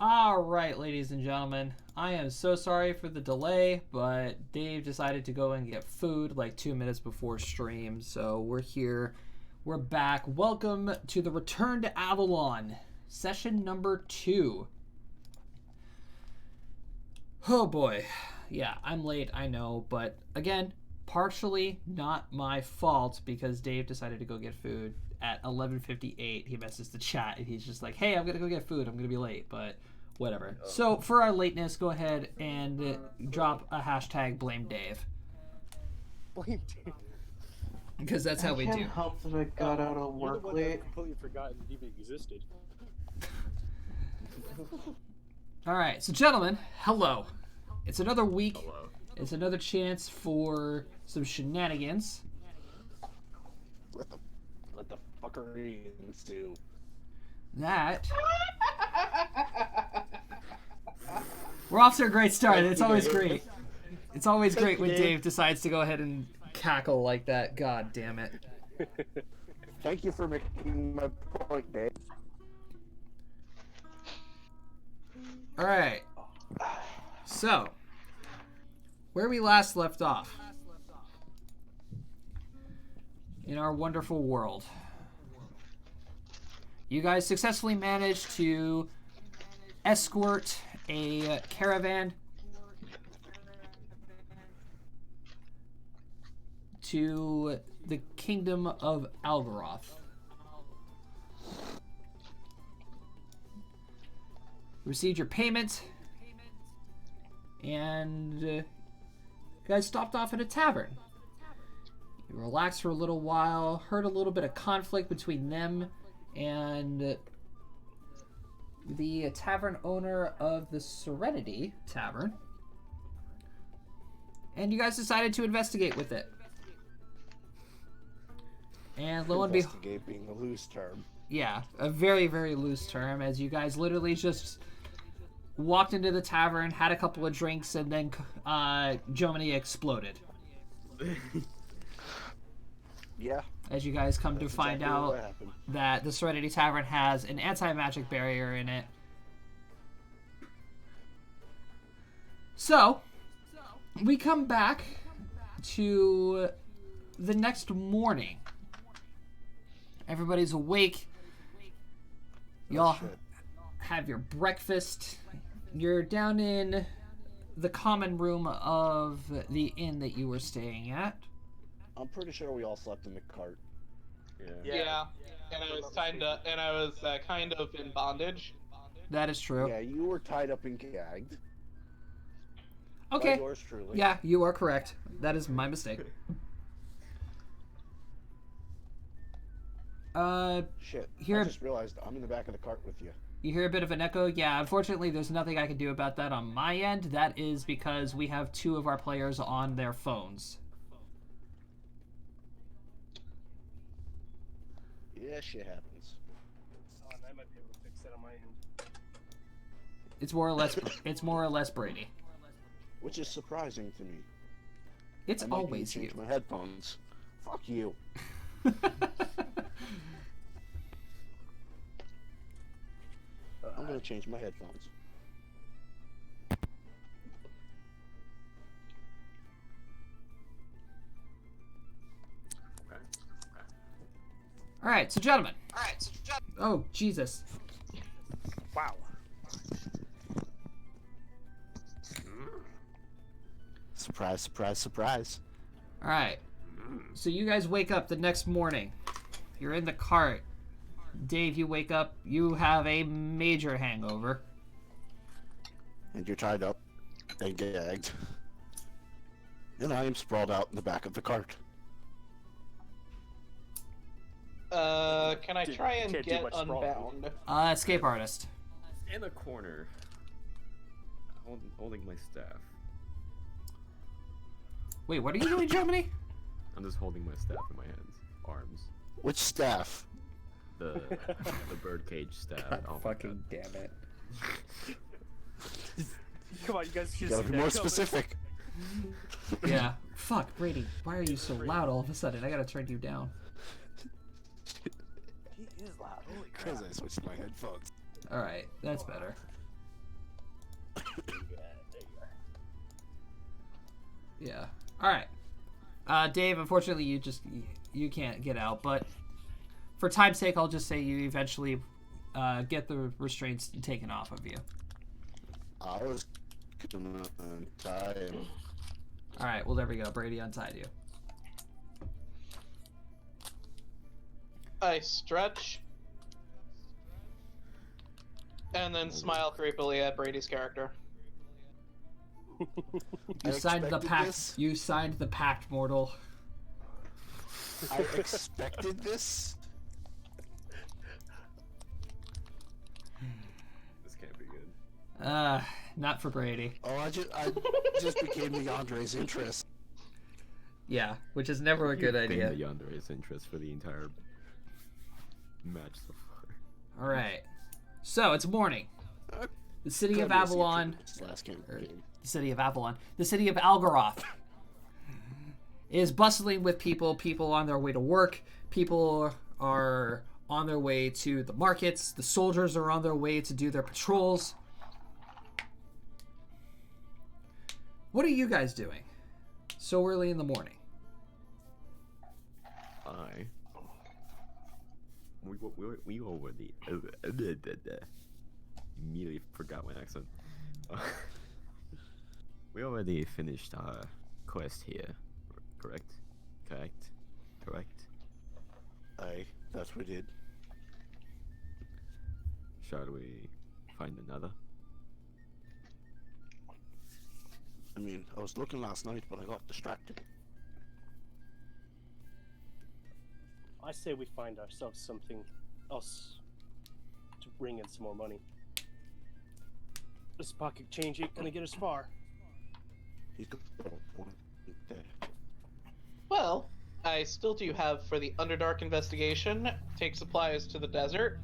All right, ladies and gentlemen, I am so sorry for the delay, but Dave decided to go and get food like 2 minutes before stream, so we're here. We're back. Welcome to the Return to Avalon, session number 2. Oh boy. Yeah, I'm late, I know, but again, partially not my fault because Dave decided to go get food at 11:58. He messages the chat and he's just like, hey, I'm gonna go get food, I'm gonna be late, but whatever. So for our lateness, go ahead and drop a hashtag blame Dave. Blame Dave. Because that's how we do. I can't help that I got out of work late. I completely forgotten it even existed. Alright, so gentlemen, hello. It's another week. Hello. It's another chance for some shenanigans. Let the fuckery ensue. That we're off to a great start. It's always great. It's always great when Dave decides to go ahead and cackle like that. God damn it. Thank you for making my point, Dave. Alright. So, where we last left off in our wonderful world, you guys successfully managed to escort a caravan to the kingdom of Algaroth. Received your payment, and you guys stopped off at a tavern. You relaxed for a little while, heard a little bit of conflict between them and the tavern owner of the Serenity Tavern, and you guys decided to investigate with it. And lo and behold, Investigate being a loose term. yeah, a very, very loose term, as you guys literally just walked into the tavern, had a couple of drinks, and then Jomini exploded. Yeah. As you guys come to find exactly out what happened. that the Serenity Tavern has an anti-magic barrier in it. So, we come back to the next morning. Everybody's awake. Y'all shit. have your breakfast. You're down in the common room of the inn that you were staying at. I'm pretty sure we all slept in the cart. Yeah. And I was kind of in bondage. That is true. Yeah, you were tied up and gagged. Okay. By yours truly. Yeah, you are correct. That is my mistake. Shit. Here- I just realized I'm in the back of the cart with you. You hear a bit of an echo? Yeah, unfortunately, there's nothing I can do about that on my end. That is because we have 2 of our players on their phones. Yeah, shit happens. I might be able to fix that on my end. It's more or less Brady. Which is surprising to me. It's I might need to always change you. my headphones. Fuck you. I'm gonna change my headphones. All right, so gentlemen. Oh, Jesus. Wow. Surprise, surprise, surprise. All right. So you guys wake up the next morning. You're in the cart. Dave, you wake up. You have a major hangover. And you're tied up and gagged. And I am sprawled out in the back of the cart. Can I try and Can't do get much sprawling. unbound? Escape artist. In the corner, holding my staff. Wait, what are you doing, Germany? I'm just holding my staff in my hands, arms. Which staff? The birdcage staff. Oh my God. damn it. Come on, you guys should You gotta see be that more coming. specific. Yeah. Fuck, Brady. Why are you so loud all of a sudden? I gotta turn you down. He is loud. Holy crap. Because I switched my headphones. Alright, that's better. Yeah. All right. Dave, unfortunately, you can't get out, but for time's sake, I'll just say you eventually get the restraints taken off of you. I was gonna tie him. All right. Well, there we go. Brady untied you. I stretch. And then smile creepily at Brady's character. You signed the expected pact. this. You signed the pact, mortal. I expected this. This can't be good. Not for Brady. Oh, I just became the Andre's interest. Yeah, which is never a good You've been idea. the Yandere's interest for the entire match so far. All right. So it's morning. The city of Avalon. Last game. The city of Avalon. The city of Algaroth is bustling with people. People on their way to work. People are on their way to the markets. The soldiers are on their way to do their patrols. What are you guys doing so early in the morning? We already immediately forgot my accent. We already finished our quest here, correct? Aye, that's what we did. Shall we find another? I mean, I was looking last night, but I got distracted. I say we find ourselves something else to bring in some more money. This pocket change ain't gonna get us far. He's got a point there. Well, I still do have for the Underdark investigation, take supplies to the desert,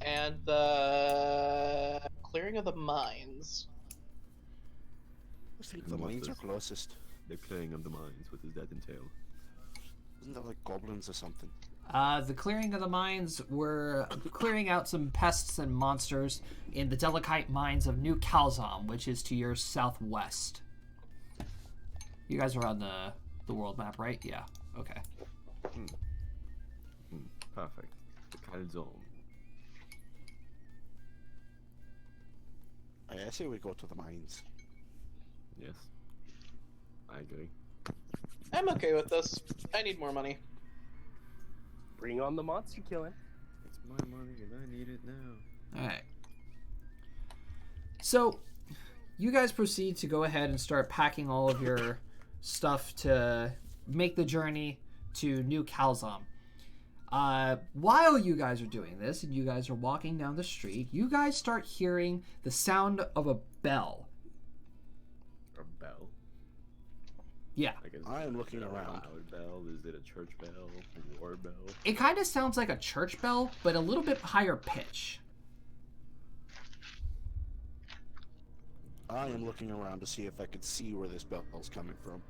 and the clearing of the mines. I think the mines are closest. The clearing of the mines. What does that entail? Isn't that like goblins or something? The clearing of the mines, were clearing out some pests and monsters in the Delicate mines of New Calzom, which is to your southwest. You guys are on the world map, right? Yeah. Okay. Perfect. The Calzone. I say we go to the mines. Yes. I agree. I'm okay with this. I need more money. Bring on the monster killing. It's my money and I need it now. All right. So, you guys proceed to go ahead and start packing all of your stuff to make the journey to New Calzom. While you guys are doing this and you guys are walking down the street, you guys start hearing the sound of a bell. A bell? Yeah. Like I am looking is it a around. loud bell? Is it a church bell? A war bell? It kind of sounds like a church bell, but a little bit higher pitch. I am looking around to see if I could see where this bell's coming from.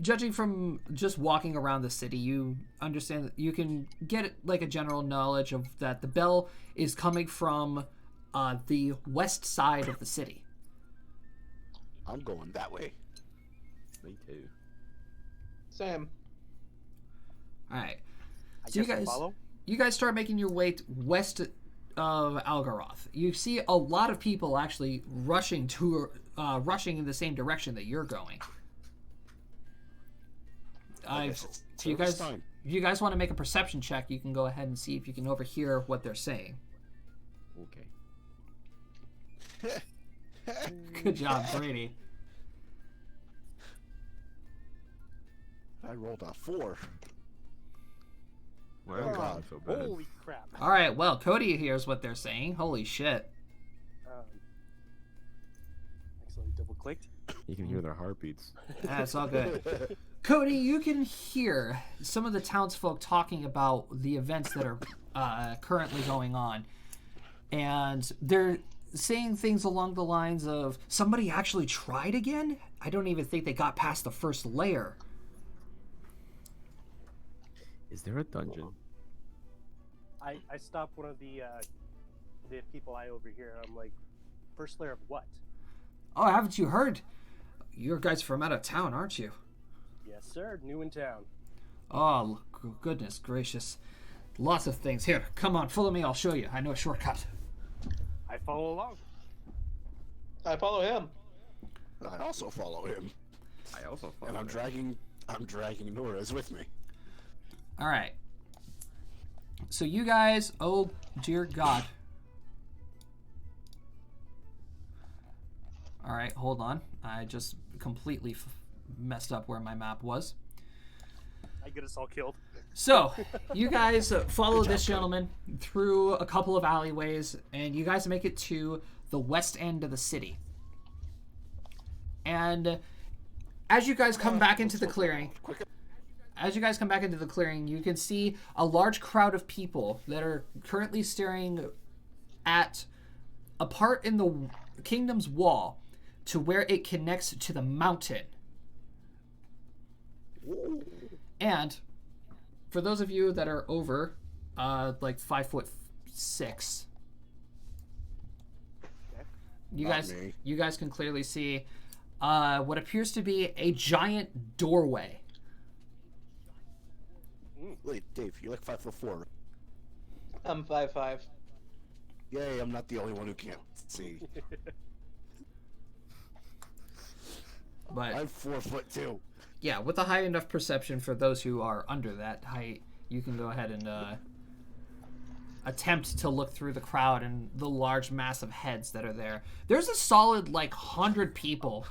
Judging from just walking around the city, you understand that you can get like a general knowledge of that the bell is coming from the west side of the city. I'm going that way. Me too. Same. All right. I So guess I'll follow. you guys start making your way west of Algaroth. You see a lot of people actually rushing in the same direction that you're going. guess it's If you service guys, time. if you guys want to make a perception check, you can go ahead and see if you can overhear what they're saying. Okay. Good job, Brady. I rolled a 4. Why Oh, am I God. so bad? Holy crap. All right, well, Cody hears what they're saying. Holy shit. Accidentally double clicked. You can hear their heartbeats. That's all good. Cody, you can hear some of the townsfolk talking about the events that are currently going on. And they're saying things along the lines of, somebody actually tried again? I don't even think they got past the first layer. Is there a dungeon? I stopped one of the the people I overhear. I'm like, first layer of what? Oh, haven't you heard? You guys from out of town, aren't you? Yes, sir. New in town. Oh, goodness gracious. Lots of things. Here, come on, follow me, I'll show you. I know a shortcut. I follow along. I follow him. I also follow him, I also follow and I'm dragging Nora's with me. Alright. So you guys, oh dear God. Alright, hold on. I just completely messed up where my map was. I get us all killed. So, you guys follow this gentleman through a couple of alleyways, and you guys make it to the west end of the city. And as you guys come back into the clearing, you can see a large crowd of people that are currently staring at a part in the kingdom's wall to where it connects to the mountain. And for those of you that are over, like 5'6", you guys can clearly see what appears to be a giant doorway. Wait, Dave, you're like 5'4". I'm 5'5". Yay, I'm not the only one who can't see. But I'm 4'2". yeah, with a high enough perception for those who are under that height, you can go ahead and attempt to look through the crowd and the large mass of heads that are there. There's a solid, 100 people.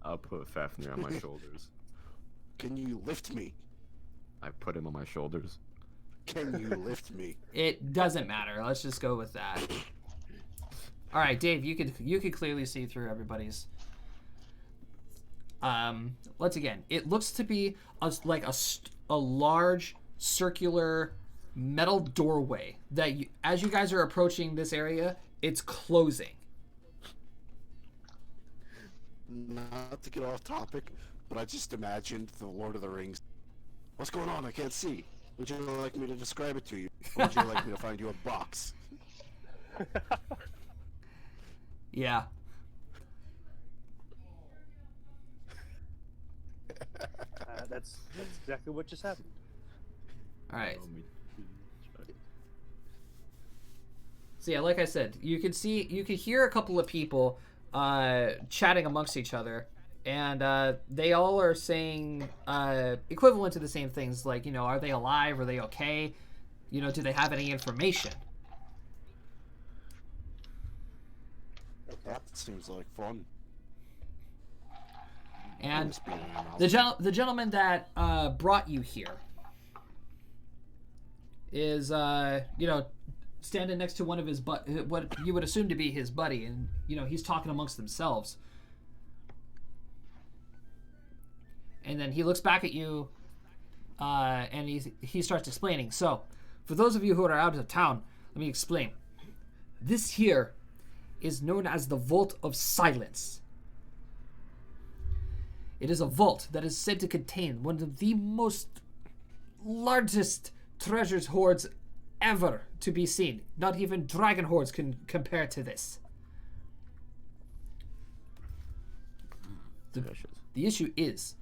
I'll put Fafnir on my shoulders. Can you lift me? I put him on my shoulders. Can you lift me? It doesn't matter. Let's just go with that. All right, Dave, you could clearly see through everybody's. Once again, it looks to be a large circular metal doorway that as you guys are approaching this area, it's closing. Not to get off topic, but I just imagined the Lord of the Rings. What's going on? I can't see. Would you like me to describe it to you? Or would you like me to find you a box? Yeah. That's exactly what just happened. All right. So yeah, like I said, you could hear a couple of people chatting amongst each other, and they all are saying equivalent to the same things, like, are they alive? Are they okay? Do they have any information? That seems like fun. And the gentleman that brought you here is, standing next to one of his what you would assume to be his buddy, and he's talking amongst themselves. And then he looks back at you, and he starts explaining. So, for those of you who are out of town, let me explain. This here is known as the Vault of Silence. It is a vault that is said to contain one of the most largest treasures hoards ever to be seen. Not even dragon hoards can compare to this. The issue is,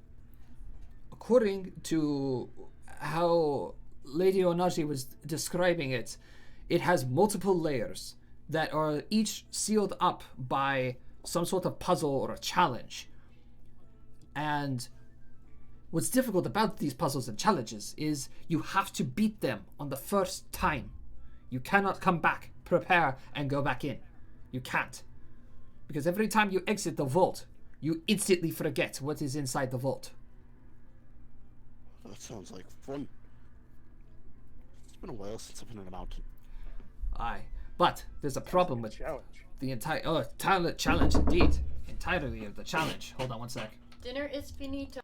according to how Lady Onaji was describing it, it has multiple layers that are each sealed up by some sort of puzzle or a challenge. And what's difficult about these puzzles and challenges is you have to beat them on the first time. You cannot come back, prepare, and go back in. You can't. Because every time you exit the vault, you instantly forget what is inside the vault. That sounds like fun. It's been a while since I've been in a mountain. Aye. But there's a problem with Challenge. the entire... talent challenge, indeed. Entirely of the challenge. Hold on one sec. Dinner is finito.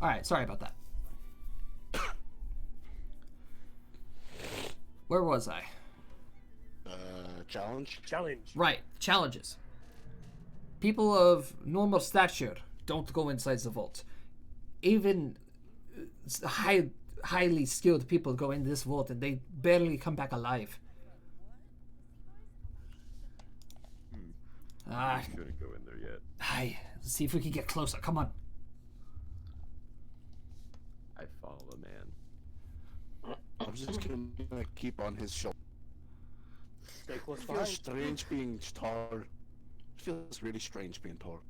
All right, sorry about that. Where was I? Challenge? Challenge. Right, challenges. People of normal stature don't go inside the vault. Even highly skilled people go in this vault and they barely come back alive. Ah, Shouldn't go in there yet. hi. Let's see if we can get closer. Come on. I follow the man. I'm just gonna keep on his shoulder. Stay close It behind. feels strange being tall. It feels really strange being tall.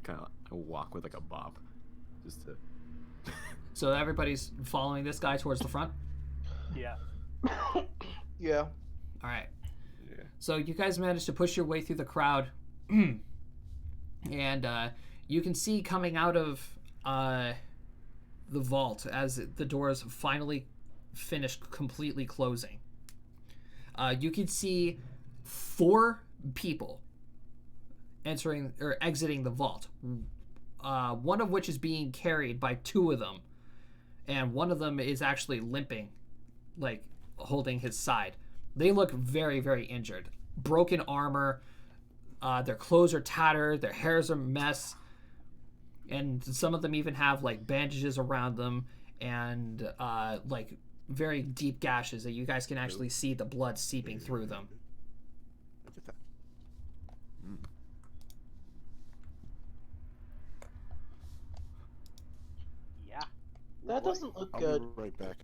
I walk with like a bob, just to. So everybody's following this guy towards the front? Yeah. Yeah. All right. Yeah. So you guys managed to push your way through the crowd. And you can see coming out of the vault as the doors finally finished completely closing. You can see 4 people entering or exiting the vault. One of which is being carried by 2 of them, and one of them is actually limping, like holding his side. They look very, very injured. Broken armor. Their clothes are tattered. Their hairs are a mess. And some of them even have like bandages around them and like very deep gashes that you guys can actually see the blood seeping through them. Look at that. Yeah. That doesn't look I'll good. be right back.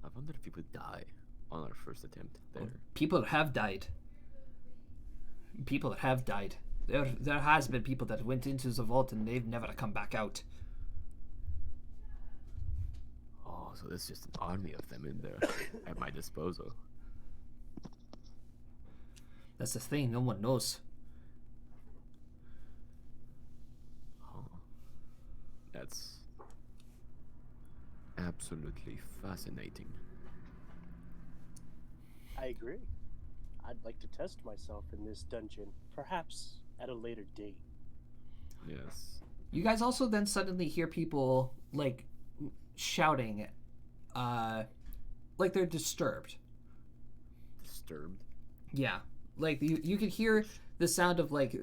I wonder if people die on our first attempt there. People have died. People have died. There has been people that went into the vault and they've never come back out. Oh, so there's just an army of them in there at my disposal. That's the thing, no one knows. Oh, that's absolutely fascinating. I agree. I'd like to test myself in this dungeon, perhaps at a later date. Yes. You guys also then suddenly hear people like shouting, like they're disturbed. Disturbed. Yeah, like you can hear the sound of like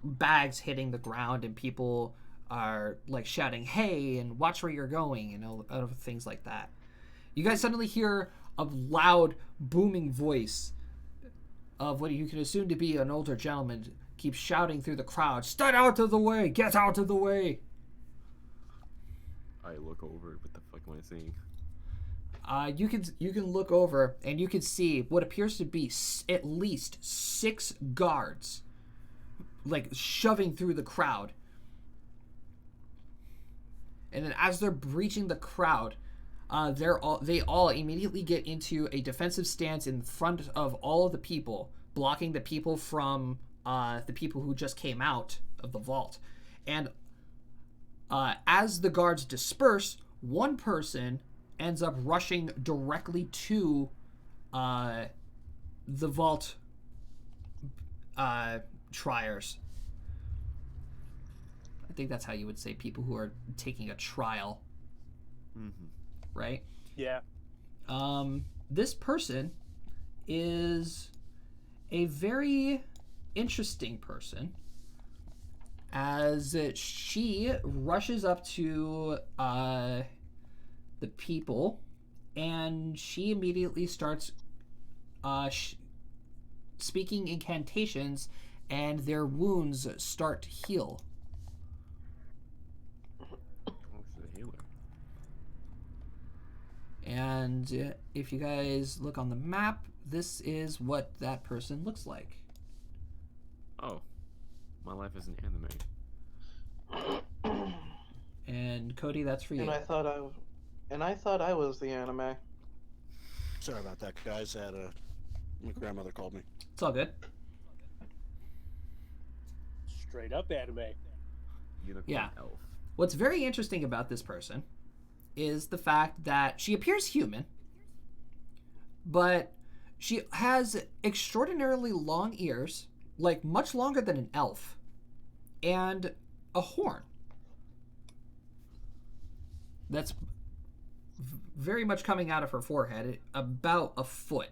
bags hitting the ground and people are like shouting, "Hey!" and "Watch where you're going," and all other things like that. You guys suddenly hear a loud, booming voice of what you can assume to be an older gentleman keeps shouting through the crowd, "Get out of the way! Get out of the way!" I look over. What the fuck am I seeing? You can look over and you can see what appears to be at least 6 guards, like shoving through the crowd. And then as they're breaching the crowd, they all immediately get into a defensive stance in front of all of the people, blocking the people from the people who just came out of the vault. And as the guards disperse, one person ends up rushing directly to the vault triers. I think that's how you would say people who are taking a trial. Mm-hmm. Right? Yeah. This person is a very interesting person, as she rushes up to the people and she immediately starts speaking incantations, and their wounds start to heal. Oh, she's a healer. And if you guys look on the map, this is what that person looks like. Oh, my life is an anime. And Cody, that's for you. And I thought I was the anime. Sorry about that, guys. My grandmother called me. It's all good. Straight up anime. Unicorn Yeah. elf. What's very interesting about this person is the fact that she appears human, but She has extraordinarily long ears, like much longer than an elf, and a horn. That's very much coming out of her forehead, about a foot,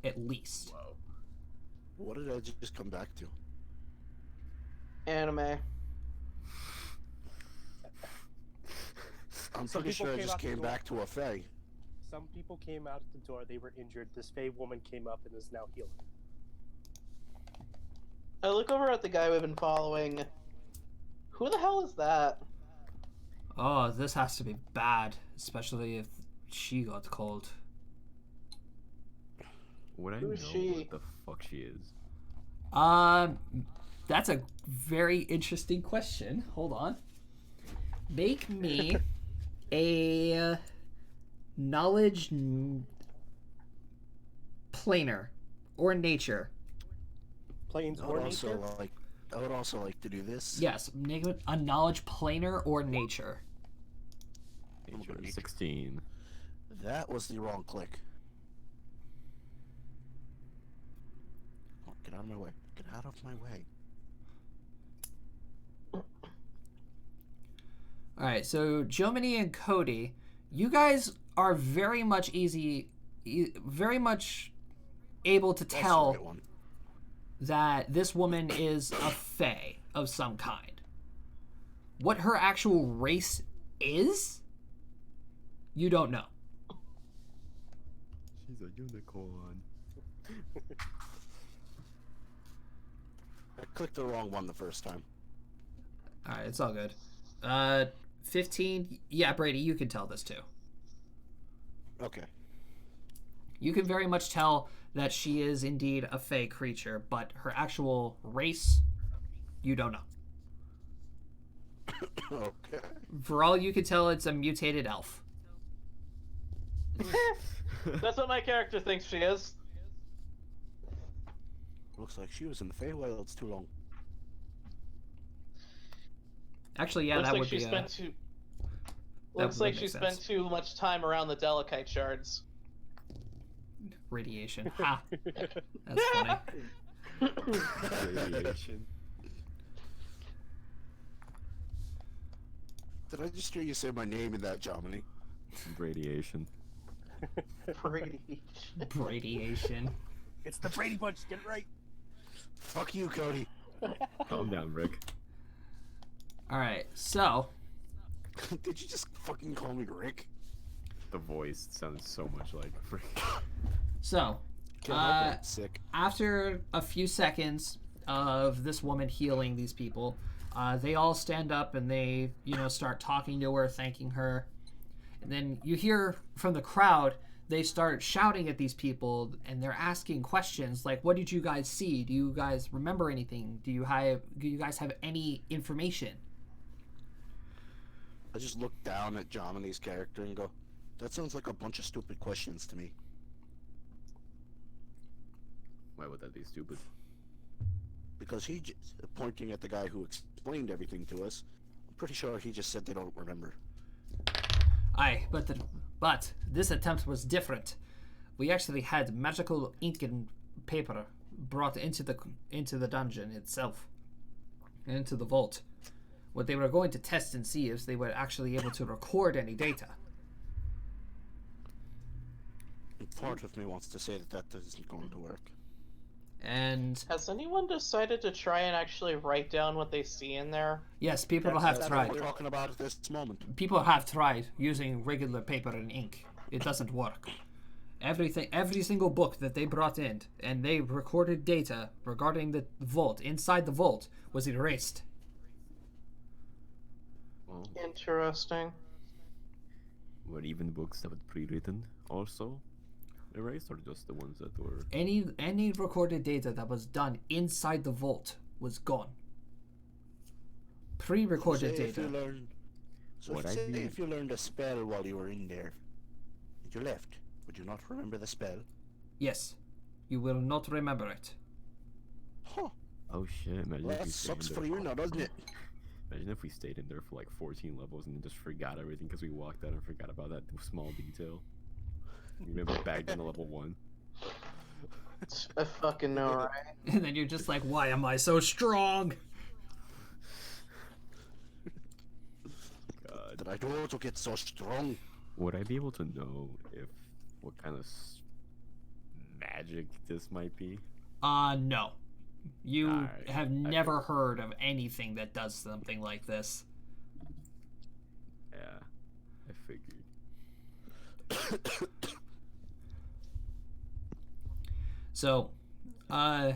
at least. Wow. What did I just come back to? Anime. I'm Some pretty people sure I came just out the came door. back to a fae. Some people came out the door, they were injured. This Fey woman came up and is now healing. I look over at the guy we've been following. Who the hell is that? Oh, this has to be bad, especially if she got cold. Would I know Who's she? what the fuck she is? That's a very interesting question. Hold on. Make me a knowledge planar or nature. Planes I or would nature? also like to do this. Yes, make it a knowledge planar or nature. Nature gonna need- 16. That was the wrong click. Oh, get out of my way. Get out of my way. All right, so Jomini and Cody, you guys are very much very much able to That's the tell right one. that this woman is a fae of some kind. What her actual race is, you don't know. She's a unicorn. I clicked the wrong one the first time. All right, it's all good. 15. Yeah, Brady, you can tell this too. Okay. You can very much tell that she is indeed a fae creature, but her actual race, you don't know. Okay. For all you can tell, it's a mutated elf. That's what my character thinks she is. Looks like she was in the Feywilds too long. Actually, yeah, Looks that like would she be spent too. that Looks would like make she sense. spent too much time around the Delicite shards. Radiation. Ha! That's funny. Radiation. Did I just hear you say my name in that, Jomini? Radiation. Pretty. Radiation. It's the Brady Bunch, get it right! Fuck you, Cody. Calm down, Rick. All right, so Did you just fucking call me Rick? The voice sounds so much like Rick. so Can't help it, it's sick. after a few seconds of this woman healing these people, they all stand up and they, start talking to her, thanking her. And then you hear from the crowd, they start shouting at these people and they're asking questions like, what did you guys see? Do you guys remember anything? Do you guys have any information? I just look down at Jomini's character and go, that sounds like a bunch of stupid questions to me. Why would that be stupid? Because he just, pointing at the guy who explained everything to us, I'm pretty sure he just said they don't remember. Aye, but this attempt was different. We actually had magical ink and paper brought into the dungeon itself, into the vault. What they were going to test and see if they were actually able to record any data. And part of me wants to say that isn't going to work. And Has anyone decided to try and actually write down what they see in there? yes, people have That's what tried. we're talking about at this moment. People have tried using regular paper and ink. It doesn't work. Every single book that they brought in and they recorded data regarding the vault, inside the vault, was erased. Well, Interesting. were even books that were pre-written also erased, or just the ones that were? Any recorded data that was done inside the vault was gone. Pre-recorded Say if you data. learned, so What if, I say mean- if you learned a spell while you were in there, and you left, would you not remember the spell? Yes, you will not remember it. Huh. Oh shit! Imagine Well, if that we stayed sucks in for there you now, doesn't it? Imagine if we stayed in there for like 14 levels and then just forgot everything because we walked out and forgot about that small detail. You remember back down to level 1. I fucking know, right? And then you're just like, why am I so strong? God. Did I know to get so strong? Would I be able to know if what kind of magic this might be? No. You Alright, have I never heard of anything that does something like this. Yeah, I figured. So, as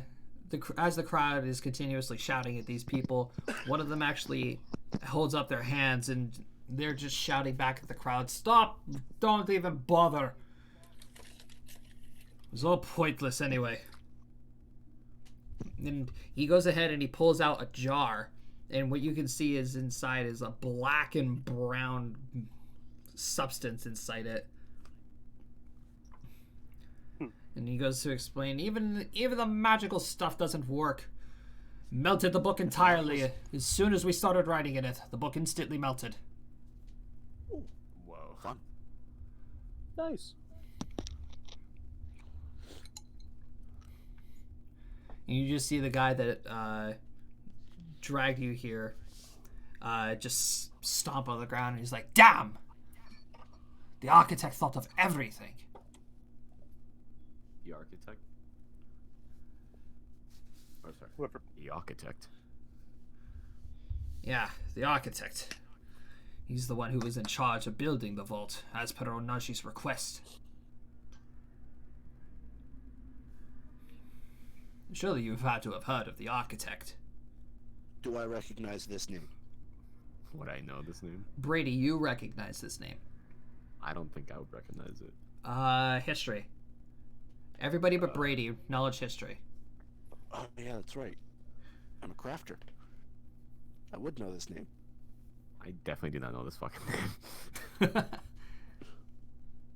the crowd is continuously shouting at these people, one of them actually holds up their hands and they're just shouting back at the crowd, "Stop! Don't even bother! It's all pointless anyway." And he goes ahead and he pulls out a jar, and what you can see is inside is a black and brown substance inside it. And he goes to explain, even the magical stuff doesn't work. Melted the book entirely. As soon as we started writing in it, the book instantly melted. Whoa. Fun. Nice. And you just see the guy that dragged you here just stomp on the ground, and he's like, "Damn! The architect thought of everything." The architect? Oh, sorry. Whoever. The architect. Yeah, the architect. He's the one who was in charge of building the vault, as per Onaji's request. Surely you've had to have heard of the architect. Do I recognize this name? Would I know this name? Brady, you recognize this name. I don't think I would recognize it. History. Everybody but Brady, knowledge history. Oh, yeah, that's right. I'm a crafter. I would know this name. I definitely do not know this fucking name.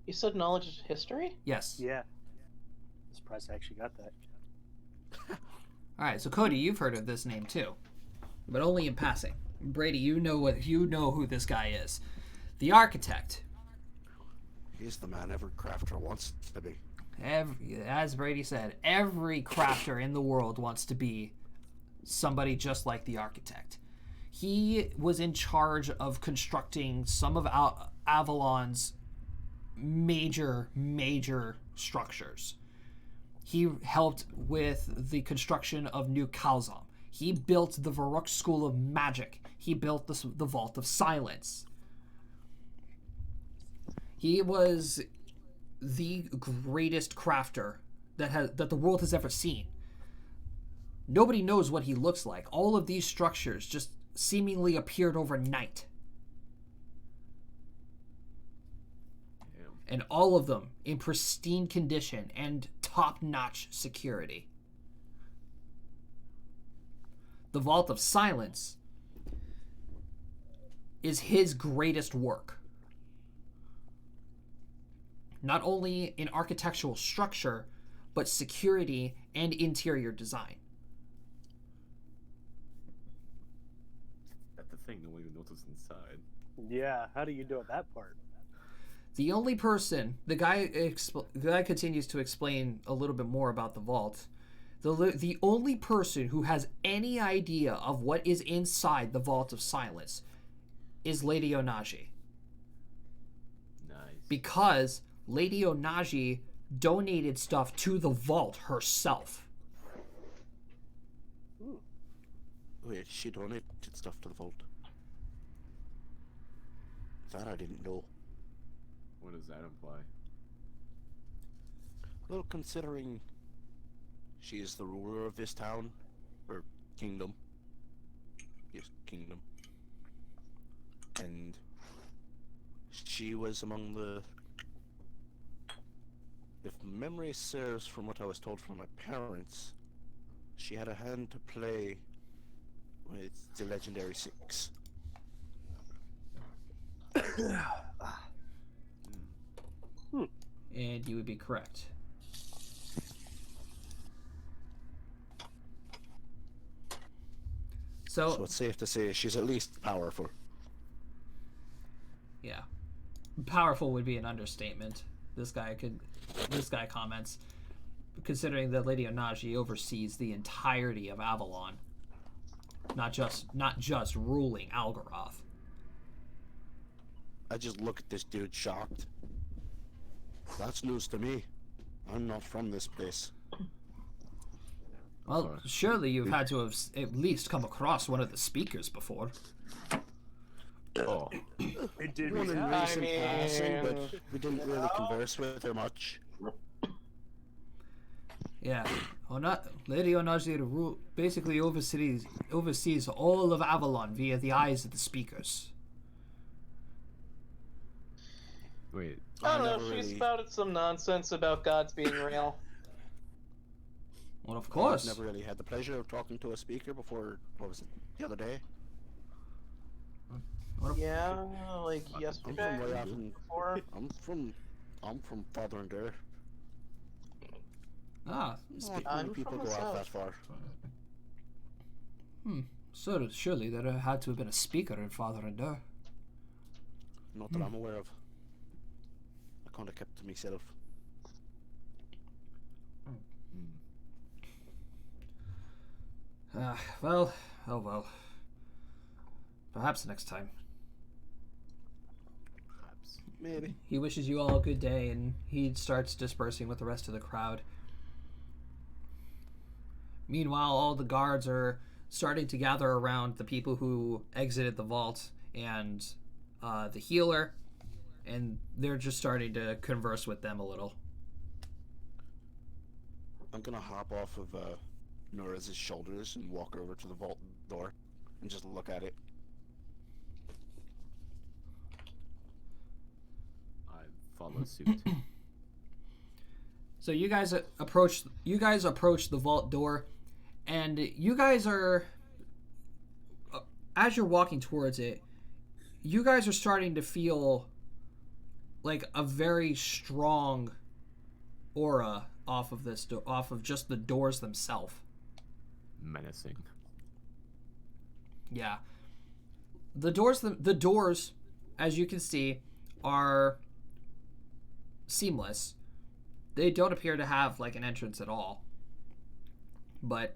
You said knowledge is history? Yes. Yeah. I'm surprised I actually got that. Alright, so Cody, you've heard of this name too. But only in passing. Brady, you know who this guy is. The architect. He's the man every crafter wants to be. As Brady said, every crafter in the world wants to be somebody just like the architect. He was in charge of constructing some of Avalon's major structures. He helped with the construction of New Kalzam. He built the Varuk School of Magic. He built the Vault of Silence. He was the greatest crafter that the world has ever seen. Nobody knows what he looks like. All of these structures just seemingly appeared overnight. Damn. And all of them in pristine condition and top-notch security. The Vault of Silence is his greatest work. Not only in architectural structure, but security and interior design. That's the thing, no one even knows what's inside. Yeah, how do you know that part? The only person, the guy continues to explain a little bit more about the vault. The only person who has any idea of what is inside the Vault of Silence is Lady Onaji. Nice. Because Lady Onaji donated stuff to the vault herself. Wait, she donated stuff to the vault. That I didn't know. What does that imply? Well, considering she is the ruler of this town, or kingdom. Yes, kingdom. And she was among the... If memory serves from what I was told from my parents, she had a hand to play with the Legendary Six. And you would be correct. So it's safe to say she's at least powerful. Yeah. Powerful would be an understatement. This guy comments. considering that Lady Onaji oversees the entirety of Avalon, not just ruling Algaroth. I just look at this dude shocked. That's news to me. I'm not from this place. Well, Sorry. surely you've had to have at least come across one of the speakers before. Oh, Indeed, One we in have. recent passing, but mean, we didn't really converse with her much. Yeah. Lady Onaji basically oversees all of Avalon via the eyes of the speakers. wait. I don't I know. never She really- spouted some nonsense about gods being real. Well, of I've course. never really had the pleasure of talking to a speaker before. What was it? The other day. Yeah, like I'm yesterday. from way out in. Before. I'm from Father and Dare. Ah, Not I'm many people from go the out that south. far. so surely there had to have been a speaker in Father and Dur. Not that I'm aware of. I kind of kept to myself. Well, oh well. Perhaps next time. Perhaps. Maybe. He wishes you all a good day, and he starts dispersing with the rest of the crowd. Meanwhile, all the guards are starting to gather around the people who exited the vault and the healer, and they're just starting to converse with them a little. I'm gonna hop off of Nora's shoulders and walk over to the vault door and just look at it. I follow suit. So you guys approach the vault door, and you guys are as you're walking towards it, you guys are starting to feel like a very strong aura off of just the doors themselves. Menacing. Yeah. The doors, as you can see, are seamless. They don't appear to have like an entrance at all. But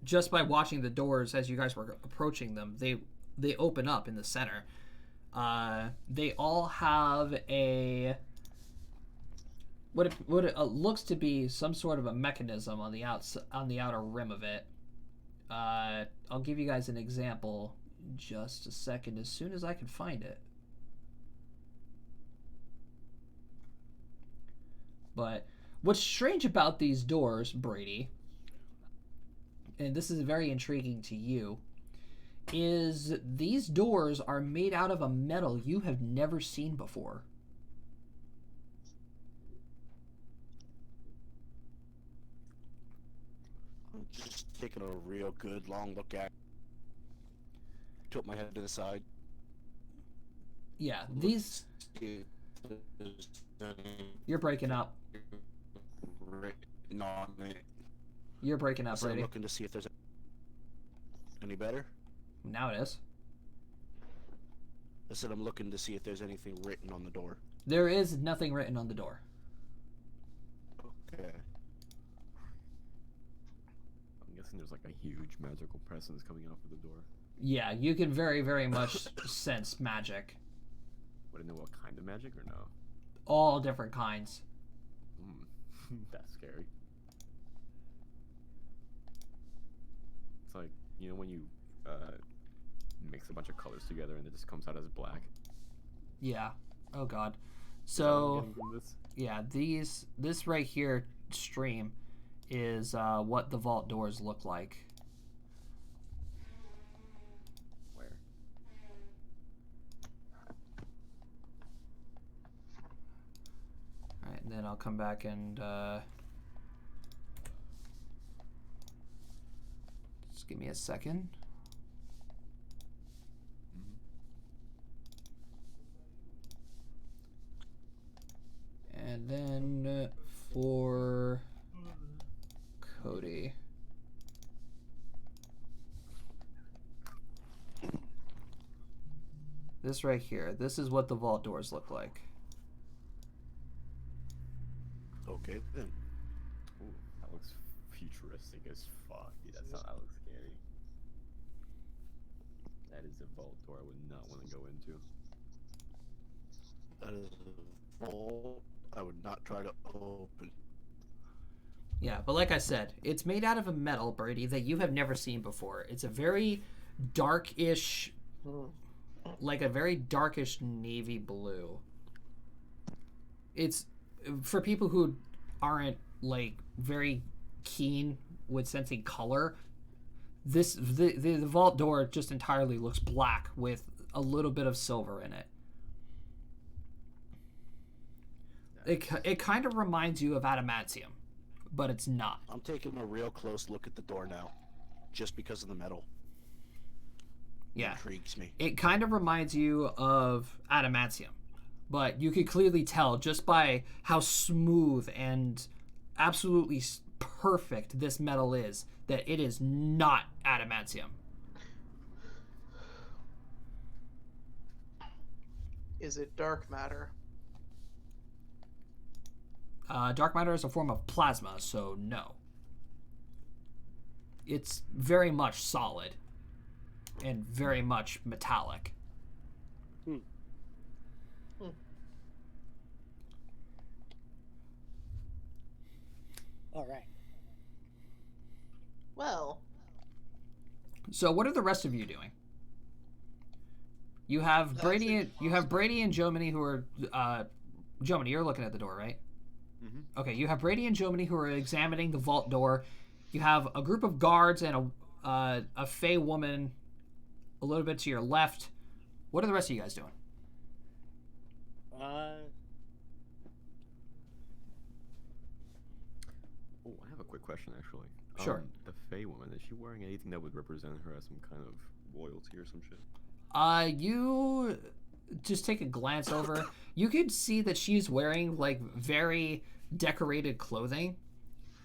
just by watching the doors as you guys were approaching them, they open up in the center. They all have what it looks to be some sort of a mechanism on the outer rim of it. I'll give you guys an example in just a second as soon as I can find it. But what's strange about these doors, Brady, and this is very intriguing to you, is these doors are made out of a metal you have never seen before. I'm just taking a real good long look at it. Tilt my head to the side. Yeah, these... See if there's anything You're breaking up. written on it. You're breaking up, So I'm Brady. looking to see if there's any better. Now it is. I said I'm looking to see if there's anything written on the door. There is nothing written on the door. Okay. I'm guessing there's like a huge magical presence coming out of the door. Yeah, you can very, very much sense magic. Would I know what kind of magic or no? All different kinds. That's scary. It's like, you know when you mix a bunch of colors together and it just comes out as black? Yeah. Oh god. Is that what I'm So, getting from this? yeah, this right here stream is what the vault doors look like. Where? Alright, and then I'll come back and just give me a second. And then for Cody. This right here, this is what the vault doors look like. Okay then. sick as fuck, dude. That looks scary. That is a vault door I would not want to go into. That is a vault I would not try to open. Yeah, but like I said, it's made out of a metal, Brady, that you have never seen before. It's a very darkish, like a very darkish navy blue. It's for people who aren't like very keen with sensing color. The vault door just entirely looks black with a little bit of silver in it. It kind of reminds you of adamantium, but it's not. I'm taking a real close look at the door now, just because of the metal. Yeah. It intrigues me. It kind of reminds you of adamantium, but you could clearly tell just by how smooth and absolutely perfect this metal is that it is not adamantium. Is it dark matter? Dark matter is a form of plasma, so no. It's very much solid and very much metallic. All right. Well, So what are the rest of you doing? You have That's Brady. it. You have Brady and Jomini who are. Jomini, you're looking at the door, right? Mm-hmm. Okay. You have Brady and Jomini who are examining the vault door. You have a group of guards and a Fey woman, a little bit to your left. What are the rest of you guys doing? Oh, I have a quick question actually. Sure. The Fey woman, is she wearing anything that would represent her as some kind of royalty or some shit? You just take a glance over. You could see that she's wearing like very decorated clothing.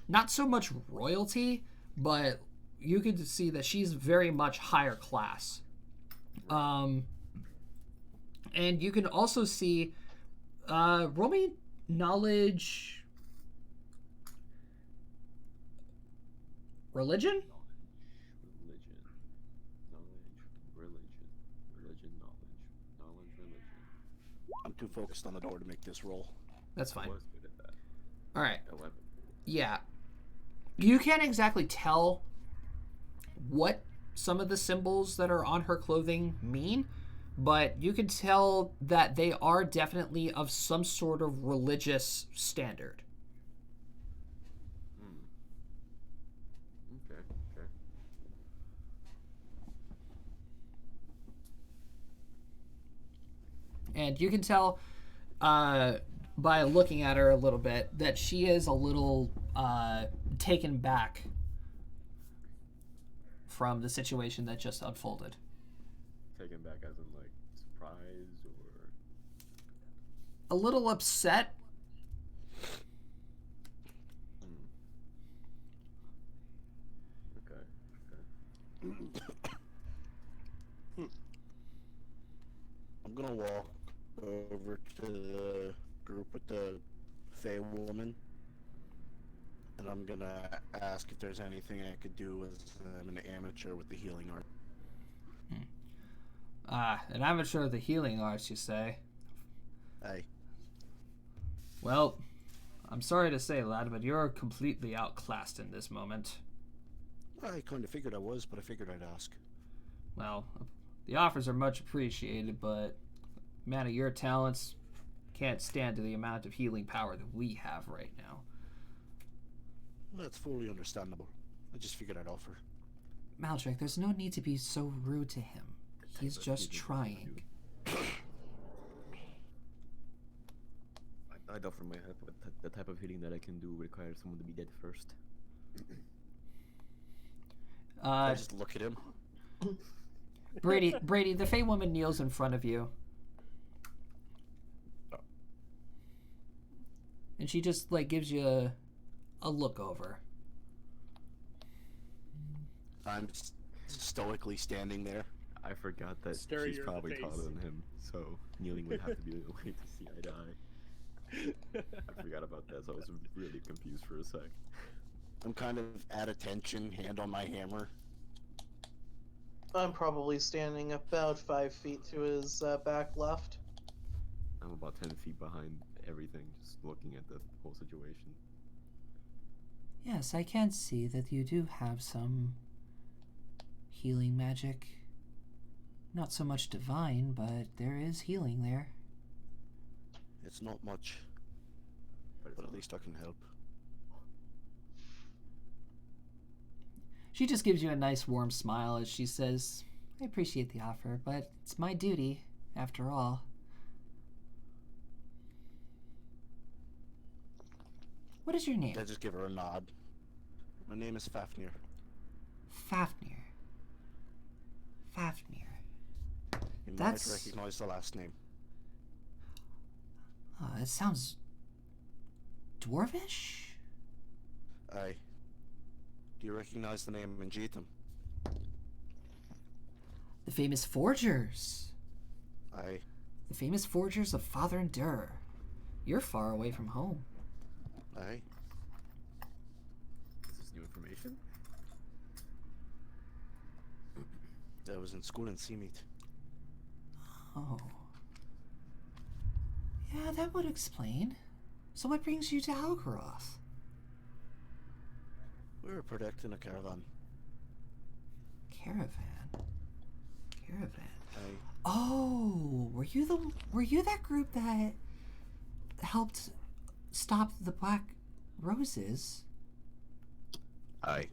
Not so much royalty, but you could see that she's very much higher class. And you can also see roll me knowledge religion? Religion. I'm too focused on the door to make this roll. That's I fine. was good at that. All right. 11. Yeah. You can't exactly tell what some of the symbols that are on her clothing mean, but you can tell that they are definitely of some sort of religious standard. Okay. And you can tell by looking at her a little bit that she is a little taken back from the situation that just unfolded. Taken back as in like surprise or A little upset. Okay. I'm gonna walk over to the group with the Fey woman, and I'm gonna ask if there's anything I could do as I'm an amateur with the healing art. An amateur of the healing arts, you say? Hey, Well, I'm sorry to say, lad, but you're completely outclassed in this moment. I kind of figured I was, but I figured I'd ask. Well, the offers are much appreciated, but man of your talents can't stand to the amount of healing power that we have right now. That's fully understandable. I just figured I'd offer. Maldrick, there's no need to be so rude to him. He's just trying. I'd offer my help, but the type of healing that I can do requires someone to be dead first. I just look at him. Brady, the Fey woman kneels in front of you. And she just, like, gives you a look over. I'm stoically standing there. I forgot that Stare she's you in the probably face. taller than him, so kneeling would have to be the way to see eye to eye. I forgot about that, so I was really confused for a sec. I'm kind of at attention, hand on my hammer. I'm probably standing about 5 feet to his back left. I'm about 10 feet behind everything, just looking at the whole situation. Yes, I can see that you do have some healing magic. Not so much divine, but there is healing there. It's not much, But, but at least I can help. She just gives you a nice warm smile as she says, I appreciate the offer, but it's my duty, after all. What is your name? I just give her a nod. My name is Fafnir. Fafnir. Fafnir. You That's- might recognize the last name. It sounds dwarvish? Aye. Do you recognize the name Manjeetum? The famous forgers. Aye. The famous forgers of Father Endur. You're far away from home. Aye. is this new information? I was in school in Seamead. Oh. Yeah, that would explain. So what brings you to Algaroth? We were protecting a caravan. Caravan. Aye. Oh, were you that group that helped stop the Black Roses? Aye.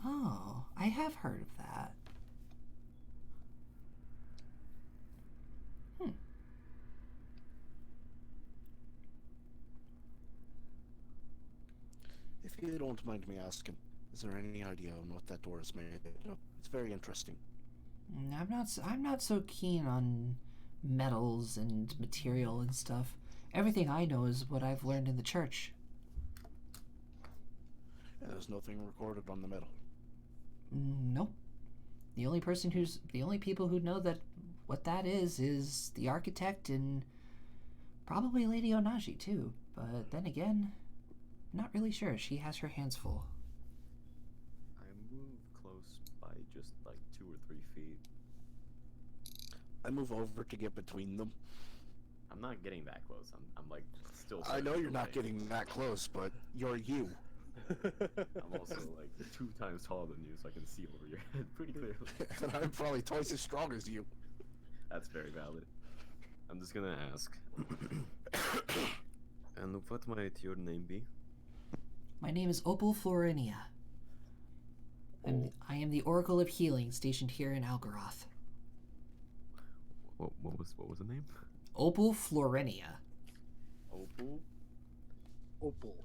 Oh, I have heard of that. If you don't mind me asking, is there any idea on what that door is made of? It's very interesting. I'm not so keen on metals and material and stuff. Everything I know is what I've learned in the church. And there's nothing recorded on the metal. Nope. The only people who know that what that is the architect and probably Lady Onaji too. But then again, not really sure. She has her hands full. I move close by just like 2 or 3 feet. I move over to get between them. I'm not getting that close. I'm like still. I know certain you're not away. getting that close, but you're you. I'm also like 2 times taller than you, so I can see over your head pretty clearly. And I'm probably twice as strong as you. That's very valid. I'm just gonna ask. And what might your name be? My name is Opal Florinia. I am the Oracle of Healing stationed here in Algaroth. What was the name? Opal Florinia. Opal. Opal.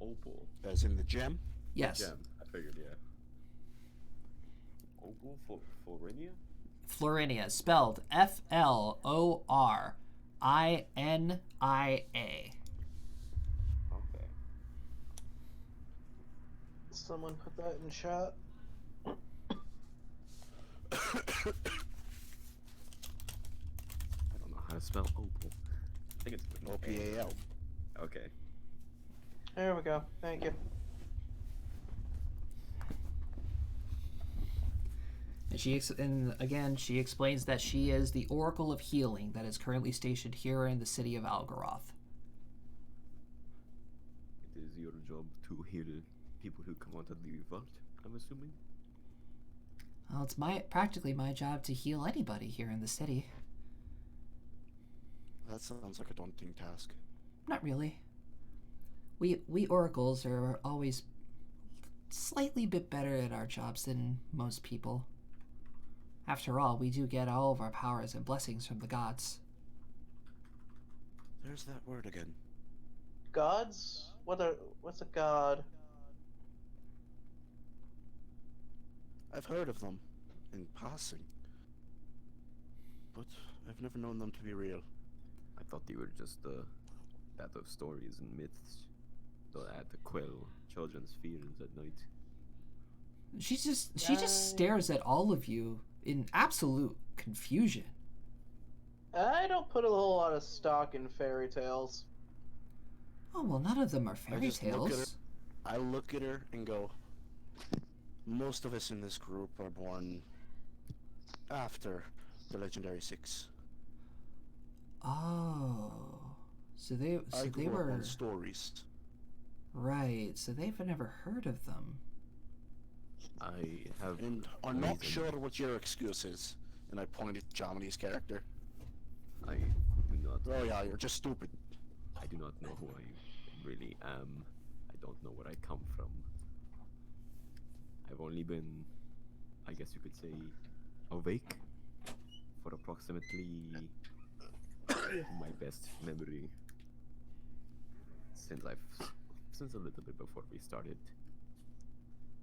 Opal. As in the gem? Yes. Gem. I figured, yeah. Opal Florinia? Florinia, spelled Florinia. Okay. Someone put that in chat. I don't know how to spell opal. I think it's with an O-P-A-L. A. Okay. There we go. Thank you. And again, she explains that she is the Oracle of Healing that is currently stationed here in the city of Algaroth. It is your job to heal people who come out of the vault, I'm assuming? Well, it's practically my job to heal anybody here in the city. That sounds like a daunting task. Not really. We oracles are always slightly bit better at our jobs than most people. After all, we do get all of our powers and blessings from the gods. There's that word again. Gods? What's a god? I've heard of them, in passing. But I've never known them to be real. I thought they were just that of stories and myths that to quell children's fears at night. She just stares at all of you in absolute confusion. I don't put a whole lot of stock in fairy tales. Oh, well, none of them are fairy just look at her. tales. I look at her and go, most of us in this group are born after the Legendary Six. Oh. So they I grew up were on stories. right. So they've never heard of them. I have. And I'm not reason. sure what your excuse is. And I point at Jomini's character. I do not. Oh yeah, you're just stupid. I do not know who I really am. I don't know where I come from. I've only been, I guess you could say, awake for approximately my best memory since a little bit before we started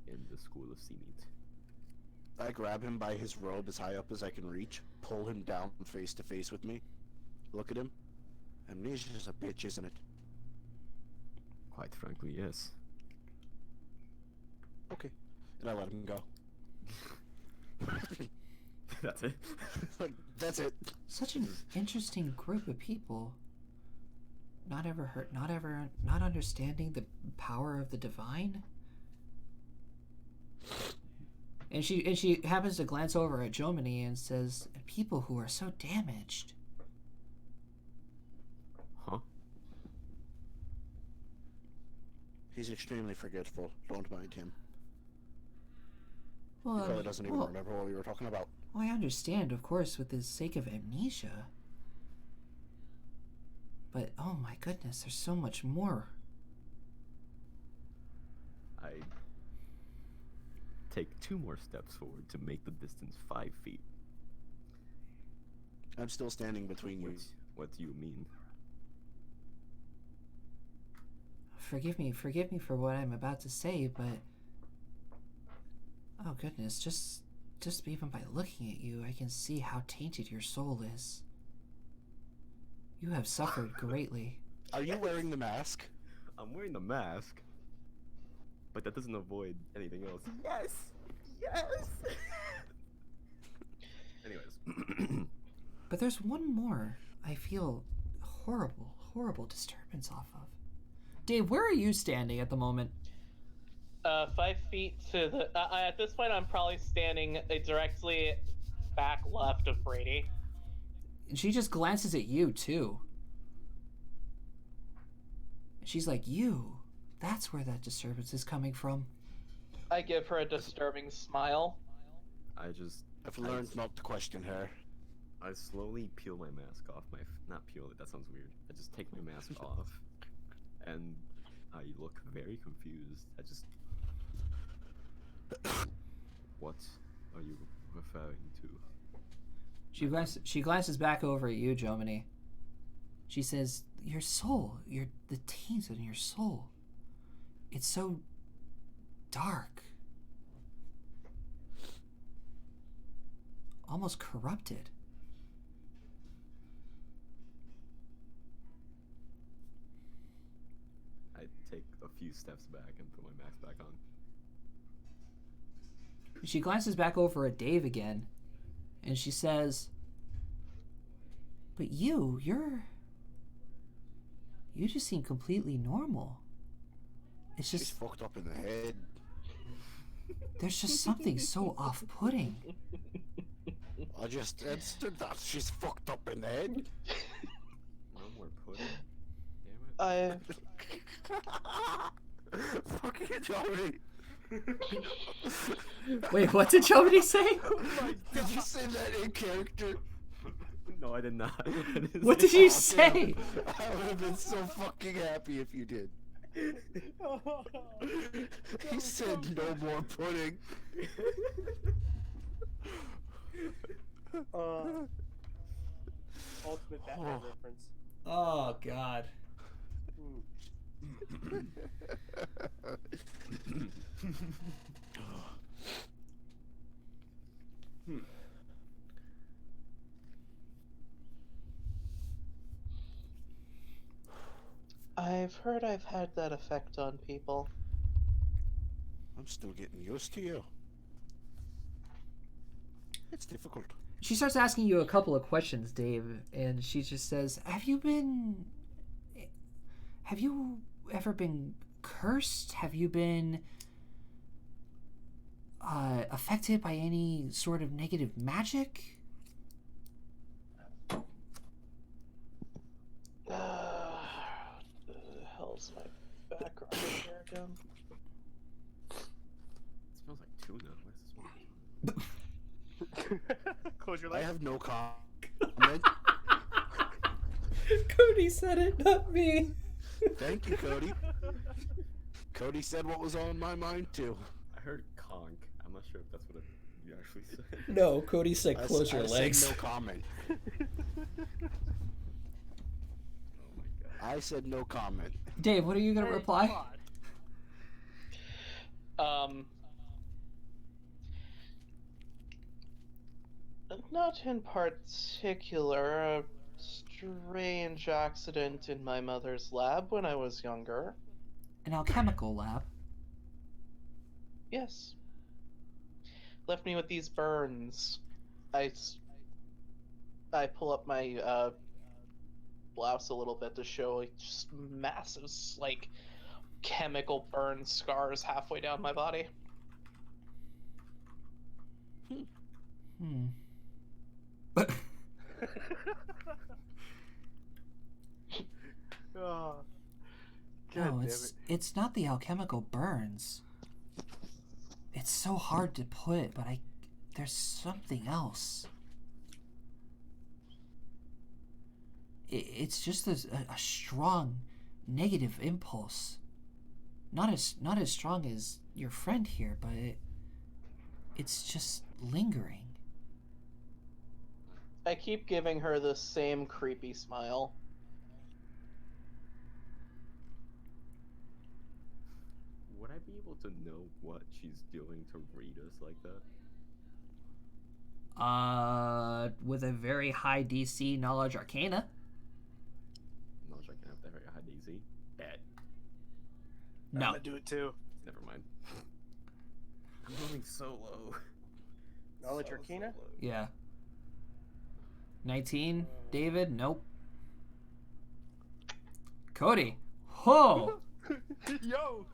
in the school of sea meat. I grab him by his robe as high up as I can reach, pull him down face to face with me, look at him. Amnesia's a bitch, isn't it? Quite frankly, yes. Okay. And I let him go. That's it. Like, that's it. Such an interesting group of people. Not understanding the power of the divine. And she happens to glance over at Jomini and says, "People who are so damaged." Huh? He's extremely forgetful. Don't mind him. Well, He probably doesn't even remember what we were talking about. Well, I understand, of course, with the sake of amnesia. But, oh my goodness, there's so much more. I take 2 more steps forward to make the distance 5 feet. I'm still standing between you. What do you mean? Forgive me for what I'm about to say, but... Oh goodness, just even by looking at you, I can see how tainted your soul is. You have suffered greatly. Are you wearing the mask? I'm wearing the mask, but that doesn't avoid anything else. Yes! Yes! Anyways. But there's one more I feel horrible disturbance off of. Dave, where are you standing at the moment? 5 feet to the. At this point, I'm probably standing directly back left of Brady. And she just glances at you, too. She's like, you. That's where that disturbance is coming from. I give her a disturbing smile. I've learned not to question her. I slowly peel my mask off. Not peel it, that sounds weird. I just take my mask off, and I look very confused. What are you referring to? She glances back over at you, Jomini. She says, your soul, the taint in your soul. It's so dark. Almost corrupted. I take a few steps back and put my mask back on. She glances back over at Dave again, and she says, but you just seem completely normal. It's She's just, fucked up in the head. there's just something so off-putting. I just answered that. She's fucked up in the head. No more pudding. Damn it. Fucking Johnny. Wait, what did Jomini say? Did you say that in character? No, I did not. What did you say? I would have been so fucking happy if you did. He said no more pudding. Ultimate Batman reference. Oh, God. I've heard I've had that effect on people. I'm still getting used to you. It's difficult. She starts asking you a couple of questions, Dave, and she just says, have you have you ever been cursed? Have you been affected by any sort of negative magic? The hell's my background here again? It smells like tuna. What's this one? Close your I legs. have no comment. Cody said it, not me. Thank you, Cody. Cody said what was on my mind too. I heard conch. I'm not sure if that's what you actually said. No, Cody said I close s- your I legs. said no comment. Oh my god. I said no comment. Dave, what are you gonna Hey, reply? come on. Not in particular. A strange accident in my mother's lab when I was younger. An alchemical lab. Yes. Left me with these burns. I pull up my blouse a little bit to show like just massive like chemical burn scars halfway down my body. Hmm. Oh, God No, damn it's not the alchemical burns. It's so hard to put, but there's something else. It's just a strong negative impulse. Not as strong as your friend here, but it's just lingering. I keep giving her the same creepy smile. Would I be able to know what she's doing to read us like that? With a very high DC knowledge arcana. Not sure I can have that very high DC. Bet. I'm No. gonna do it too. Never mind. I'm rolling so low. Knowledge So Arcana? low. Yeah. 19, David? Nope. Cody. Ho! Yo.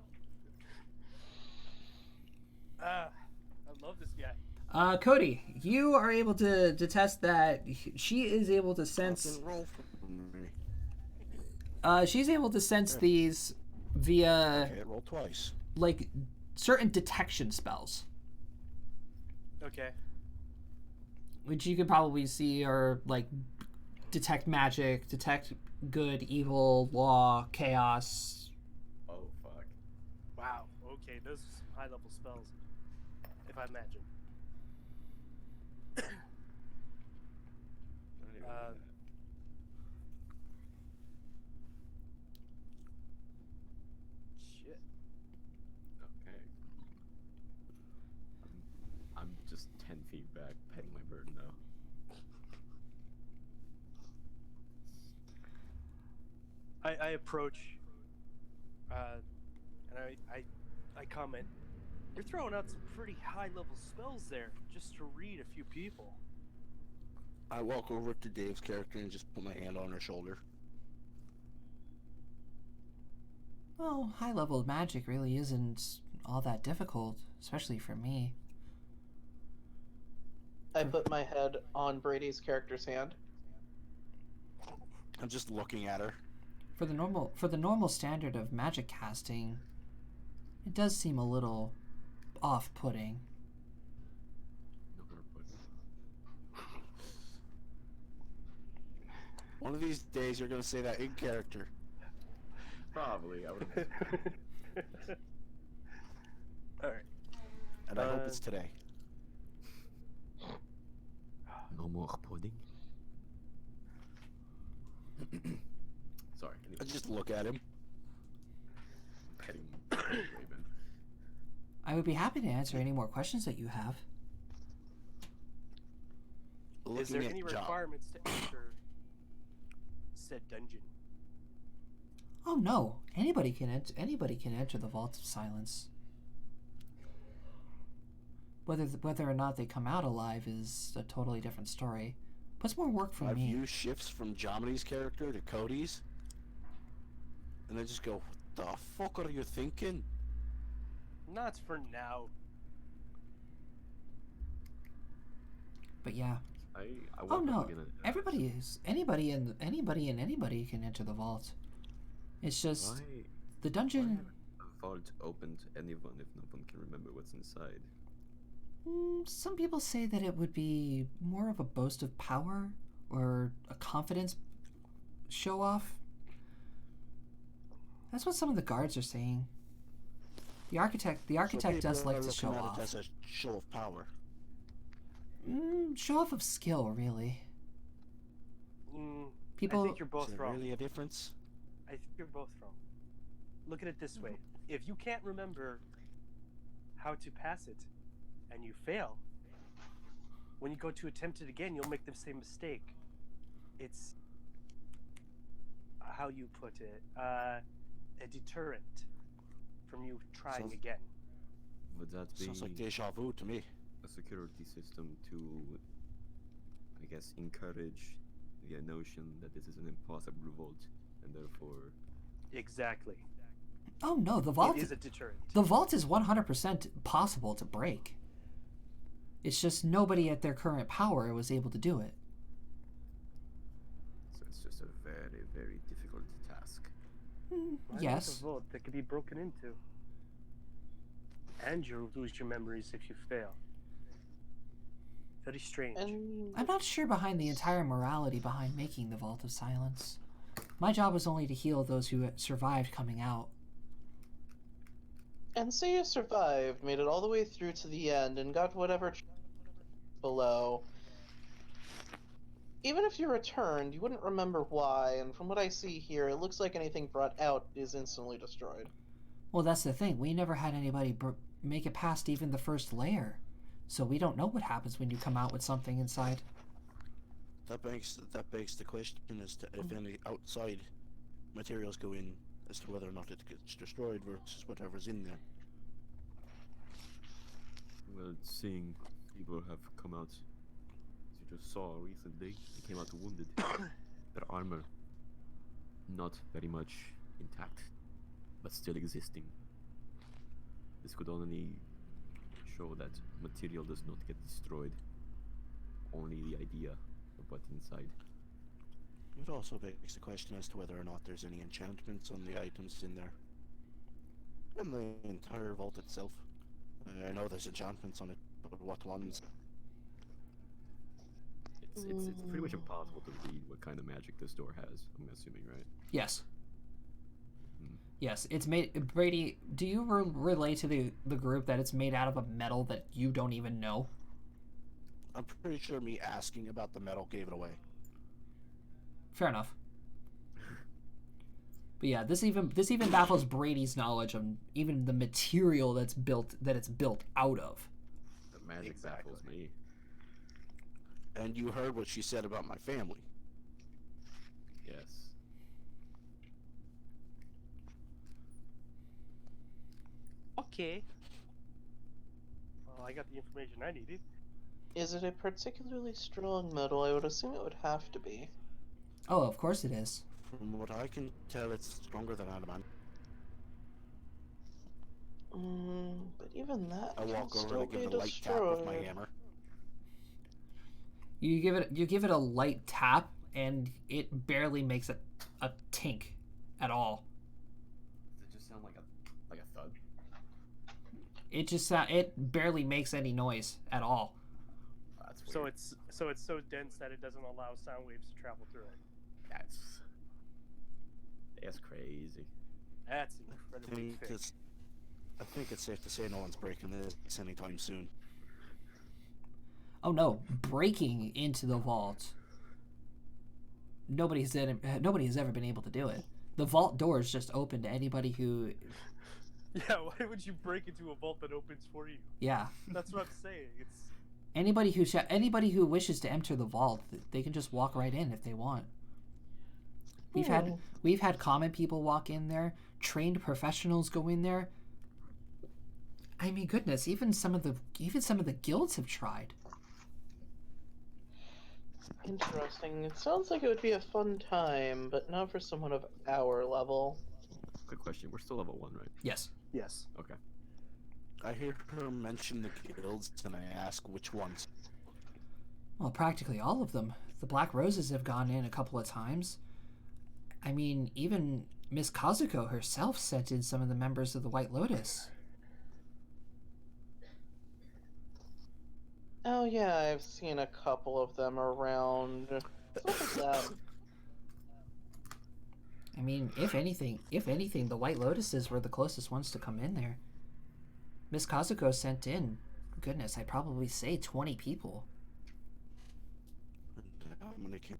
I love this guy. Cody, you are able to test that she is able to sense. Fucking roll for me. She's able to sense these via Okay, roll twice. like certain detection spells, Okay. which you could probably see are like detect magic, detect good, evil, law, chaos. Oh fuck. Wow. Okay, those are some high level spells. If I imagine. I don't even know that. Shit. Okay. I'm just 10 feet back, petting my bird now. I approach, and I comment. You're throwing out some pretty high level spells there, just to read a few people. I walk over to Dave's character and just put my hand on her shoulder. Well, high level magic really isn't all that difficult, especially for me. I put my head on Brady's character's hand. I'm just looking at her. For the normal standard of magic casting, it does seem a little off-putting. No more pudding. One of these days you're gonna say that in character. Probably. I would. All right. And I hope it's today. No more pudding. Sorry. I Anyway, just look at him. petting Raven. I would be happy to answer any more questions that you have. Looking Is there at any John. requirements to enter said dungeon? Oh no, anybody can enter the Vault of Silence. Whether or not they come out alive is a totally different story. Puts more work for My me. view shifts from Jomini's character to Cody's. And I just go, what the fuck are you thinking? Not for now. But yeah. I Oh walk no! up again and Anybody can enter the vault. It's just why the why dungeon. have a vault open to anyone if no one can remember what's inside? Some people say that it would be more of a boast of power or a confidence show off. That's what some of the guards are saying. The architect does people like are to show looking at off. it as a show of power. Show off of skill, really. I People. think you're Is both there wrong. really a difference? I think you're both wrong. Look at it this way. If you can't remember how to pass it, and you fail, when you go to attempt it again, you'll make the same mistake. It's, how you put it, a deterrent from you trying Sounds- again. Would that be Sounds like deja vu to me. a security system to, I guess, encourage the notion that this is an impossible revolt, and therefore Exactly. Oh no, the vault. It is a deterrent. The vault is 100% possible to break. It's just nobody at their current power was able to do it. so it's just a very, very difficult task. Why Yes. not a vault that could be broken into? And you'll lose your memories if you fail. Very strange. And I'm not sure behind the entire morality behind making the Vault of Silence. My job was only to heal those who survived coming out. And say you survived, made it all the way through to the end, and got whatever below. Even if you returned, you wouldn't remember why, and from what I see here, it looks like anything brought out is instantly destroyed. Well, that's the thing. We never had anybody make it past even the first layer. So we don't know what happens when you come out with something inside. That begs the question as to if any outside materials go in, as to whether or not it gets destroyed versus whatever's in there. Well, seeing people have come out, as you just saw recently, they came out wounded. Their armor, not very much intact, but still existing. This could only show that material does not get destroyed, only the idea of what's inside. It also begs the question as to whether or not there's any enchantments on the items in there. And the entire vault itself. I know there's enchantments on it, but what ones? It's pretty much impossible to read what kind of magic this door has, I'm assuming, right? Yes. Yes, it's made. Brady, do you relay to the group that it's made out of a metal that you don't even know? I'm pretty sure me asking about the metal gave it away. Fair enough. But yeah, this even baffles Brady's knowledge of even the material that it's built out of. The magic Exactly. baffles me. And you heard what she said about my family. Yes. Okay. Well, I got the information I needed. Is it a particularly strong metal? I would assume it would have to be. Oh, of course it is. From what I can tell, it's stronger than adamant. But even that I can walk over still and be give it a light tap with my destroyed. hammer. You give it a light tap, and it barely makes a tink at all. Does it just sound like a thud? It barely makes any noise at all. That's weird. So it's so dense that it doesn't allow sound waves to travel through it. That's crazy. That's I incredibly thick. think it's safe to say no one's breaking this anytime soon. Oh no, breaking into the vault. Nobody has ever been able to do it. The vault door is just open to anybody who. Yeah, why would you break into a vault that opens for you? Yeah, That's what I'm saying. It's anybody who wishes to enter the vault, they can just walk right in if they want. We've had common people walk in there, trained professionals go in there. I mean, goodness, even some of the guilds have tried. Interesting. It sounds like it would be a fun time, but not for someone of our level. Quick question. We're still level 1, right? Yes. Yes. Okay. I hear her mention the guilds, and I ask which ones. Well, practically all of them. The Black Roses have gone in a couple of times. I mean, even Miss Kazuko herself sent in some of the members of the White Lotus. Oh yeah, I've seen a couple of them around. What was that? I mean, if anything, the White Lotuses were the closest ones to come in there. Miss Kazuko sent in, goodness, I'd probably say 20 people. How many came?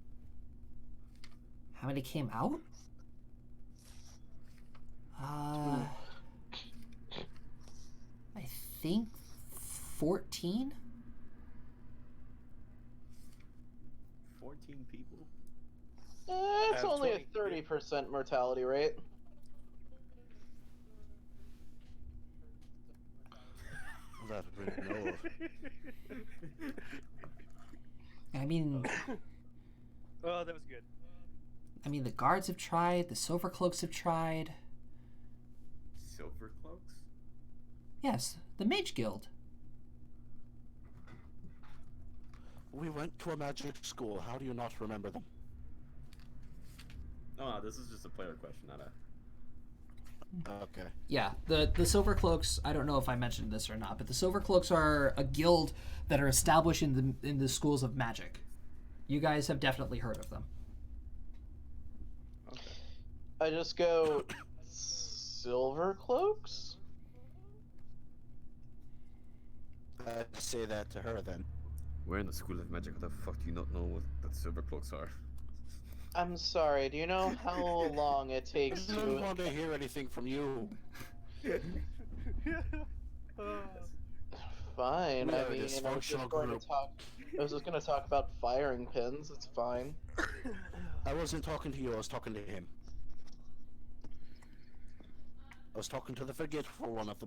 How many came out? I think 14? 14 people? It's only a 20. 30% mortality rate. That we know of. I mean, Oh, that was good. the guards have tried, the Silver Cloaks have tried. Silver cloaks? Yes, the Mage Guild. We went to a magic school. How do you not remember them? No, this is just a player question, not a... Okay. Yeah, the Silver Cloaks, I don't know if I mentioned this or not, but the Silver Cloaks are a guild that are established in the schools of magic. You guys have definitely heard of them. Okay. I just go silver cloaks? I say that to her then. We're in the School of Magic. How the fuck do you not know what the silver cloaks are? I'm sorry, do you know how long it I takes don't to... want to hear anything from you. Fine, We I are a mean, I was just dysfunctional going group. to talk... I was just going to talk about firing pins, it's fine. I wasn't talking to you, I was talking to him. I was talking to the forgetful one of the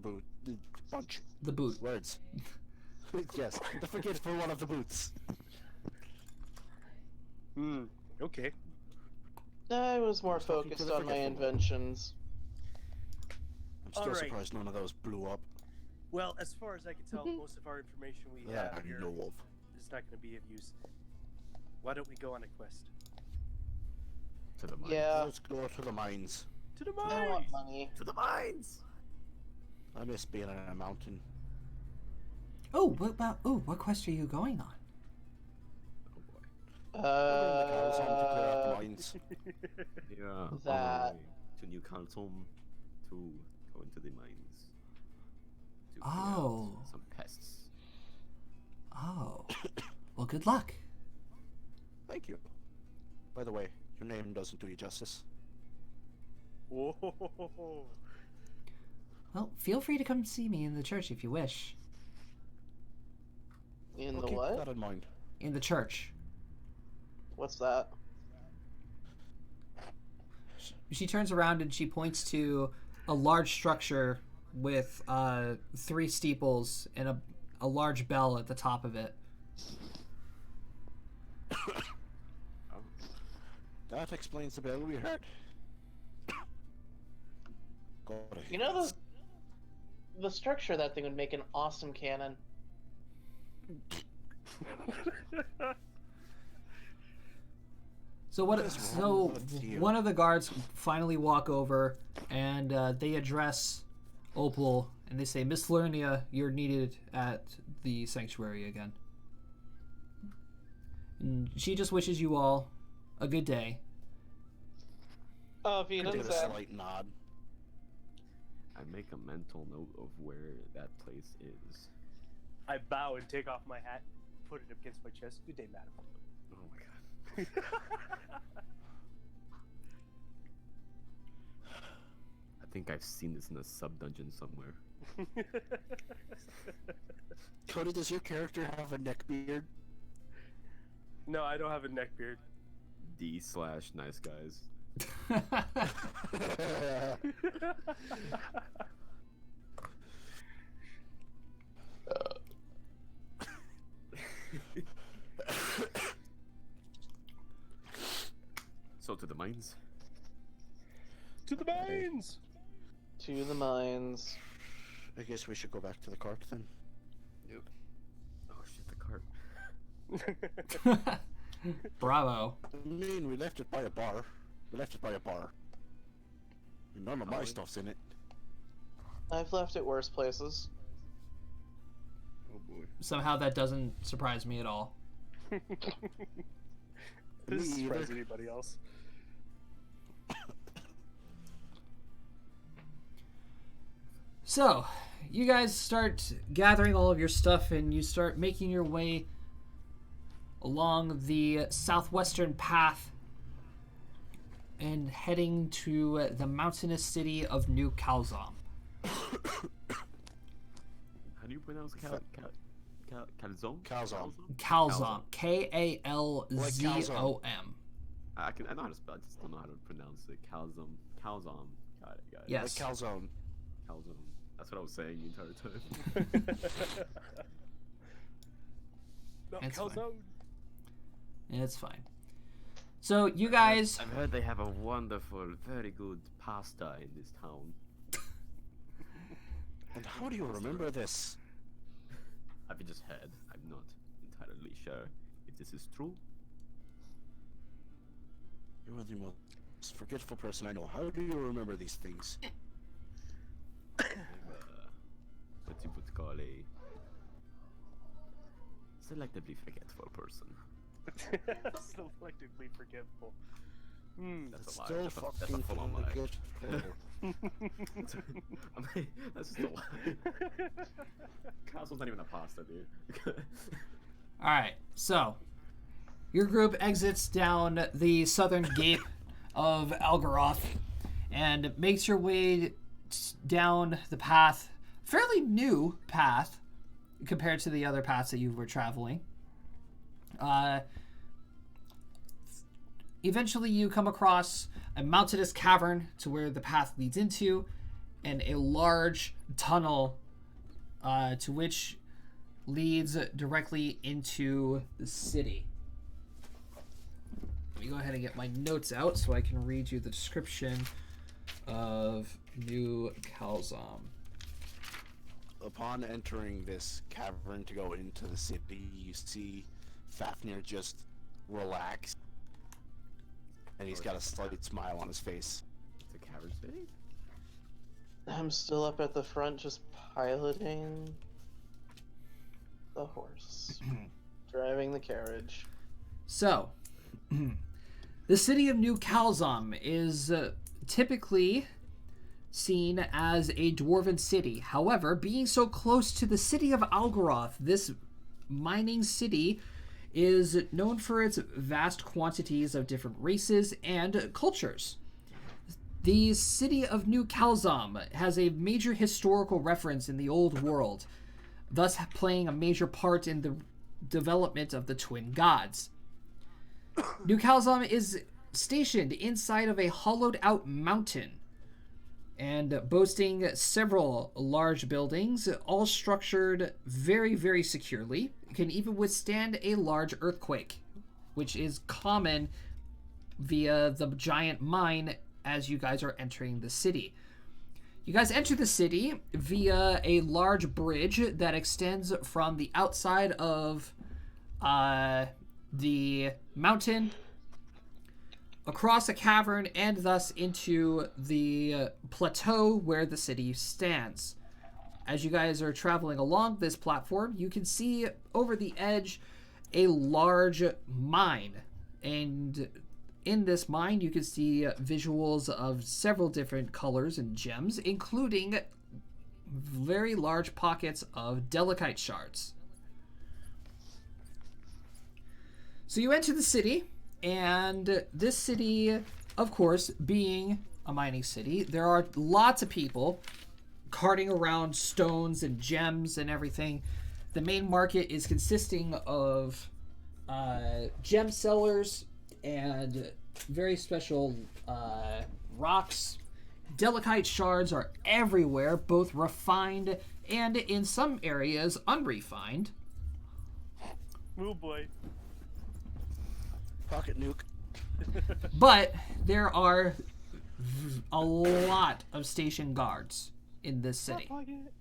bunch. The boot. Words. Yes, the forgetful one of the boots. Okay. I was more was talking to focused the on my forgetful one. inventions. I'm still Alright. surprised none of those blew up. Well, as far as I can tell, most of our information we That have I here know of. is not going to be of use. Why don't we go on a quest? To the mines. Yeah, Let's go to the mines. To the I mines! want money. To the mines! I miss being on a mountain. Oh, what quest are you going on? Oh boy. I'm going to Calzone to clear out the mines. Yeah, on our That- way to New Calzone to go into the mines. To clear Oh. out some pests. Oh. Well, good luck. Thank you. By the way, your name doesn't do you justice. Whoa. Well, feel free to come see me in the church if you wish. In I'll the keep what? that in mind. In the church. What's that? She turns around and she points to a large structure with 3 steeples and a large bell at the top of it. Oh. That explains the bell we heard. You know the structure of that thing would make an awesome cannon. So What is wrong with you? one of the guards finally walk over and they address Opal and they say, "Miss Lernia, you're needed at the sanctuary again." And she just wishes you all a good day. Auf Give Wiedersehen. a slight nod. I make a mental note of where that place is. I bow and take off my hat, put it against my chest. Good day, madam. Oh my god. I think I've seen this in a sub-dungeon somewhere. Cody, does your character have a neck beard? No, I don't have a neck beard. D/nice guys. So to the mines. To the mines! To the mines. I guess we should go back to the cart then. Oh shit, the cart. Bravo. I mean, we left it by a bar. None of my stuff's in it. I've left it worse places. Oh boy. Somehow that doesn't surprise me at all. Does this Me surprise either. anybody else? So, you guys start gathering all of your stuff and you start making your way along the southwestern path and heading to the mountainous city of New Calzom. How do you pronounce calzone? Calzone. Calzom. Kalzom. I know how to spell it, I just don't know how to pronounce it. Calzone. Got it. Yes. Like calzone. Calzone. That's what I was saying the entire time. No, It's fine. calzone. It's fine. So, you guys... I've heard they have a wonderful, very good pasta in this town. And how do you remember this? I've just heard. I'm not entirely sure if this is true. You're the most forgetful person I know. How do you remember these things? What you would call a selectively forgetful person. Selectively forgetful. That's a lie. Still That's a fucking full-on lie. forgetful. That's just a lie. Castle's not even a pasta, dude. Alright, so your group exits down the southern gate of Algaroth and makes your way down the path, fairly new path compared to the other paths that you were traveling. Eventually you come across a mountainous cavern to where the path leads into, and a large tunnel to which leads directly into the city. Let me go ahead and get my notes out so I can read you the description of New Calzom. Upon entering this cavern to go into the city, you see Fafnir just relax. And he's got a slight smile on his face. It's a cavern city? I'm still up at the front just piloting the horse. Driving the carriage. So, the city of New Calzom is typically seen as a dwarven city. However, being so close to the city of Algaroth, this mining city is known for its vast quantities of different races and cultures. The city of New Calzom has a major historical reference in the old world, thus playing a major part in the development of the twin gods. New Calzom is stationed inside of a hollowed out mountain and boasting several large buildings, all structured very, very securely. It can even withstand a large earthquake, which is common via the giant mine as you guys are entering the city. You guys enter the city via a large bridge that extends from the outside of the mountain across a cavern and thus into the plateau where the city stands. As you guys are traveling along this platform, you can see over the edge a large mine. And in this mine, you can see visuals of several different colors and gems, including very large pockets of delicate shards. So you enter the city, and this city, of course, being a mining city, there are lots of people carting around stones and gems and everything. The main market is consisting of gem sellers and very special rocks. Delicate shards are everywhere, both refined and in some areas unrefined. Oh boy. Pocket nuke. But there are a lot of station guards in this Hot city. Pocket.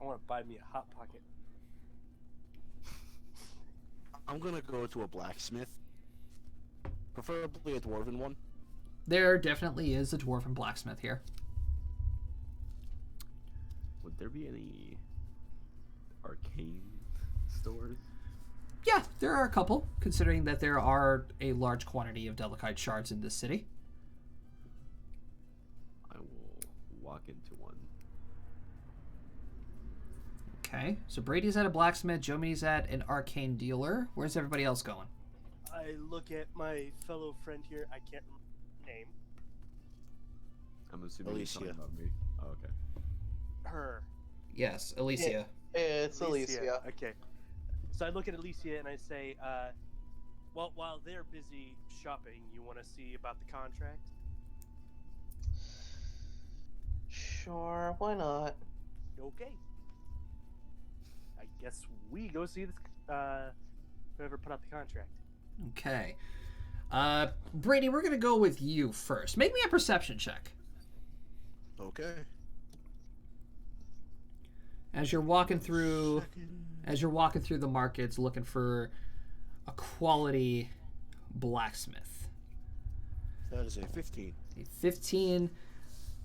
I want to buy me a Hot Pocket. I'm gonna go to a blacksmith, preferably a dwarven one. There definitely is a dwarven blacksmith here. Would there be any arcane stores? Yeah, there are a couple, considering that there are a large quantity of Delicite shards in this city. I will walk into one. Okay, so Brady's at a blacksmith, Jomi's at an arcane dealer. Where's everybody else going? I look at my fellow friend here. I can't remember her name. I'm assuming you're talking Alicia. about me. Oh, okay. Her. Yes, Alicia. It's Alicia. Okay. So I look at Alicia and I say, well, while they're busy shopping, you want to see about the contract? Sure, why not? Okay. I guess we go see this, whoever put out the contract. Okay. Brady, we're gonna go with you first. Make me a perception check. Okay. As you're walking through the markets looking for a quality blacksmith. That is a 15. 15.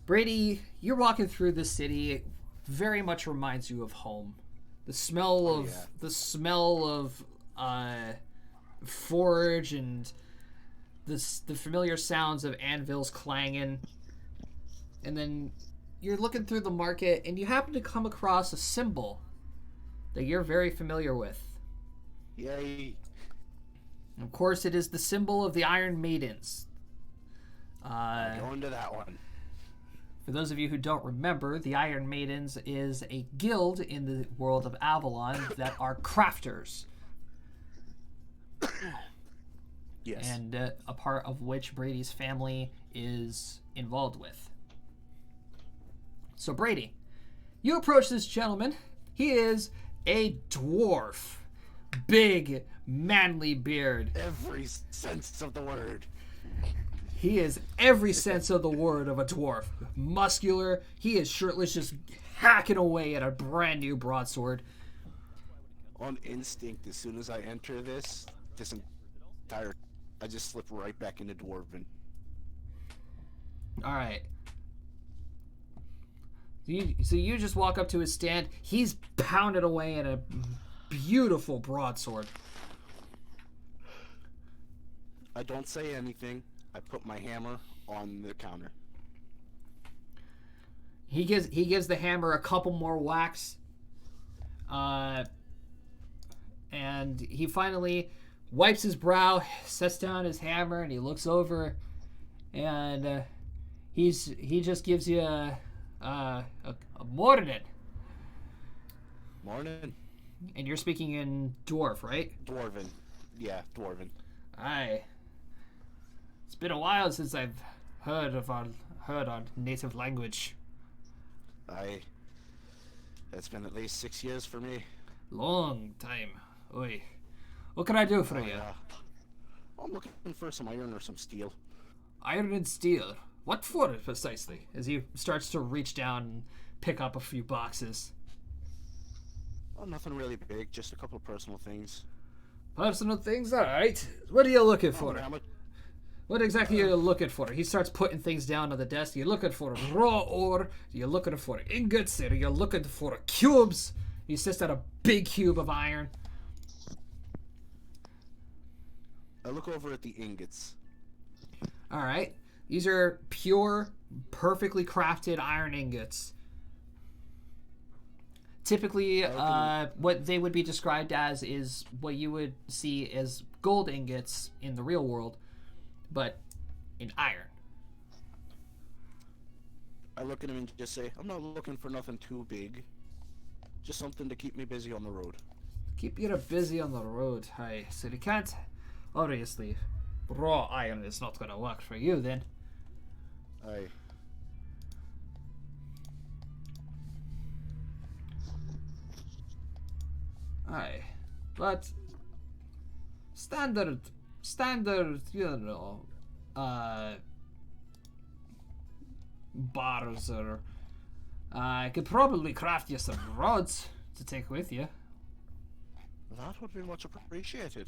Brady, you're walking through the city. It very much reminds you of home. The smell of forge and the familiar sounds of anvils clanging. And then you're looking through the market and you happen to come across a symbol that you're very familiar with. Yay. And of course, it is the symbol of the Iron Maidens. Go into that one. For those of you who don't remember, the Iron Maidens is a guild in the world of Avalon that are crafters. Yes. And a part of which Brady's family is involved with. So Brady, you approach this gentleman. He is a dwarf. Big, manly beard. Every sense of the word. He is every sense of the word of a dwarf. Muscular. He is shirtless, just hacking away at a brand new broadsword. On instinct, as soon as I enter this entire, I just slip right back into dwarven. All right. So you just walk up to his stand. He's pounded away at a beautiful broadsword. I don't say anything. I put my hammer on the counter. He gives the hammer a couple more whacks. And he finally wipes his brow, sets down his hammer, and he looks over, and he just gives you a morning. Morning. And you're speaking in dwarf, right? Dwarven. Yeah, dwarven. Aye. It's been a while since I've heard our native language. Aye. It's been at least 6 years for me. Long time. Oi. What can I do for you? Yeah. I'm looking for some iron or some steel. Iron and steel. What for precisely? As he starts to reach down and pick up a few boxes. Oh, nothing really big, just a couple of personal things. Personal things? Alright. What are you looking for? How much? What exactly are you looking for? He starts putting things down on the desk. You're looking for raw ore. You're looking for ingots. Or you're looking for cubes. He sits at a big cube of iron. I look over at the ingots. Alright. These are pure, perfectly crafted iron ingots. Typically, what they would be described as is what you would see as gold ingots in the real world, but in iron. I look at him and just say, I'm not looking for nothing too big. Just something to keep me busy on the road. Keep you busy on the road. Aye, so you can't. Obviously, raw iron is not going to work for you then. Aye. Aye, but standard, you know, bars or I could probably craft you some rods to take with you. That would be much appreciated.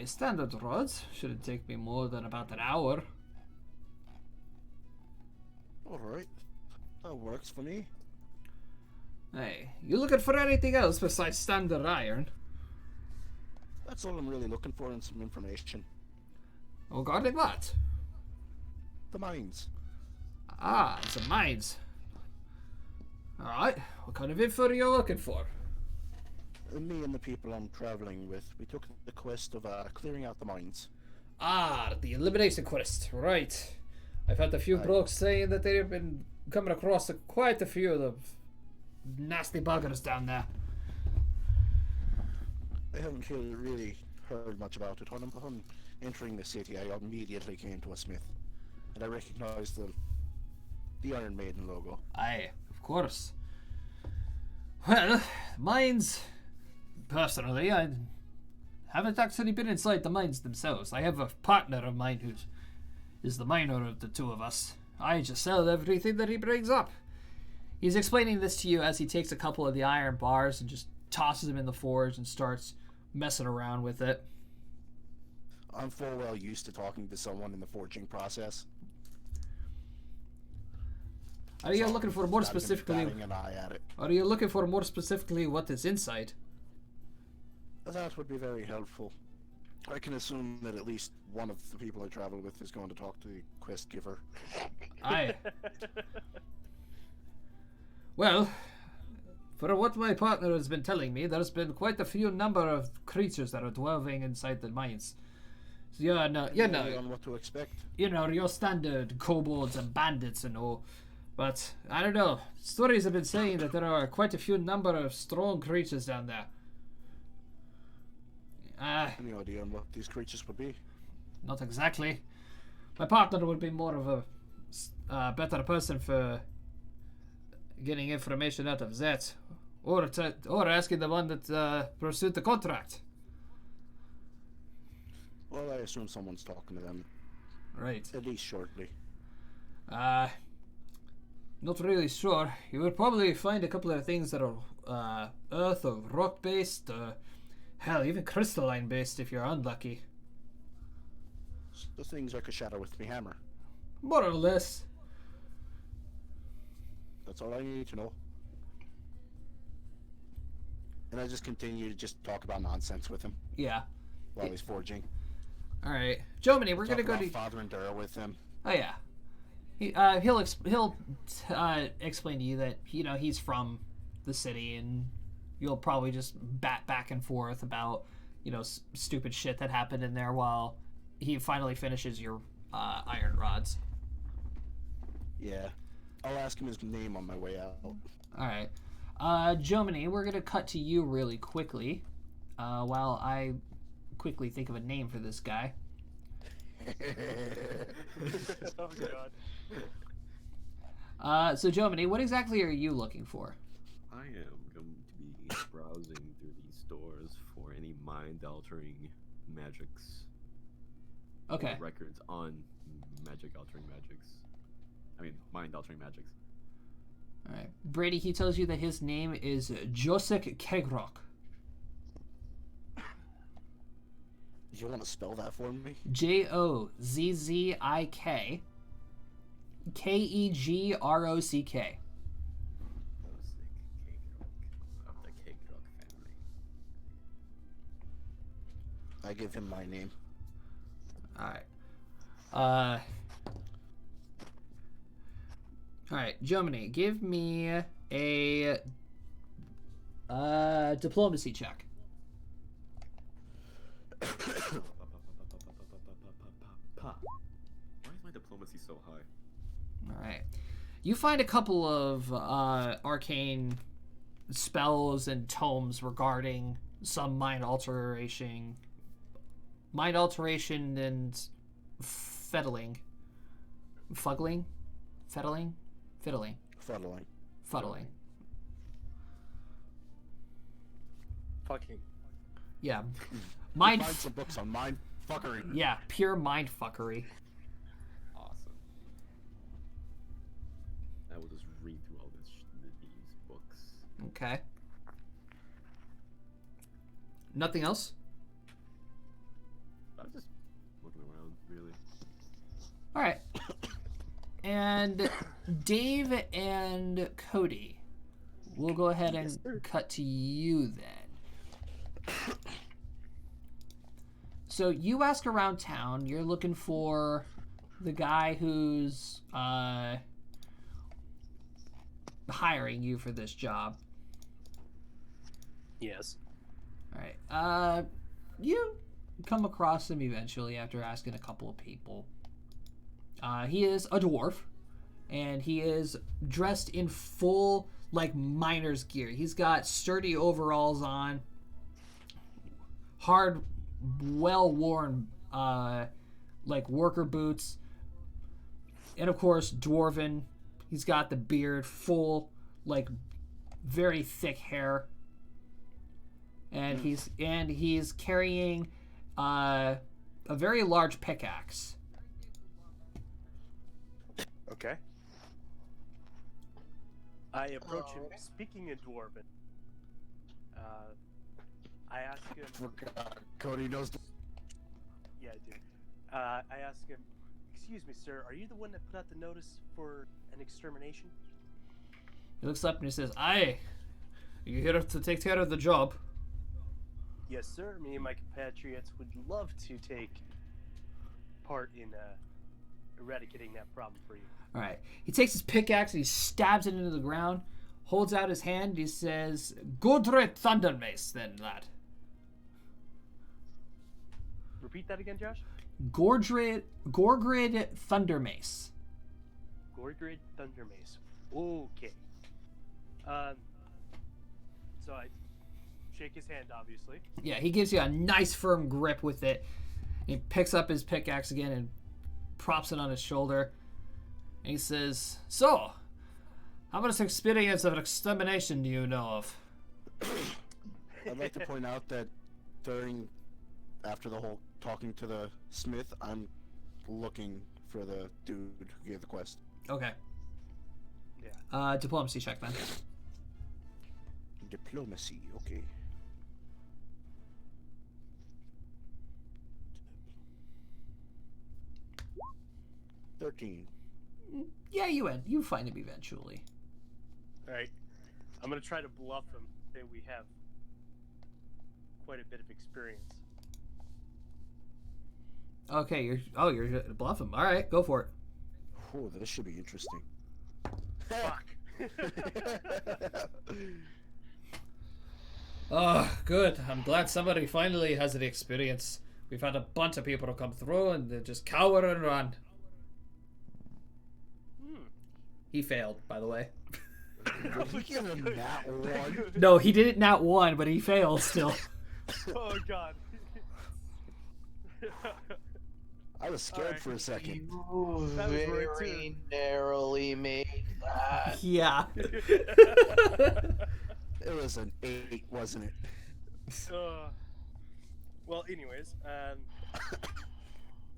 Standard rods shouldn't take me more than about an hour. Alright. That works for me. Hey, you looking for anything else besides standard iron? That's all I'm really looking for and some information. Regarding what? The mines. Ah, some mines. Alright, what kind of info are you looking for? Me and the people I'm traveling with, we took the quest of clearing out the mines. Ah, the elimination quest, right. I've had a few blokes saying that they've been coming across quite a few of the nasty buggers down there. I haven't really heard much about it. Upon entering the city, I immediately came to a smith, and I recognized the Iron Maiden logo. Aye, of course. Well, mines... Personally, I haven't actually been inside the mines themselves. I have a partner of mine who is the miner of the two of us. I just sell everything that he brings up. He's explaining this to you as he takes a couple of the iron bars and just tosses them in the forge and starts messing around with it. I'm full well used to talking to someone in the forging process. Are you looking for more I've been specifically? batting an eye at it. Are you looking for more specifically what is inside? That would be very helpful. I can assume that at least one of the people I travel with is going to talk to the quest giver. Aye. Well, for what my partner has been telling me, there's been quite a few number of creatures that are dwelling inside the mines. So On what to expect. your standard kobolds and bandits and all. But I don't know. Stories have been saying that there are quite a few number of strong creatures down there. Any idea on what these creatures would be? Not exactly. My partner would be more of a better person for getting information out of that, or asking the one that pursued the contract. Well, I assume someone's talking to them, Right. at least shortly. Not really sure. You would probably find a couple of things that are earth or rock based. Hell, even crystalline based if you're unlucky. The things I could shatter with my hammer. More or less. That's all I need to know. And I just continue to just talk about nonsense with him Yeah. while he's forging. Alright. Jomini, we're Talk gonna go about to... Father and Dura with him. Oh yeah. He'll explain to you that, he's from the city and you'll probably just bat back and forth about, stupid shit that happened in there while he finally finishes your iron rods. Yeah. I'll ask him his name on my way out. Alright. Jomini, we're gonna cut to you really quickly while I quickly think of a name for this guy. Oh god. So Jomini, what exactly are you looking for? I am going to be browsing through these stores for any mind-altering magics. Okay. Or records on magic-altering magics. I mean, mind-altering magics. Alright. Brady, he tells you that his name is Josek Kegrock. You want to spell that for me? Jozzik Kegrock. Of the Kegrock family. I give him my name. Alright. Alright, Jomini, give me a diplomacy check. Why is my diplomacy so high? Alright. You find a couple of arcane spells and tomes regarding some mind alteration and fiddling. Fuddling? Fiddling? Fiddling. Fuddling. Fuddling. Fucking. Yeah. Find some books on mind fuckery. Yeah, pure mind fuckery. Awesome. I will just read through all these books. Okay. Nothing else? I'm just looking around, really. All right. And Dave and Cody, we'll go ahead and cut to you then. So you ask around town. You're looking for the guy who's hiring you for this job. Yes. All right. You come across him eventually after asking a couple of people. He is a dwarf, and he is dressed in full, like, miner's gear. He's got sturdy overalls on, hard, well-worn, like, worker boots, and, of course, dwarven. He's got the beard, full, like, very thick hair, and he's carrying a very large pickaxe. Okay. I approach him speaking in Dwarven. I ask him. Forgot. Cody knows. Yeah, I do. I ask him, "Excuse me, sir. Are you the one that put out the notice for an extermination?" He looks up and he says, "Aye, are you here to take care of the job?" Yes, sir. Me and my compatriots would love to take part in eradicating that problem for you. All right. He takes his pickaxe and he stabs it into the ground, holds out his hand, and he says, "Godred Thundermace, then, lad." Repeat that again, Josh. Gorgrid Thundermace. Gorgrid Thundermace. Okay. So I shake his hand, obviously. Yeah, he gives you a nice firm grip with it. He picks up his pickaxe again and props it on his shoulder. And he says, "So, how much experience of extermination do you know of?" I'd like to point out that after the whole talking to the smith, I'm looking for the dude who gave the quest. Okay. Yeah. Diplomacy check then. Diplomacy, okay. $13. Yeah, you find him eventually. All right. I'm gonna try to bluff him. Say we have quite a bit of experience. Okay, you're bluff him. All right, go for it. Oh, this should be interesting. Fuck. Oh, good. I'm glad somebody finally has the experience. We've had a bunch of people come through and they just cower and run. He failed, by the way. Did he give him that one? No, he didn't nat one, but he failed still. Oh god. I was scared Alright. for a second. You That was right, very narrowly made that. Yeah. It was an 8, wasn't it? Well, anyways,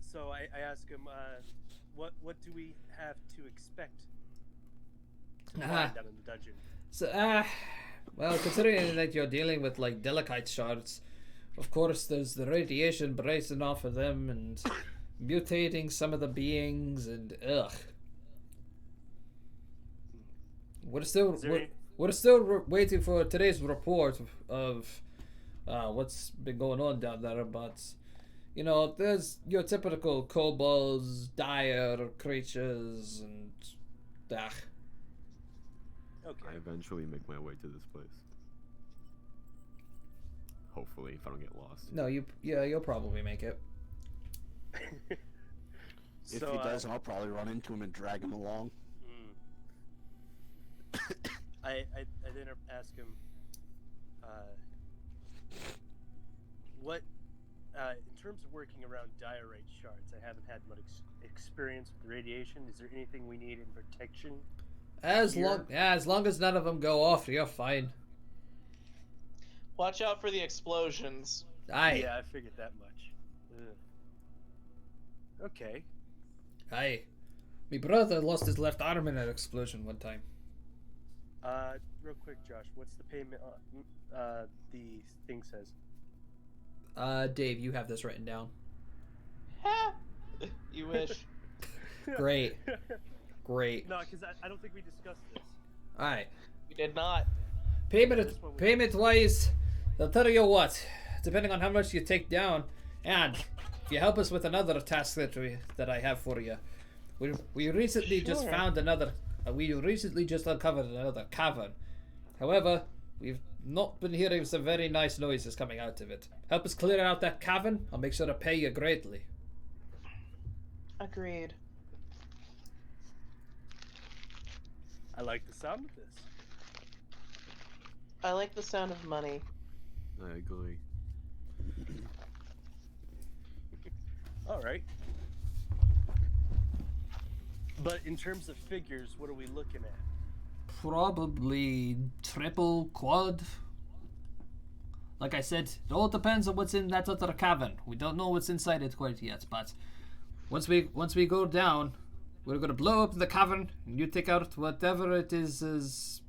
so I ask him, what do we have to expect to find down in the dungeon? So, well, considering that you're dealing with, like, delicate shards, of course there's the radiation bracing off of them and mutating some of the beings and, ugh. We're still waiting for today's report of what's been going on down there, but you know, there's your typical kobolds, dire creatures, and ugh. Okay. I eventually make my way to this place. Hopefully, if I don't get lost. No, you'll probably make it. If he doesn't, I'll probably run into him and drag him along. I then ask him, what, in terms of working around diorite shards, I haven't had much experience with radiation. Is there anything we need in protection? As long as none of them go off, you're fine. Watch out for the explosions. Aye. Yeah, I figured that much. Ugh. Okay. Aye. My brother lost his left arm in an explosion one time. Real quick, Josh, what's the payment? The thing says. Dave, you have this written down. You wish. Great. Great. No, because I don't think we discussed this. Alright. We did not. Payment wise, I'll tell you what, depending on how much you take down, and if you help us with another task that I have for you. We recently just Sure. found another we recently just uncovered another cavern. However, we've not been hearing some very nice noises coming out of it. Help us clear out that cavern, I'll make sure to pay you greatly. Agreed. I like the sound of this. I like the sound of money. I agree. All right. But in terms of figures, what are we looking at? Probably triple, quad. Like I said, it all depends on what's in that other cavern. We don't know what's inside it quite yet, but once we go down, we're gonna blow up the cavern, and you take out whatever it is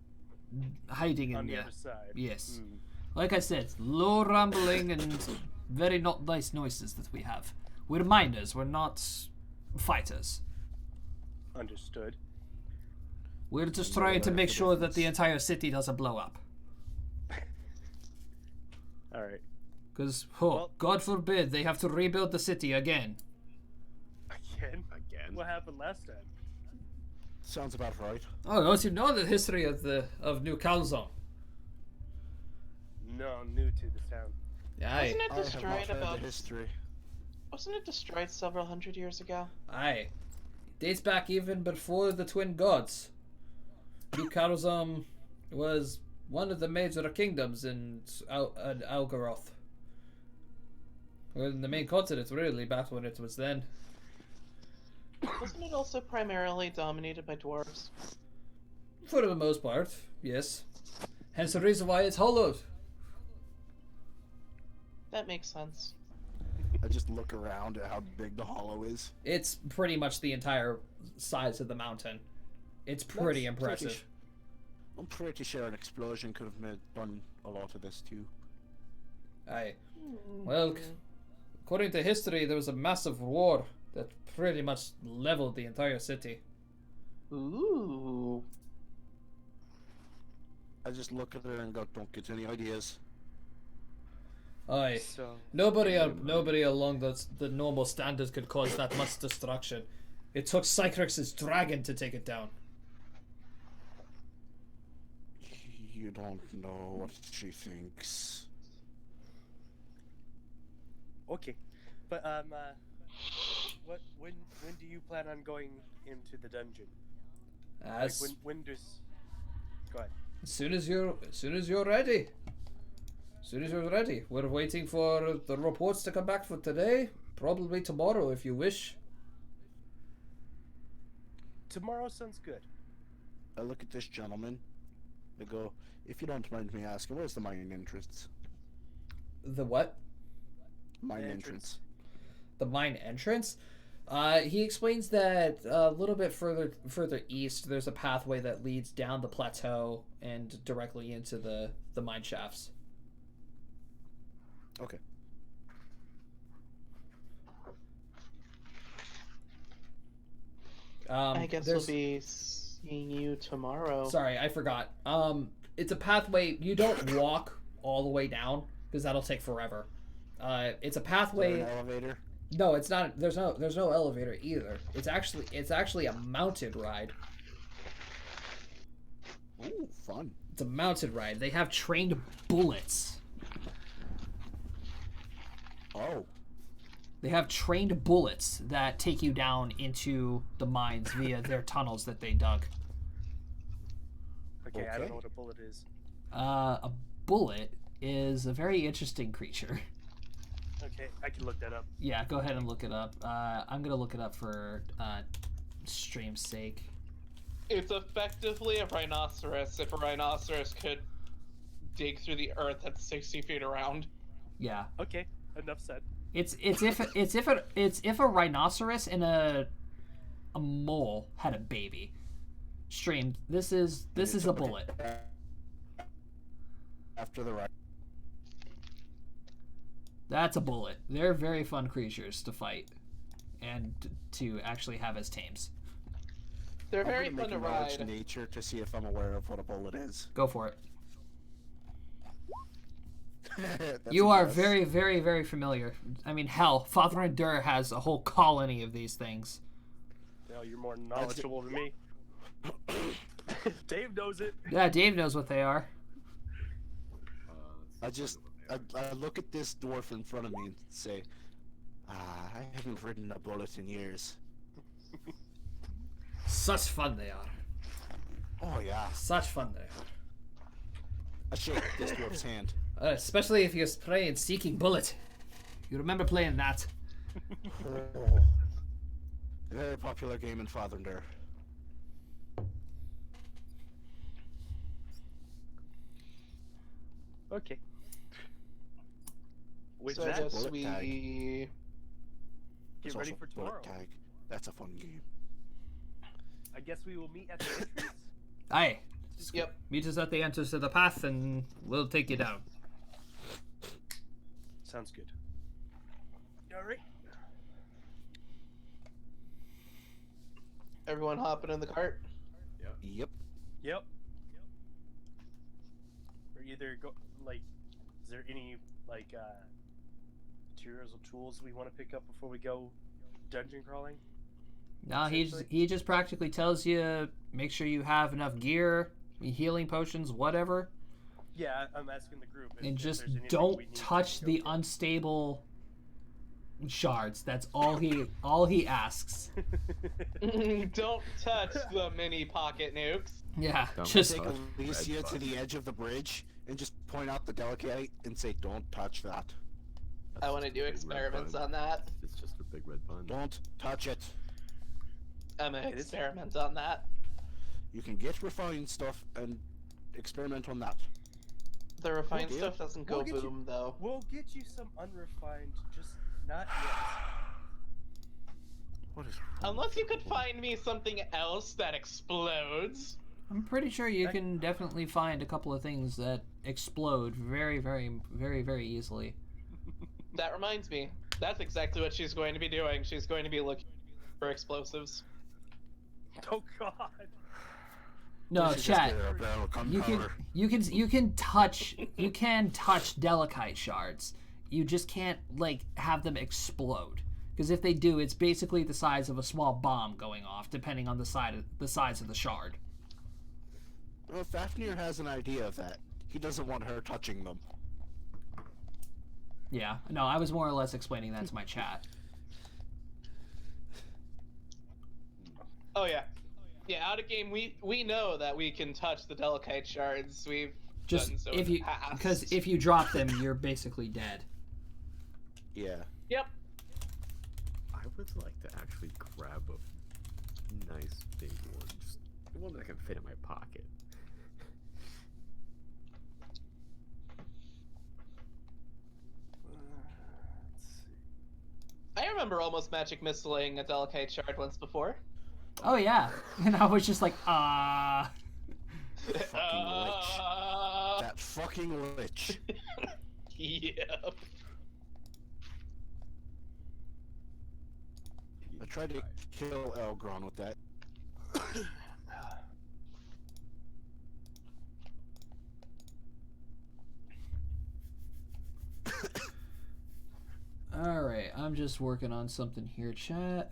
hiding in On the there. other side. Yes. Hmm. Like I said, low rumbling and very not nice noises that we have. We're miners, we're not fighters. Understood. We're just trying to make sure that the entire city doesn't blow up. All right. Because, Well- God forbid, they have to rebuild the city again. Again? Again. What happened last time? Sounds about right. Oh, don't you know the history of New Calzone? No, I'm new to the town. Aye, Wasn't it I have not destroyed heard about? the history. Wasn't it destroyed several hundred years ago? aye. Dates back even before the Twin Gods. New Calzone was one of the major kingdoms in Algaroth. Well, in the main continent, really, back when it was then. Wasn't it also primarily dominated by dwarves? For the most part, yes. Hence the reason why it's hollowed. That makes sense. I just look around at how big the hollow is. It's pretty much the entire size of the mountain. It's pretty That's impressive. I'm pretty sure an explosion could have done a lot of this too. Aye. Well, according to history, there was a massive war that pretty much leveled the entire city. Ooh. I just look at it and go, don't get any ideas. Aye. So, Nobody along the normal standards could cause that much destruction. It took Cycrix's dragon to take it down. You don't know what she thinks. okay. But, when do you plan on going into the dungeon? As When does... Go ahead. as soon as you're ready. As soon as you're ready. We're waiting for the reports to come back for today. Probably tomorrow if you wish. Tomorrow sounds good. I look at this gentleman. I go, if you don't mind me asking, where's the mine entrance? The what? Mine Entrance. entrance. The mine entrance. He explains that a little bit further east, there's a pathway that leads down the plateau and directly into the mine shafts. Okay. I guess we'll there's- be seeing you tomorrow. Sorry, I forgot. It's a pathway. You don't walk all the way down because that'll take forever. It's a Is there pathway. an elevator? No, it's not. There's no elevator either. It's actually a mounted ride. Ooh, fun. It's a mounted ride. They have trained bullets. Oh, They have trained bullets that take you down into the mines via their tunnels that they dug. Okay, I don't Okay. know what a bullet is. A bullet is a very interesting creature. Okay, I can look that up. Yeah, go ahead and look it up. I'm gonna look it up for stream's sake. It's effectively a rhinoceros if a rhinoceros could dig through the earth that's 60 feet around. Yeah. Okay, enough said. It's if a rhinoceros and a mole had a baby. Stream. This is a bullet. After the right. That's a bullet. They're very fun creatures to fight and to actually have as tames. They're very I'm fun to gonna make a knowledge ride. nature to see if I'm aware of what a bullet is. Go for it. That's You a are yes. very, very, very familiar. I mean, hell, Father Endur has a whole colony of these things. No, you're more knowledgeable than me. Dave knows it. Yeah, Dave knows what they are. I look at this dwarf in front of me and say, I haven't ridden a bullet in years. Such fun they are. Oh yeah. Such fun they are. I shake this dwarf's hand. Especially if you're playing Seeking Bullet. You remember playing that? Oh. A very popular game in Fathernder. Okay. With So I that, guess bullet we. tag. get It's ready also for bullet tomorrow. Tag. That's a fun game. I guess we will meet at the entrance. Aye. Yep. Meet us at the entrance to the path and we'll take you down. Sounds good. All right. Everyone hopping in the cart. Yep. Yep. Or either go like, is there any like materials or tools we want to pick up before we go dungeon crawling? No, Essentially. he just practically tells you make sure you have enough gear, healing potions, whatever, Yeah, I'm asking the group. and if just there's anything we don't need touch to the go unstable shards. That's all he asks. Don't touch the mini pocket nukes. Yeah, Don't just Take touch Alicia red to the edge of the bridge and just point out the delicate and say, "Don't touch that. I want to do experiments on that. It's just a big red bun. Don't touch it." I'm gonna It is- experiment on that. You can get refined stuff and experiment on that. The refined deal. stuff doesn't go We'll get you- boom though. We'll get you some unrefined, just not yet. What is wrong Unless with you could people? find me something else that explodes. I'm pretty sure you can definitely find a couple of things that explode very, very, very, very easily. That reminds me. That's exactly what she's going to be doing. She's going to be looking for explosives. Oh God. No, You should just chat. get a barrel of You can gunpowder. you can touch delicate shards. You just can't like have them explode. Because if they do, it's basically the size of a small bomb going off, depending on the size of the shard. Well, Fafnir has an idea of that. He doesn't want her touching them. Yeah, no, I was more or less explaining that to my chat. Oh yeah. Yeah, out of game we know that we can touch the delicate shards. We've Just done so if in you, the past. because if you drop them, you're basically dead. Yeah. Yep. I would like to actually grab a nice big one, just one that can fit in my pocket. Let's see. I remember almost magic missiling a delicate shard once before. Oh yeah, and I was just like, Fucking lich. That fucking lich. Yep. I tried to kill Elgron with that. all right, I'm just working on something here, chat.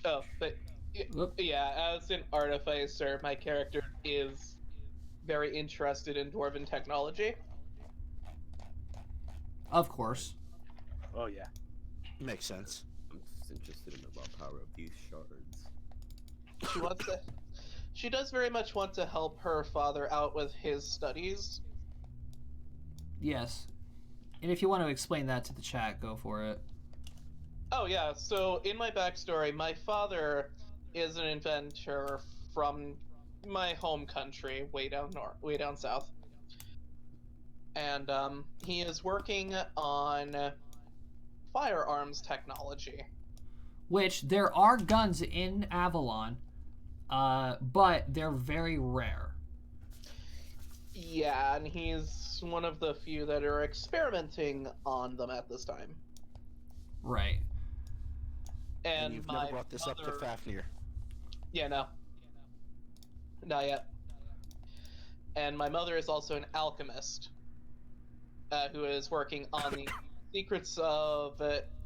Oh, but Whoop. yeah, as an artificer, my character is very interested in dwarven technology. Of course. Oh yeah. Makes sense. I'm just interested in the raw power of these shards. She wants to. She does very much want to help her father out with his studies. Yes. And if you want to explain that to the chat, go for it. Oh yeah, so in my backstory, my father is an inventor from my home country, way down north, way down south. And he is working on firearms technology. Which there are guns in Avalon, but they're very rare. Yeah, and he's one of the few that are experimenting on them at this time. Right. And And you've my never brought this up to mother... Fafnir. Yeah, no. Not yet. And my mother is also an alchemist who is working on the secrets of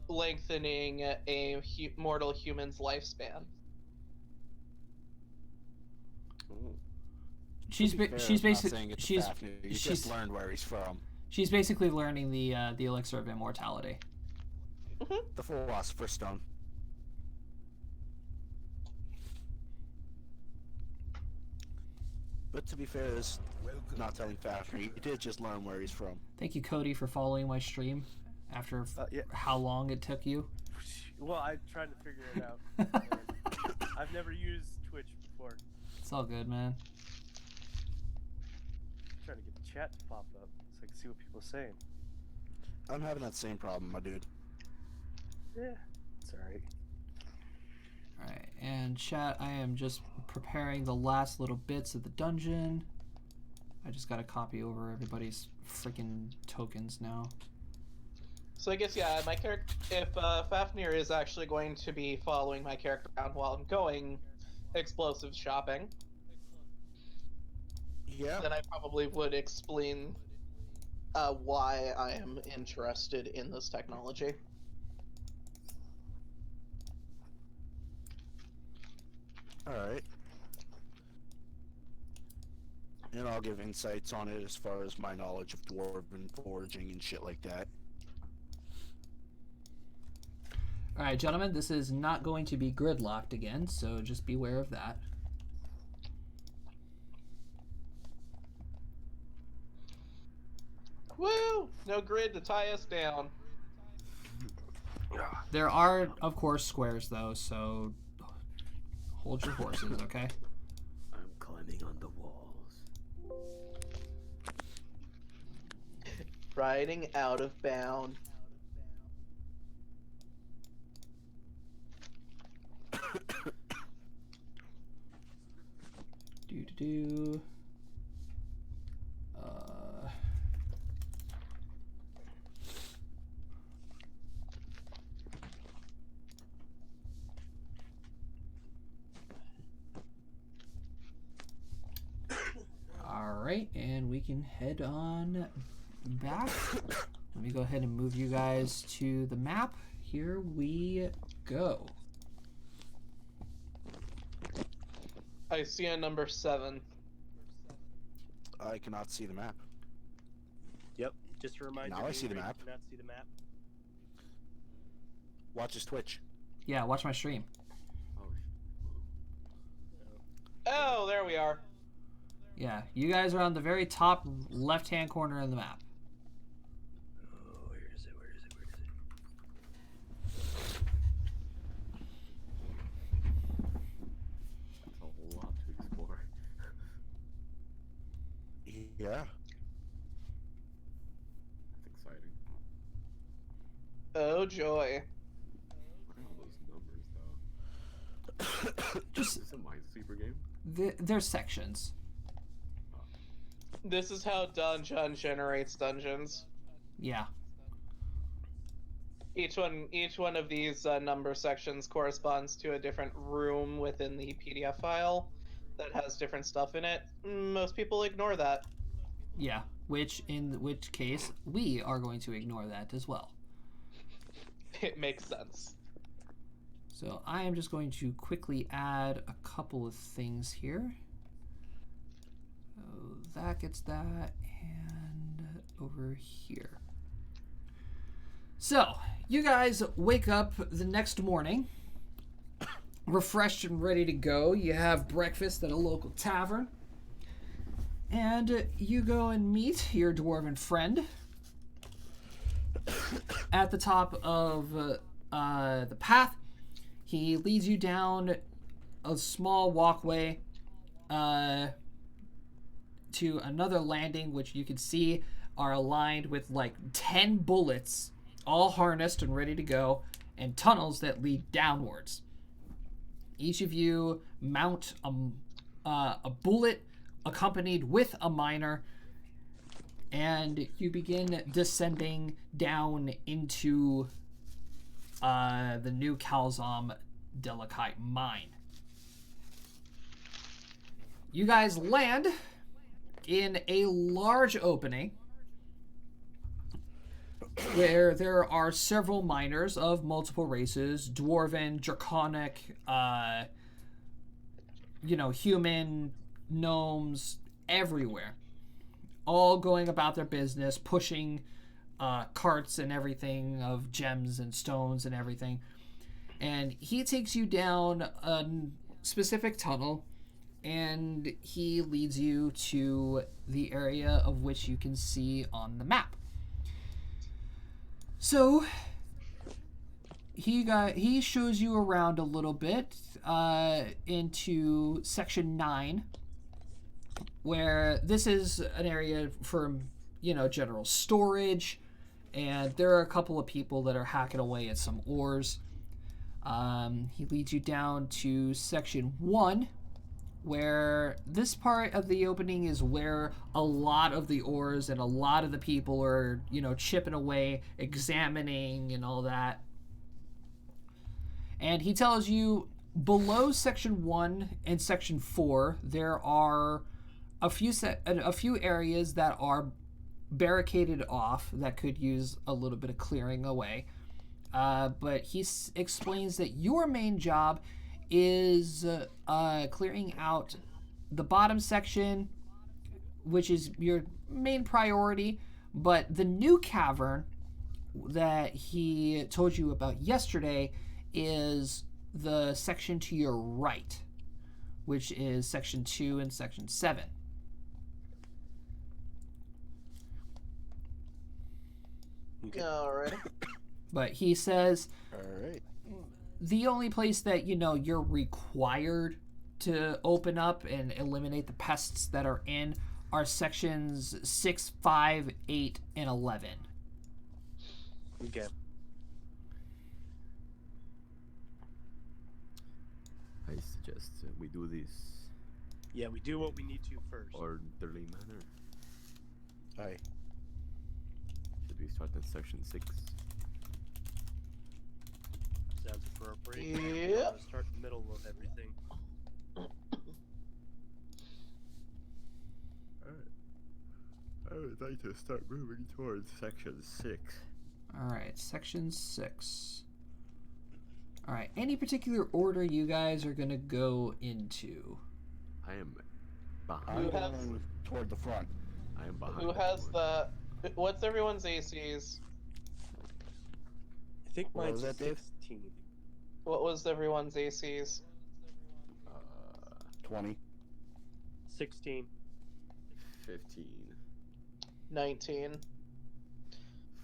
lengthening a mortal human's lifespan. Ooh. She's To be fair, I'm not basically saying it's she's Fafnir. You she's just learned where he's from. she's basically learning the elixir of immortality. The Philosopher's Stone. But to be fair, it's not telling Fafnir. You did just learn where he's from. Thank you, Cody, for following my stream after Yeah. how long it took you. Well, I'm trying to figure it out. And I've never used Twitch before. It's all good, man. I'm trying to get the chat to pop up so I can see what people are saying. I'm having that same problem, my dude. Yeah, it's alright. Alright, and chat, I am just preparing the last little bits of the dungeon. I just gotta copy over everybody's freaking tokens now. So I guess, yeah, my character, if Fafnir is actually going to be following my character around while I'm going explosive shopping, Yeah. then I probably would explain why I am interested in this technology. Alright. And I'll give insights on it as far as my knowledge of dwarven foraging and shit like that. Alright, gentlemen, this is not going to be gridlocked again, so just beware of that. Woo! No grid to tie us down. There are, of course, squares, though, so hold your horses, okay? I'm climbing on the walls. Riding out of bound. Do-do-do. Alright, and we can head on back. Let me go ahead and move you guys to the map. Here we go. I see a number 7. I cannot see the map. Yep, just a reminder. Now I see the map. Cannot see the map. Watch his Twitch. Yeah, watch my stream. Oh, there we are. Yeah, you guys are on the very top left-hand corner of the map. Oh, where is it? Where is it? Where is it? That's a whole lot to explore. Yeah. That's exciting. Oh, joy. What are all those numbers, though? Just, Is this a Minesweeper game? there's sections. This is how Dungeon generates dungeons. Yeah. Each one of these number sections corresponds to a different room within the PDF file that has different stuff in it. Most people ignore that. Yeah, in which case, we are going to ignore that as well. It makes sense. So I am just going to quickly add a couple of things here. So that gets that, and over here. So, you guys wake up the next morning, refreshed and ready to go. You have breakfast at a local tavern, and you go and meet your dwarven friend at the top of the path. He leads you down a small walkway to another landing, which you can see are aligned with like 10 bullets, all harnessed and ready to go, and tunnels that lead downwards. Each of you mount a bullet accompanied with a miner, and you begin descending down into the new Calzom Delicite mine. You guys land in a large opening where there are several miners of multiple races, dwarven, draconic, human, gnomes, everywhere. All going about their business, pushing carts and everything of gems and stones and everything. And he takes you down a specific tunnel, and he leads you to the area of which you can see on the map. So he shows you around a little bit into section 9, where this is an area for general storage, and there are a couple of people that are hacking away at some ores. He leads you down to section 1, where this part of the opening is where a lot of the ores and a lot of the people are, chipping away, examining, and all that. And he tells you below section 1 and section 4, there are a few areas that are barricaded off that could use a little bit of clearing away. But he explains that your main job is clearing out the bottom section, which is your main priority, but the new cavern that he told you about yesterday is the section to your right, which is section 2 and section 7. Okay. Alrighty. But he says Alright. the only place that you're required to open up and eliminate the pests that are in are sections 6, 5, 8, and 11. Okay. I suggest we do this Yeah, we do what we need to first. orderly manner. Aye. Should we start at section 6? Sounds appropriate. Yeah. Let's start the middle of everything. I would like to start moving towards section 6. All right, section 6. All right, any particular order you guys are going to go into? I am I'm behind. going toward the front. I am behind. Who has the? What's everyone's ACs? I think What mine's was that, Dave? 16. What was everyone's ACs? 20. 16. 15. 19.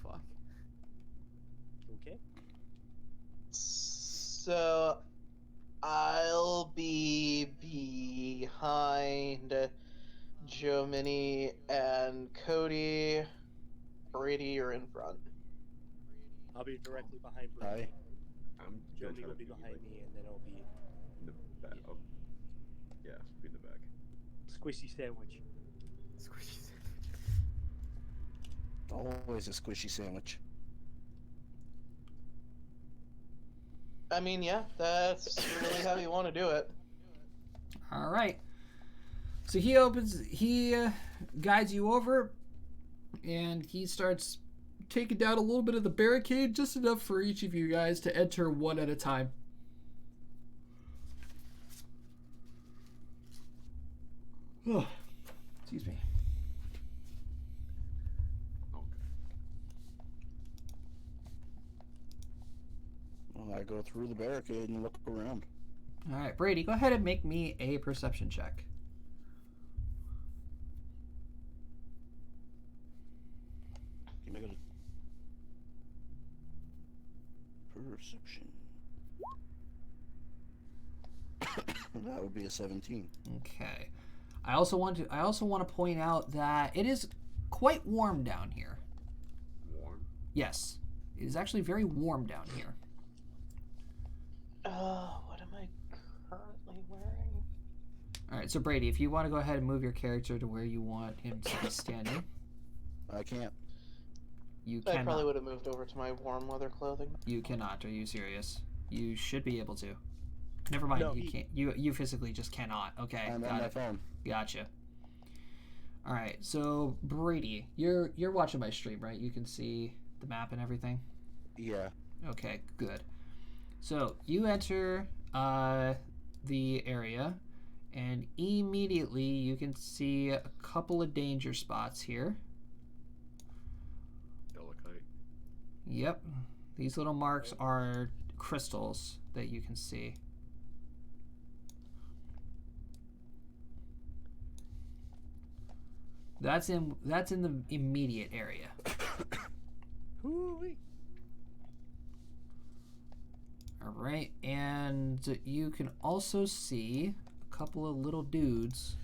Fuck. Okay. So I'll be behind Joe Mini and Cody. Brady, you're in front. I'll be directly behind Brady. Aye. I'm Johnny gonna will be try to behind like, me, and then I'll be in the back. Oh. Yeah, be in the back. squishy sandwich. Squishy Always a squishy sandwich. I mean, yeah, that's really how you want to do it. All right. So he guides you over, and he starts taking down a little bit of the barricade, just enough for each of you guys to enter one at a time. Oh, excuse me. Okay. Well, I go through the barricade and look around. All right, Brady, go ahead and make me a perception check. Give me a perception. That would be a 17. Okay. I also want to point out that it is quite warm down here. Warm. Yes. It is actually very warm down here. What am I currently wearing? All right, so Brady, if you want to go ahead and move your character to where you want him to be standing, I can't. you I probably cannot. would have moved over to my warm weather clothing. You cannot. Are you serious? You should be able to. Never mind. No, you he- can't. You physically just cannot. Okay, I'm on got my it. phone. Gotcha. All right, so Brady, you're watching my stream, right? You can see the map and everything. Yeah. Okay, good. So you enter the area, and immediately you can see a couple of danger spots here. Delicate. Yep, these little marks are crystals that you can see. That's in the immediate area. Hoo-wee. All right, and you can also see a couple of little dudes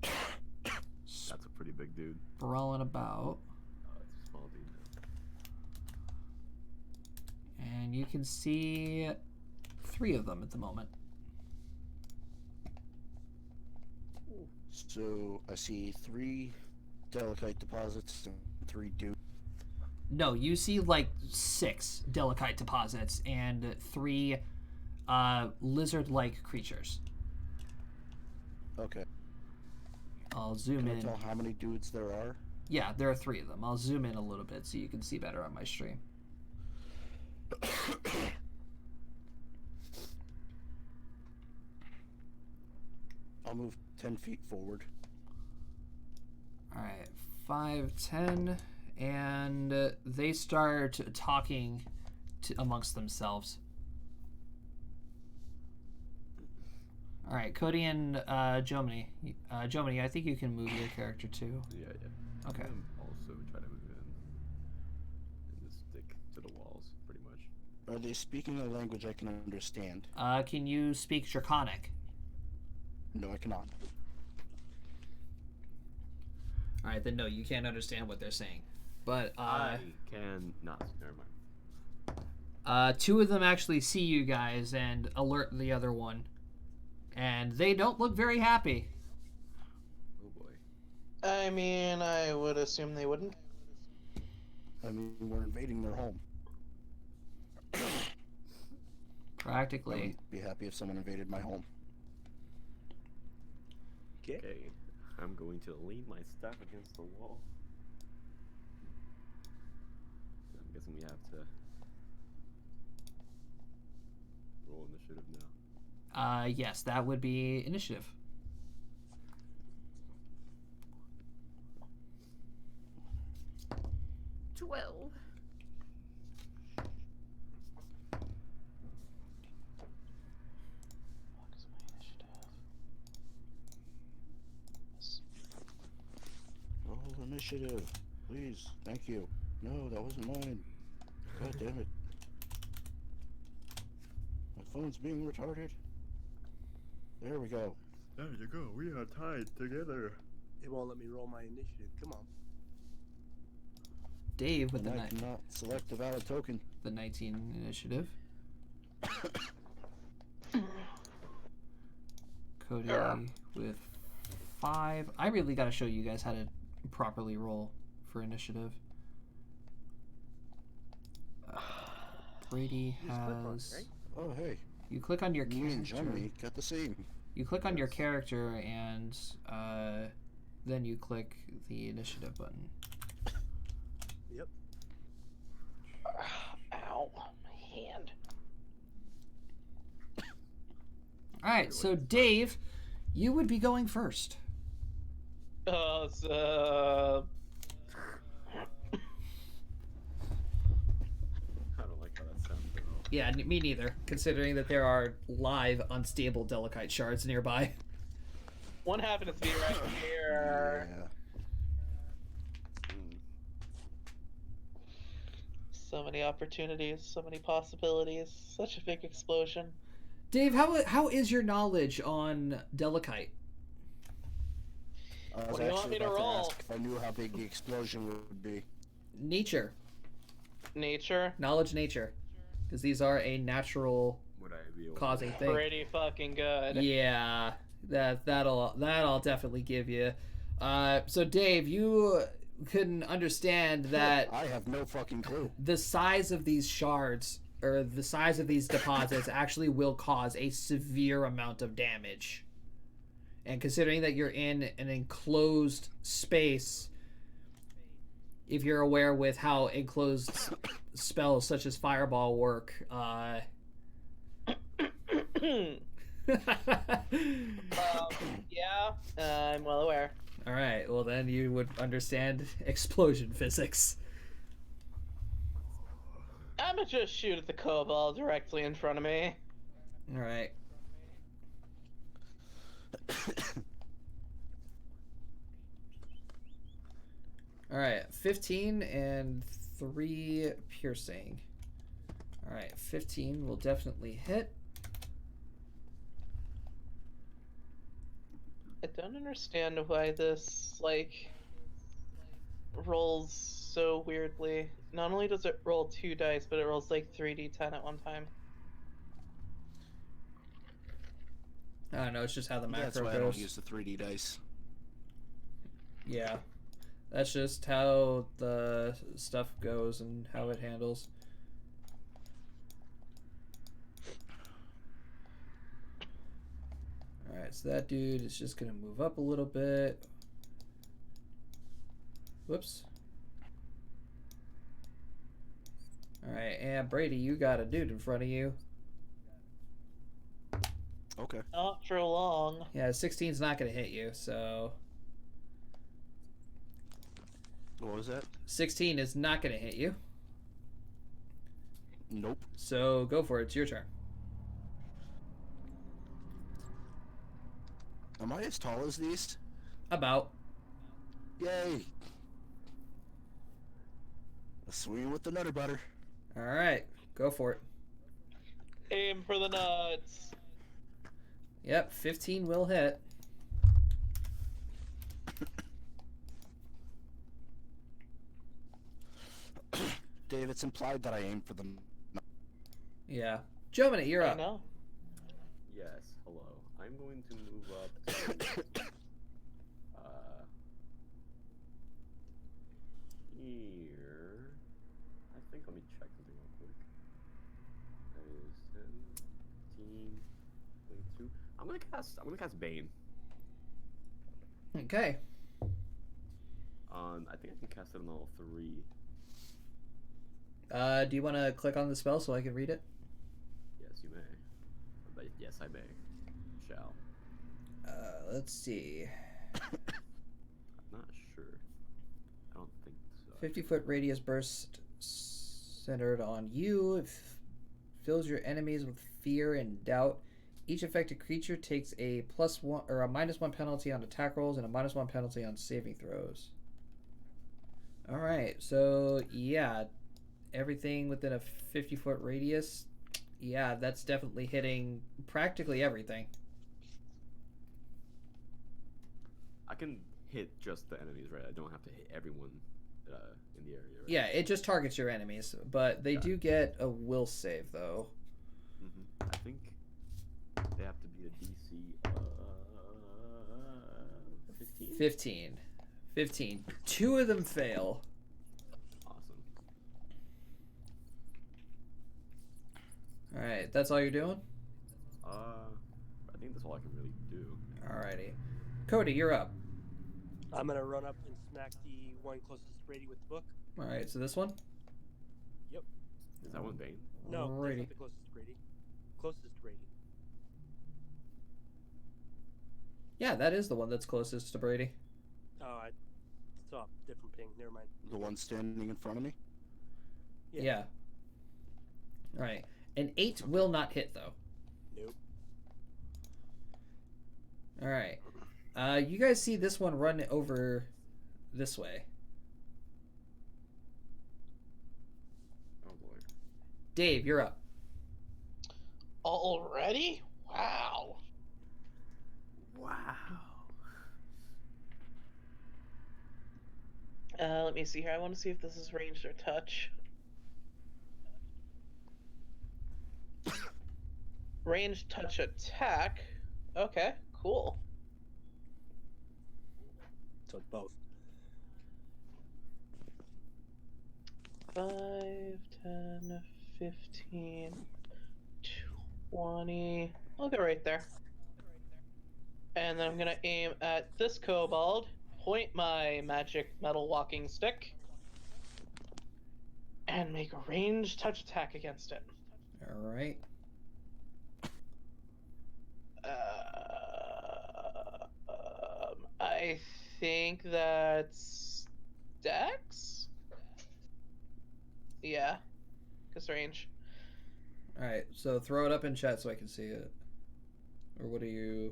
That's a pretty big dude. sprawling about, Oh, it's a small dude. and you can see 3 of them at the moment. So I see 3 delicate deposits and 3 dudes. No, you see like 6 delicate deposits and 3 lizard-like creatures. Okay. I'll zoom Can I in. tell how many dudes there are? Yeah, there are 3 of them. I'll zoom in a little bit so you can see better on my stream. I'll move 10 feet forward. All right, 5, 10, and they start talking amongst themselves. All right, Cody and Jomini. Jomini, I think you can move your character too. Yeah, yeah. Okay. I'm also try to move in and just stick to the walls, pretty much. Are they speaking a language I can understand? Can you speak Draconic? No, I cannot. All right, then no, you can't understand what they're saying. But I can not. Never mind. 2 of them actually see you guys and alert the other one, and they don't look very happy. Oh boy. I mean, I would assume they wouldn't. I mean, we're invading their home. I Practically. would be happy if someone invaded my home. Okay. I'm going to lean my staff against the wall. I'm guessing we have to roll initiative now. Yes, that would be initiative. Fuck is my initiative? Roll initiative. Please. Thank you. No, that wasn't mine. God damn it. My phone's being retarded. There we go. There you go. We are tied together. It won't let me roll my initiative. Come on. Dave with And I cannot select a valid token. the 19 initiative. Cody with 5. I really got to show you guys how to properly roll for initiative. Brady You just click on it, has. right? Oh, hey. You click on your Me and character. Johnny got the same. You click on your Yes. character and then you click the initiative button. Yep. Ow, my hand. All right, so Dave, you would be going first. I don't like how that sounds at all. Yeah, me neither, considering that there are live unstable Delicite shards nearby. One happened to be right here. Yeah. So many opportunities, so many possibilities. Such a big explosion. Dave, how is your knowledge on Delicite? I was What do you want actually me to about roll? ask if I knew how big the explosion would be. Nature. Nature? Knowledge nature. Because these are a natural Would I be able to- causing thing. Pretty fucking good. Yeah, that'll definitely give you. So Dave, you couldn't understand that I have no fucking clue. the size of these shards or the size of these deposits actually will cause a severe amount of damage. And considering that you're in an enclosed space, if you're aware with how enclosed spells such as Fireball work, Yeah, I'm well aware. all right, well then you would understand explosion physics. I'ma just shoot at the kobold directly in front of me. All right. All right, 15 and 3 piercing. All right, 15 will definitely hit. I don't understand why this, like, rolls so weirdly. Not only does it roll 2 dice, but it rolls like 3d10 at one time. I don't know, it's just how the macro That's why I goes. don't use the 3D dice. Yeah. That's just how the stuff goes and how it handles. Alright, so that dude is just going to move up a little bit. Whoops. Alright, and Brady, you got a dude in front of you. Okay. Not for long. Yeah, 16's not going to hit you, so... What was that? 16 is not going to hit you. Nope. So go for it. It's your turn. Am I as tall as these? About. Yay! A swing with the nutter butter. All right. Go for it. Aim for the nuts. Yep. 15 will hit. Dave, it's implied that I aim for them. Yeah. Jomini, you're I up. know. Yes, hello. I'm going to move up to here. I think let me check something real quick. That is 17, 22. I'm gonna cast Bane. Okay. I think I can cast it on all 3. Do you want to click on the spell so I can read it? Yes, you may. But yes, I may. Shall. Let's see. I'm not sure. I don't think so. 50-foot radius burst centered on you. It fills your enemies with fear and doubt. Each affected creature takes a +1 or a -1 penalty on attack rolls and a -1 penalty on saving throws. All right, so yeah, everything within a 50-foot radius, yeah, that's definitely hitting practically everything. I can hit just the enemies, right? I don't have to hit everyone in the area, right? Yeah, it just targets your enemies, but they do get a will save though. I think they have to be a DC 15. 15. 2 of them fail. Awesome. All right, that's all you're doing? I think that's all I can really do. Alrighty. Cody, you're up. I'm gonna run up and smack the one closest to Brady with the book. Alright, so this one? Yep. Is that one Bane? No, that's Alrighty. not the closest to Brady. Closest to Brady. Yeah, that is the one that's closest to Brady. Oh, I saw a different ping. Never mind. The one standing in front of me? Yeah. Alright. An 8 will not hit, though. Nope. Alright. You guys see this one run over this way. Oh boy. Dave, you're up. Already? Wow. Wow. Let me see here. I want to see if this is ranged or touch. Ranged touch attack. Okay, cool. So it's both. 5, 10, 15, 20. I'll go right there. And then I'm gonna aim at this kobold, point my magic metal walking stick, and make a ranged touch attack against it. All right. I think that's Dex? Yeah, because range. All right. So throw it up in chat so I can see it. Or what are you?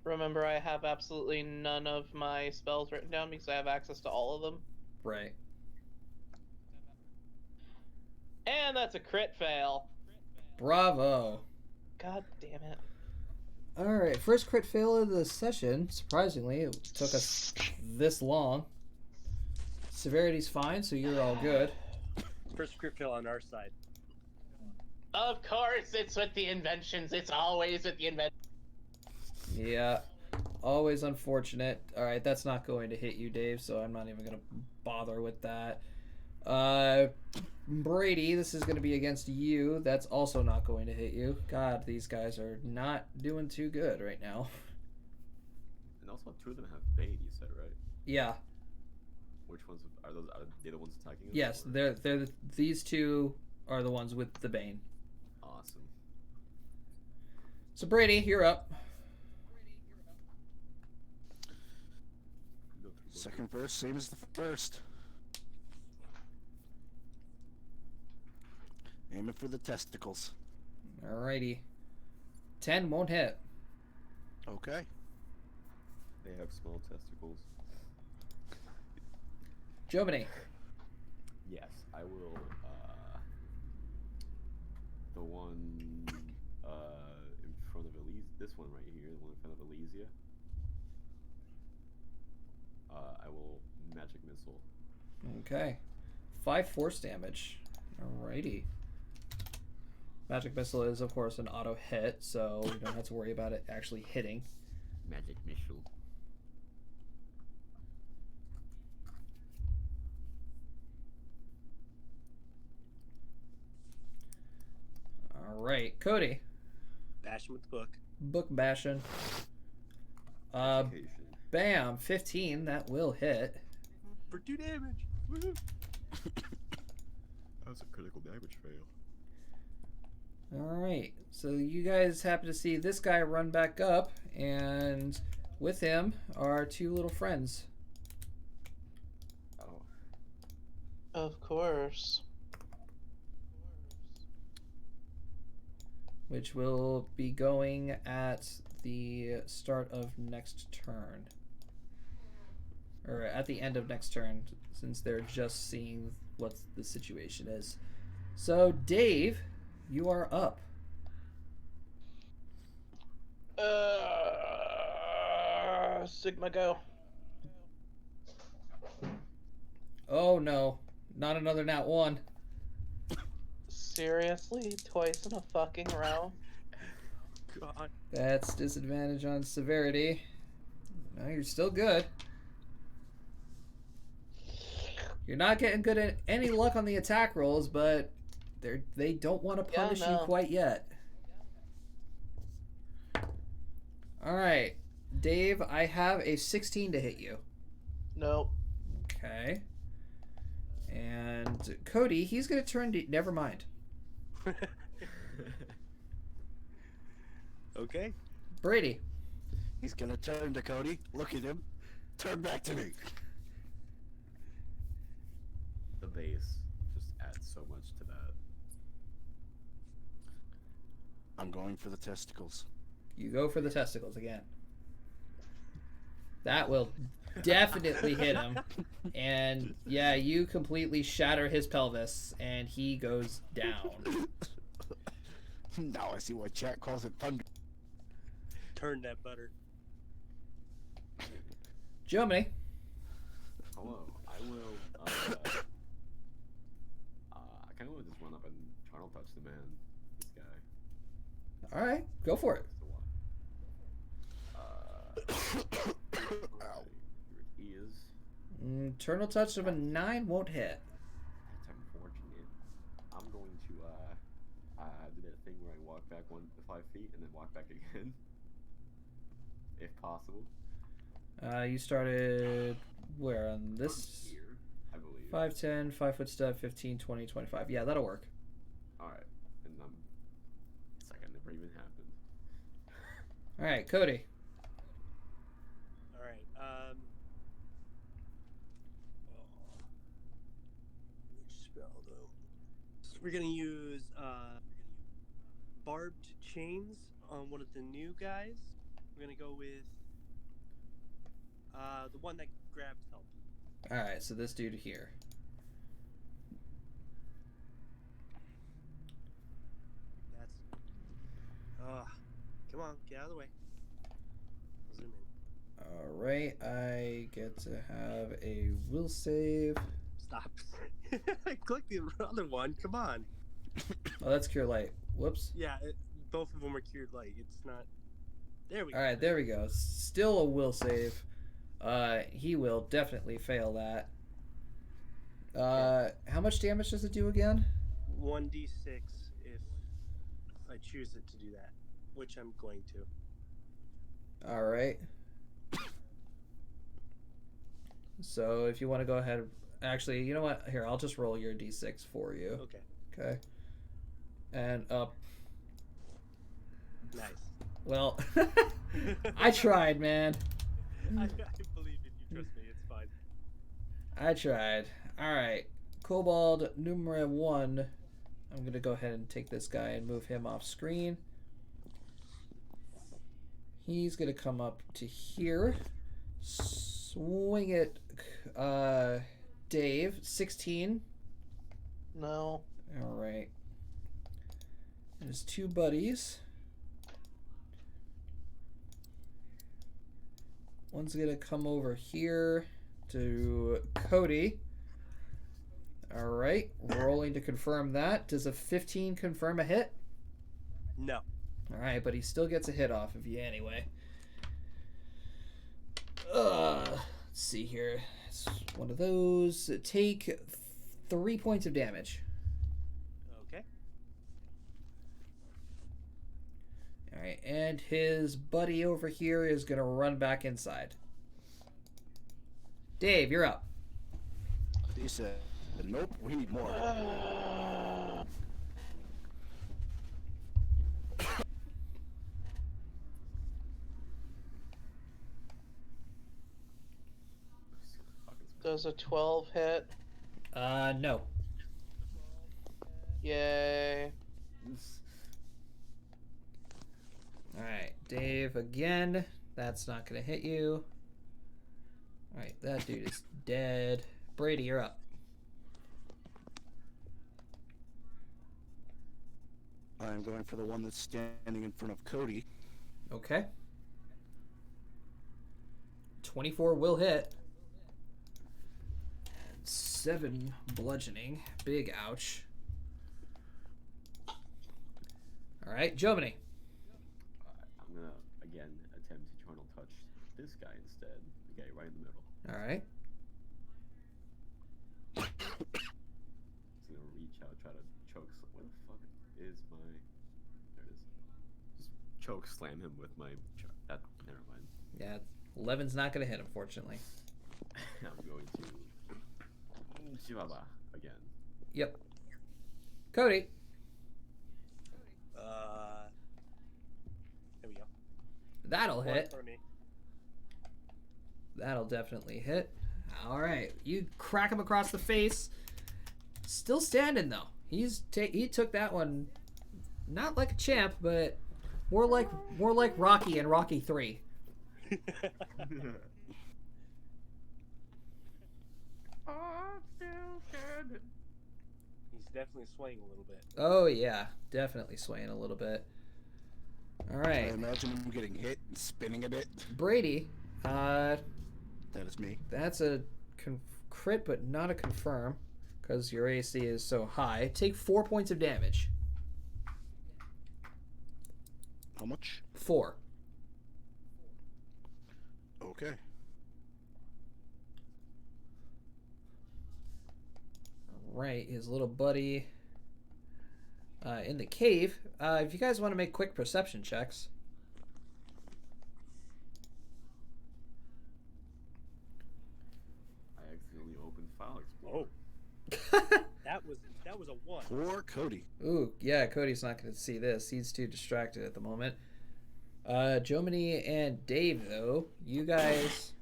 Remember, I have absolutely none of my spells written down because I have access to all of them. Right. And that's a crit fail. Bravo. God damn it. All right. First crit fail of the session. Surprisingly, it took us this long. Severity's fine, so you're all good. First crit fail on our side. Of course, it's with the inventions. It's always with the inventions. Yeah. Always unfortunate. All right, that's not going to hit you, Dave, so I'm not even going to bother with that. Brady, this is going to be against you. That's also not going to hit you. God, these guys are not doing too good right now. And also, 2 of them have Bane, you said, right? Yeah. Which ones are those? Are they the ones attacking us? Yes, or- these two are the ones with the Bane. Awesome. So Brady, you're up. Go through both. Second verse, same as the first. Aiming for the testicles. Alrighty. 10 won't hit. Okay. They have small testicles. Jomini. Yes, I will. The one in front of Elise, this one right here, the one in front of Elysia. I will magic missile. Okay. 5 force damage. Alrighty. Magic missile is, of course, an auto hit, so you don't have to worry about it actually hitting. Magic missile. Alright, Cody. Bash him with the book. Book bashing. Education. Bam, 15, that will hit. For 2 damage. Woohoo. That's a critical damage fail. Alright, so you guys happen to see this guy run back up, and with him are 2 little friends. Oh. Of course. Which will be going at the start of next turn. Or at the end of next turn, since they're just seeing what the situation is. So, Dave, you are up. Sigma go. Oh no, not another nat 1. Seriously? Twice in a fucking row? God. That's disadvantage on severity. No, you're still good. You're not getting good at any luck on the attack rolls, but they don't want to punish you no. quite yet. All right, Dave, I have a 16 to hit you. Nope. Okay. And Cody, he's gonna turn to. Never mind. Okay. Brady. He's gonna turn to Cody. Look at him. Turn back to me. The base just adds so much to that. I'm going for the testicles. You go for the testicles again. That will definitely hit him. And yeah, you completely shatter his pelvis, and he goes down. Now I see why chat calls it thunder. Turn that butter. Germany. Hello. I will. I kind of want to just run up and charnel touch the man. This guy. All right, go for it. Ow. He is. Eternal touch of a 9 won't hit. That's unfortunate. I'm going to do that thing where I walk back 5 feet and then walk back again, if possible. You started where on this? Here, I believe. 5, 10, 5 foot step, 15, 20, 25. Yeah, that'll work. All right, and it's like it never even happened. All right, Cody. All right. Which spell though? So we're gonna use barbed chains on one of the new guys. We're gonna go with the one that grabs help. All right, so this dude here. That's. Come on, get out of the way. Zoom in. All right, I get to have a will save. Stop. I clicked the other one. Come on. Oh, that's Cure Light. Whoops. Yeah, both of them are cured light. It's not. There we go. All right, there we go. Still a will save. He will definitely fail that. How much damage does it do again? 1d6 if I choose it to do that, which I'm going to. All right. So if you want to go ahead, actually, you know what? Here, I'll just roll your d6 for you. Okay. Okay. And up. Nice. Well, I tried, man. I believe in you. Trust me, it's fine. I tried. All right. Kobold numero 1. I'm going to go ahead and take this guy and move him off screen. He's going to come up to here. Swing it, Dave. 16. No. All right. And his 2 buddies. One's going to come over here to Cody. All right. Rolling to confirm that. Does a 15 confirm a hit? No. All right, but he still gets a hit off of you anyway. Let's see here. It's one of those. Take 3 points of damage. Okay. All right, and his buddy over here is going to run back inside. Dave, you're up. He said, nope, we need more. Does a 12 hit? No. Yay. All right, Dave again. That's not going to hit you. All right, that dude is dead. Brady, you're up. I'm going for the one that's standing in front of Cody. Okay. 24 will hit. 7 bludgeoning. Big ouch. All right, Germany. I'm gonna again attempt to charnel touch this guy instead. The guy right in the middle. All right. He's gonna reach out, try to choke. Where the fuck is my? There it is. Just choke slam him with my. That never mind. Yeah, 11's not going to hit, unfortunately. I'm going to Chihuahua again. Yep. Cody. There we go. That'll One hit. for me. That'll definitely hit. All right. You crack him across the face. Still standing, though. He took that one not like a champ, but more like Rocky and Rocky 3. are still standing. He's definitely swaying a little bit. Oh yeah, definitely swaying a little bit. All I right, imagine him getting hit and spinning a bit. Brady. That is me. That's a crit, but not a confirm, because your AC is so high. Take 4 points of damage. How much? 4. Okay. Right, his little buddy in the cave. If you guys want to make quick perception checks. I accidentally opened File Explorer. Oh, that was a 1. Poor Cody. Ooh, yeah, Cody's not going to see this. He's too distracted at the moment. Jomini and Dave, though, you guys,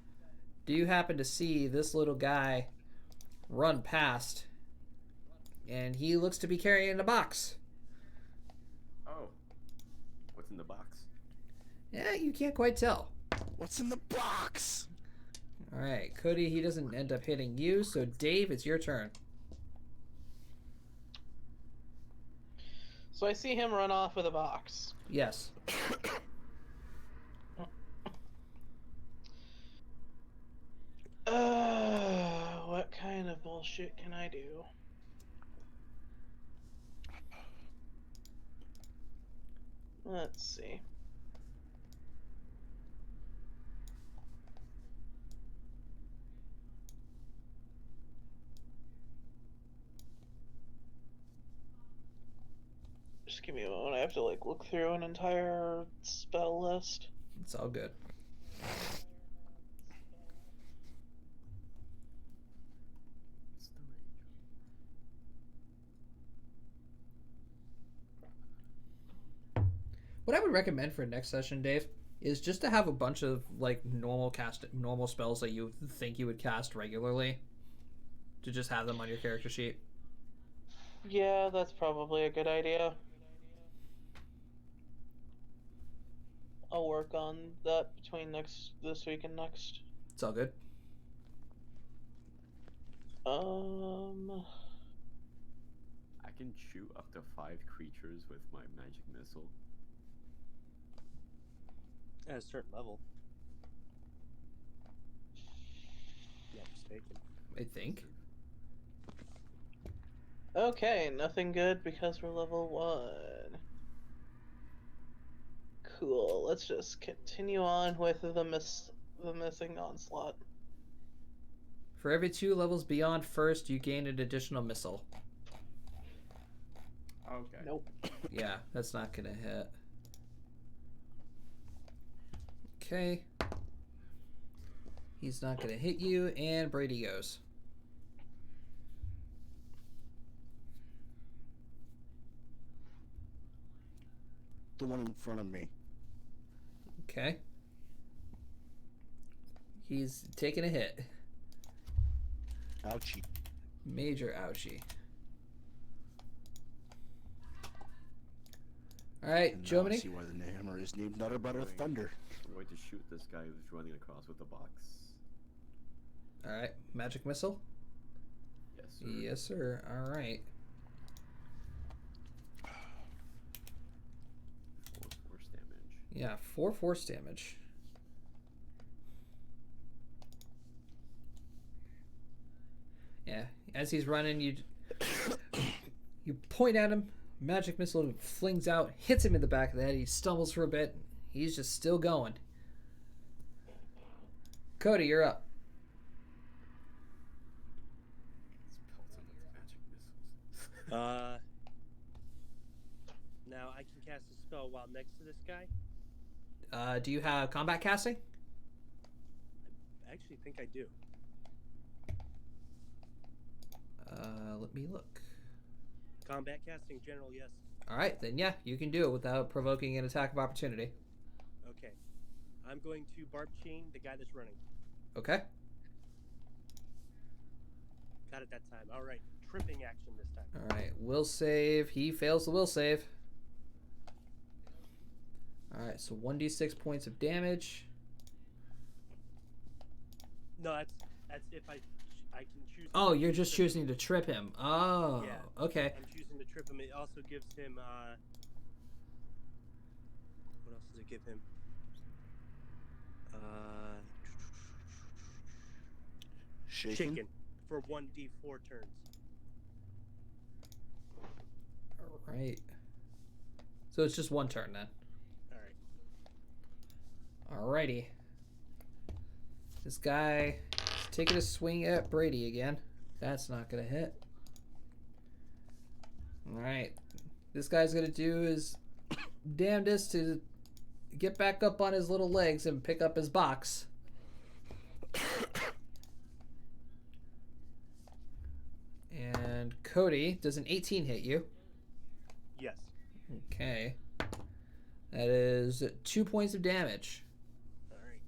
do you happen to see this little guy run past? And he looks to be carrying a box. Oh. What's in the box? Yeah, you can't quite tell. What's in the box? All right, Cody, he doesn't end up hitting you. So, Dave, it's your turn. So I see him run off with a box. Yes. What kind of bullshit can I do? Let's see. Just give me a moment. I have to like look through an entire spell list. It's all good. It's the rage. What I would recommend for next session, Dave, is just to have a bunch of like normal spells that you think you would cast regularly. To just have them on your character sheet. Yeah, that's probably a good idea. I'll work on that between this week and next. It's all good. I can shoot up to 5 creatures with my magic missile. At a certain level. Not mistaken. I think. Okay, nothing good because we're level 1. Cool. Let's just continue on with the missing onslaught. For every 2 levels beyond first, you gain an additional missile. Okay. Nope. Yeah, that's not gonna hit. Okay. He's not gonna hit you, and Brady goes. The one in front of me. Okay. He's taking a hit. Ouchie. Major ouchie. Alright, And now I Jomini? see why the hammer is named Nutter Butter Thunder. I'm going to shoot this guy who's running across with the box. Alright, magic missile? Yes, sir. Yes, sir. Alright. 4 force damage. Yeah, 4 force damage. Yeah, as he's running, you point at him. Magic missile flings out, hits him in the back of the head. He stumbles for a bit. He's just still going. Cody, you're up. Let's pelt him with magic missiles. Now I can cast a spell while next to this guy. Do you have combat casting? I actually think I do. Let me look. Combat casting, general, yes. All right, then yeah, you can do it without provoking an attack of opportunity. Okay. I'm going to barb chain the guy that's running. Okay. Got it that time. All right. Tripping action this time. All right, will save. He fails the will save. All right, so 1d6 points of damage. No, that's if I can choose. Oh, you're just choosing to trip him. Oh, Yeah. okay. I'm choosing to trip him. It also gives him. What else does it give him? Shaken for 1d4 turns. All right. So it's just one turn then. All right. Alrighty. This guy is taking a swing at Brady again. That's not gonna hit. Alright. This guy's gonna do his damnedest to get back up on his little legs and pick up his box. And Cody, does an 18 hit you? Yes. Okay. That is 2 points of damage. All right.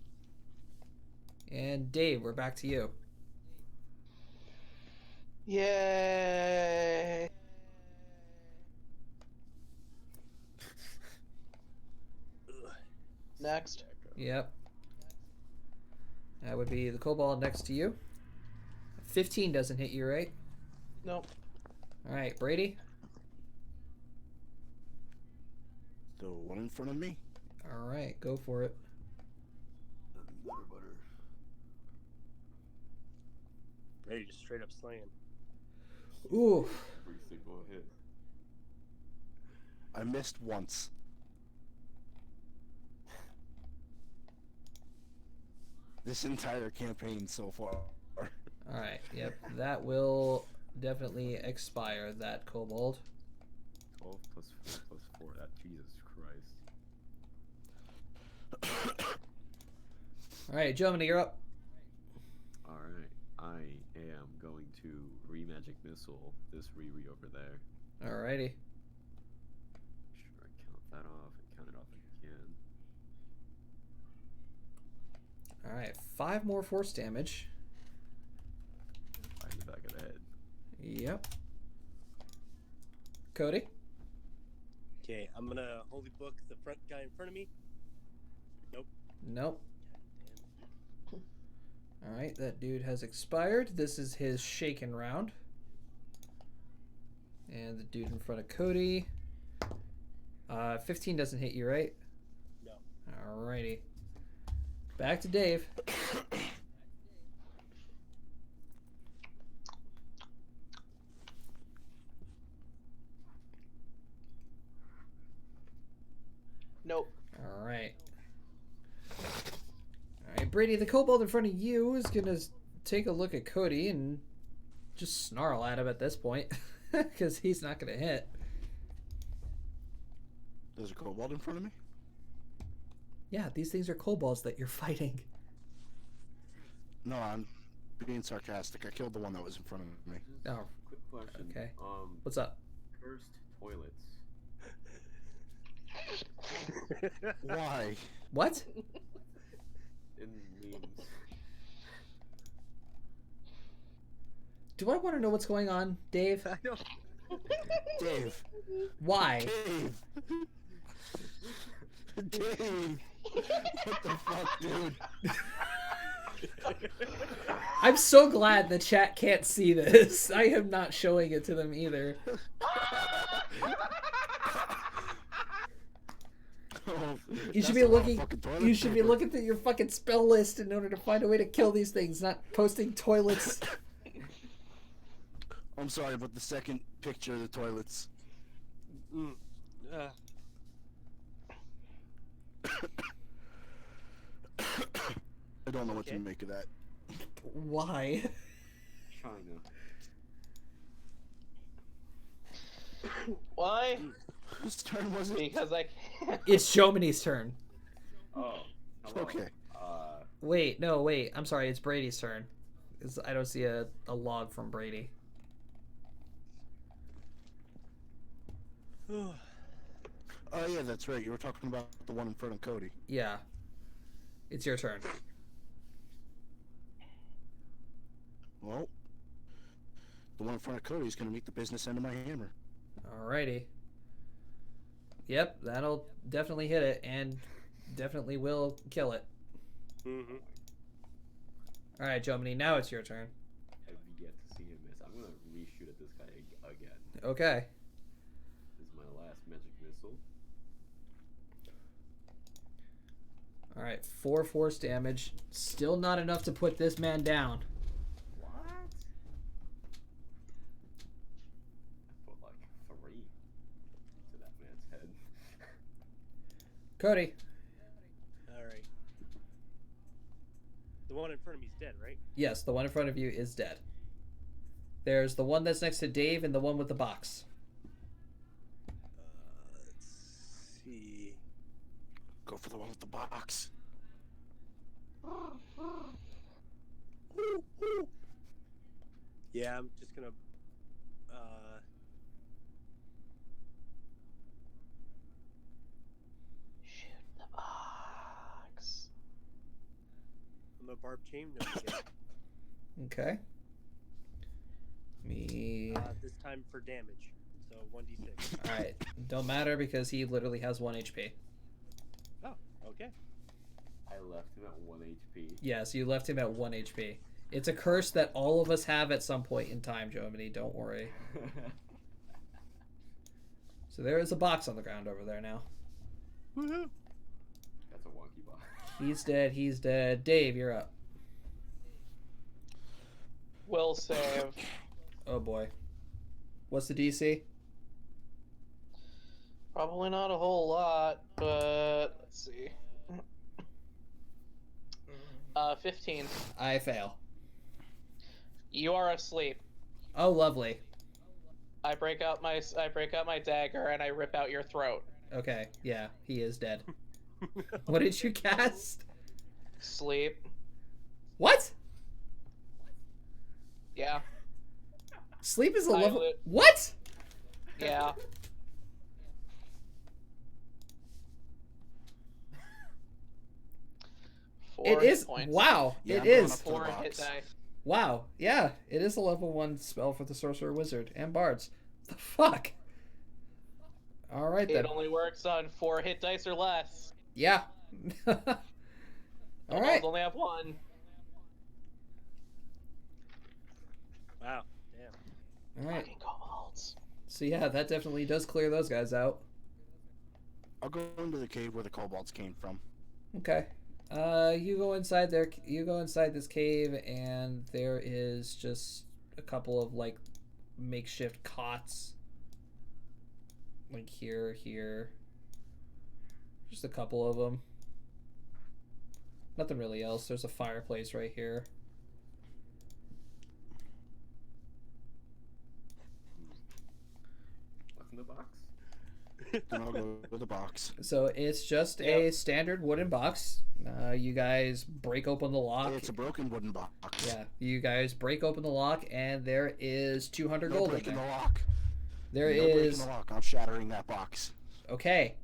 And Dave, we're back to you. Yay! Next. Yep. That would be the kobold next to you. 15 doesn't hit you, right? Nope. Alright, Brady. The one in front of me. Alright, go for it. Ready to straight up slaying. Ooh. Every single hit. I missed once. This entire campaign so far. Alright, yep. That will definitely expire, that kobold. 12 plus 4 plus 4. That Jesus Christ. Alright, Germany, you're up. Alright, I am going to re-magic missile this Riri over there. Alrighty. Make sure I count that off and count it off again. Alright, 5 more force damage. Right in the back of the head. Yep. Cody? Okay, I'm gonna holy book the front guy in front of me. Nope. Alright, that dude has expired. This is his shaken round. And the dude in front of Cody. 15 doesn't hit you, right? No. Alrighty. Back to Dave. Nope. Alright. Alright, Brady, the kobold in front of you is gonna take a look at Cody and just snarl at him at this point. Because he's not gonna hit. There's a kobold in front of me? Yeah, these things are kobolds that you're fighting. No, I'm being sarcastic. I killed the one that was in front of me. Oh, Quick question. okay. Um, What's up? cursed toilets. Why? What? In memes. Do I want to know what's going on, Dave? I don't. Dave. Why? Dave. Dave. What the fuck, dude? I'm so glad the chat can't see this. I am not showing it to them either. You should be looking. You should be looking through your fucking spell list in order to find a way to kill these things, not posting toilets. I'm sorry, but the second picture of the toilets. I don't know what to make of that. Why? China. Why? Whose turn was it? Because I can't. It's Jomini's turn. Oh. Hello. Okay. Wait, no, wait. I'm sorry. It's Brady's turn. 'Cause I don't see a log from Brady. Oh yeah, that's right. You were talking about the one in front of Cody. Yeah. It's your turn. Well, the one in front of Cody is going to meet the business end of my hammer. Alrighty. Yep, that'll definitely hit it and definitely will kill it. Mm-hmm. Alright, Jomini, now it's your turn. I shoot at this guy again. Okay. This is my last magic missile. All right, 4 force damage. Still not enough to put this man down. What? I put like 3 to that man's head. Cody. All right. The one in front of me is dead, right? Yes, the one in front of you is dead. There's the one that's next to Dave and the one with the box. Let's see. Go for the one with the box. Yeah, I'm just gonna. Shoot the box. I'm a barb chain. No, again. Okay. Me. This time for damage. So 1d6. All right. Don't matter because he literally has 1 HP. Oh, okay. I left him at 1 HP. Yes, you left him at 1 HP. It's a curse that all of us have at some point in time, Jomini. Don't worry. So there is a box on the ground over there now. Woohoo! That's a wonky box. He's dead. He's dead. Dave, you're up. Will save. Oh boy. What's the DC? Probably not a whole lot, but let's see. 15. I fail. You are asleep. Oh, lovely. I break out my dagger and I rip out your throat. Okay, yeah, he is dead. What did you cast? Sleep. What? Yeah. Sleep is a I level. would- What? Yeah. It is. Points. Wow. Yeah, It I'm going is. up to the 4 hit box. die. Wow. Yeah, it is a level 1 spell for the sorcerer wizard and bards. The fuck? All right then. It only works on 4 hit dice or less. Yeah. All right. Kobolds only have 1. Wow. Damn. All right. Fucking kobolds. So yeah, that definitely does clear those guys out. I'll go into the cave where the kobolds came from. Okay. You go inside there. You go inside this cave, and there is just a couple of like makeshift cots. Like here. Just a couple of them. Nothing really else. There's a fireplace right here. What's in the box? Then I'll go to the box. So it's just a standard wooden box. You guys break open the lock. It's a broken wooden box. Yeah, you guys break open the lock, and there is 200 No gold in breaking the there. lock. There No breaking is the lock. I'm shattering that box. okay.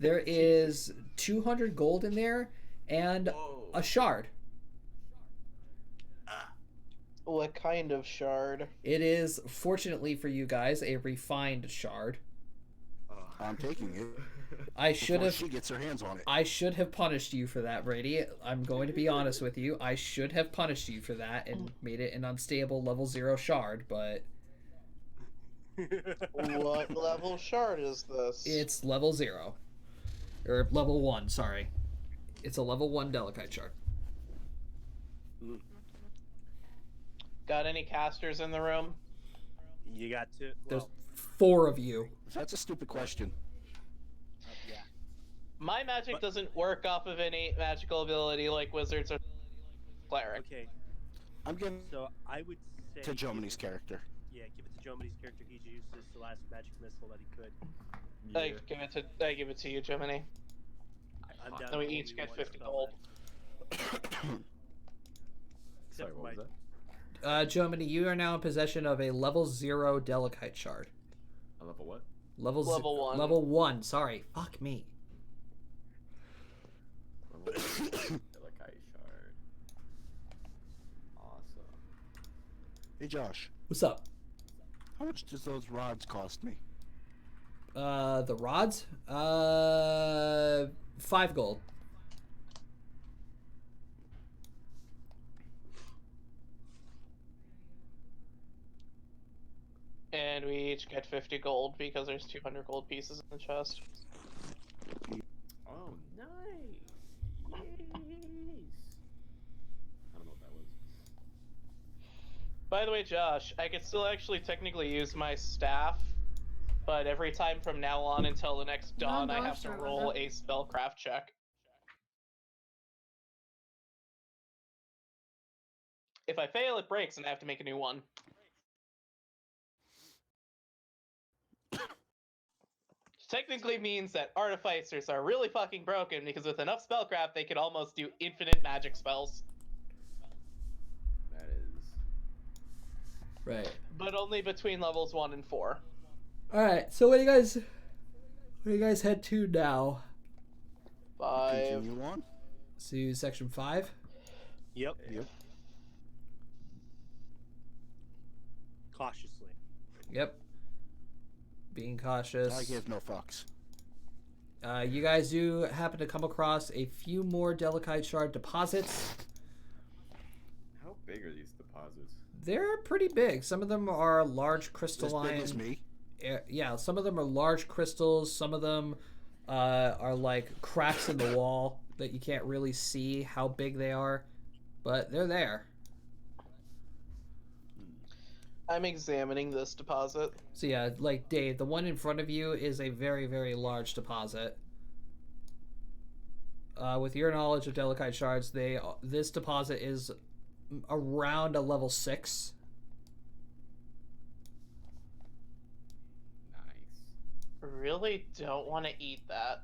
There is 200 gold in there and a shard. What kind of shard? It is, fortunately for you guys, a refined shard. I'm taking it. I should before have. she gets her hands on it. I should have punished you for that, Brady. I'm going to be honest with you. I should have punished you for that and made it an unstable level 0 shard, but What level shard is this? it's level 0. Or level 1, sorry. It's a level 1 Delicate shard. Got any casters in the room? You got to. There's Well, 4 of you. That's a stupid question. yeah. My magic But- doesn't work off of innate magical ability like wizards or cleric. Okay. I'm getting So I would say. to Jomini's character. Yeah, give it to Jomini's character. He uses the last magic missile that he could. I give it to you, Jiminy. I'm down. Then we to each only get one 50 spell gold. left, Sorry, except for what was my- that? Jomini, you are now in possession of a level 0 Delicate shard. A level what? Level 1. Level 1, sorry. Fuck me. Level Delicate shard. Awesome. Hey Josh, What's up? how much does those rods cost me? The rods? 5 gold. And we each get 50 gold because there's 200 gold pieces in the chest. Oh, nice! Yes! I don't know what that was. By the way, Josh, I could still actually technically use my staff, but every time from now on until the next dawn, I have to roll a spellcraft check. If I fail, it breaks and I have to make a new one. Technically means that artificers are really fucking broken because with enough spellcraft, they could almost do infinite magic spells. That is. Right. But only between levels 1 and 4. All right. So what do you guys head to now? 5. Continue on. To section 5. Yep. Yep. Cautiously. Yep. Being cautious. I give no fucks. You guys do happen to come across a few more Delicate Shard deposits. How big are these deposits? They're pretty big. Some of them are large crystalline. As big as me. Yeah, some of them are large crystals. Some of them are like cracks in the wall that you can't really see how big they are, but they're there. I'm examining this deposit. So yeah, like Dave, the one in front of you is a very, very large deposit. With your knowledge of Delicate Shards, this deposit is around a level 6. Nice. Really don't want to eat that.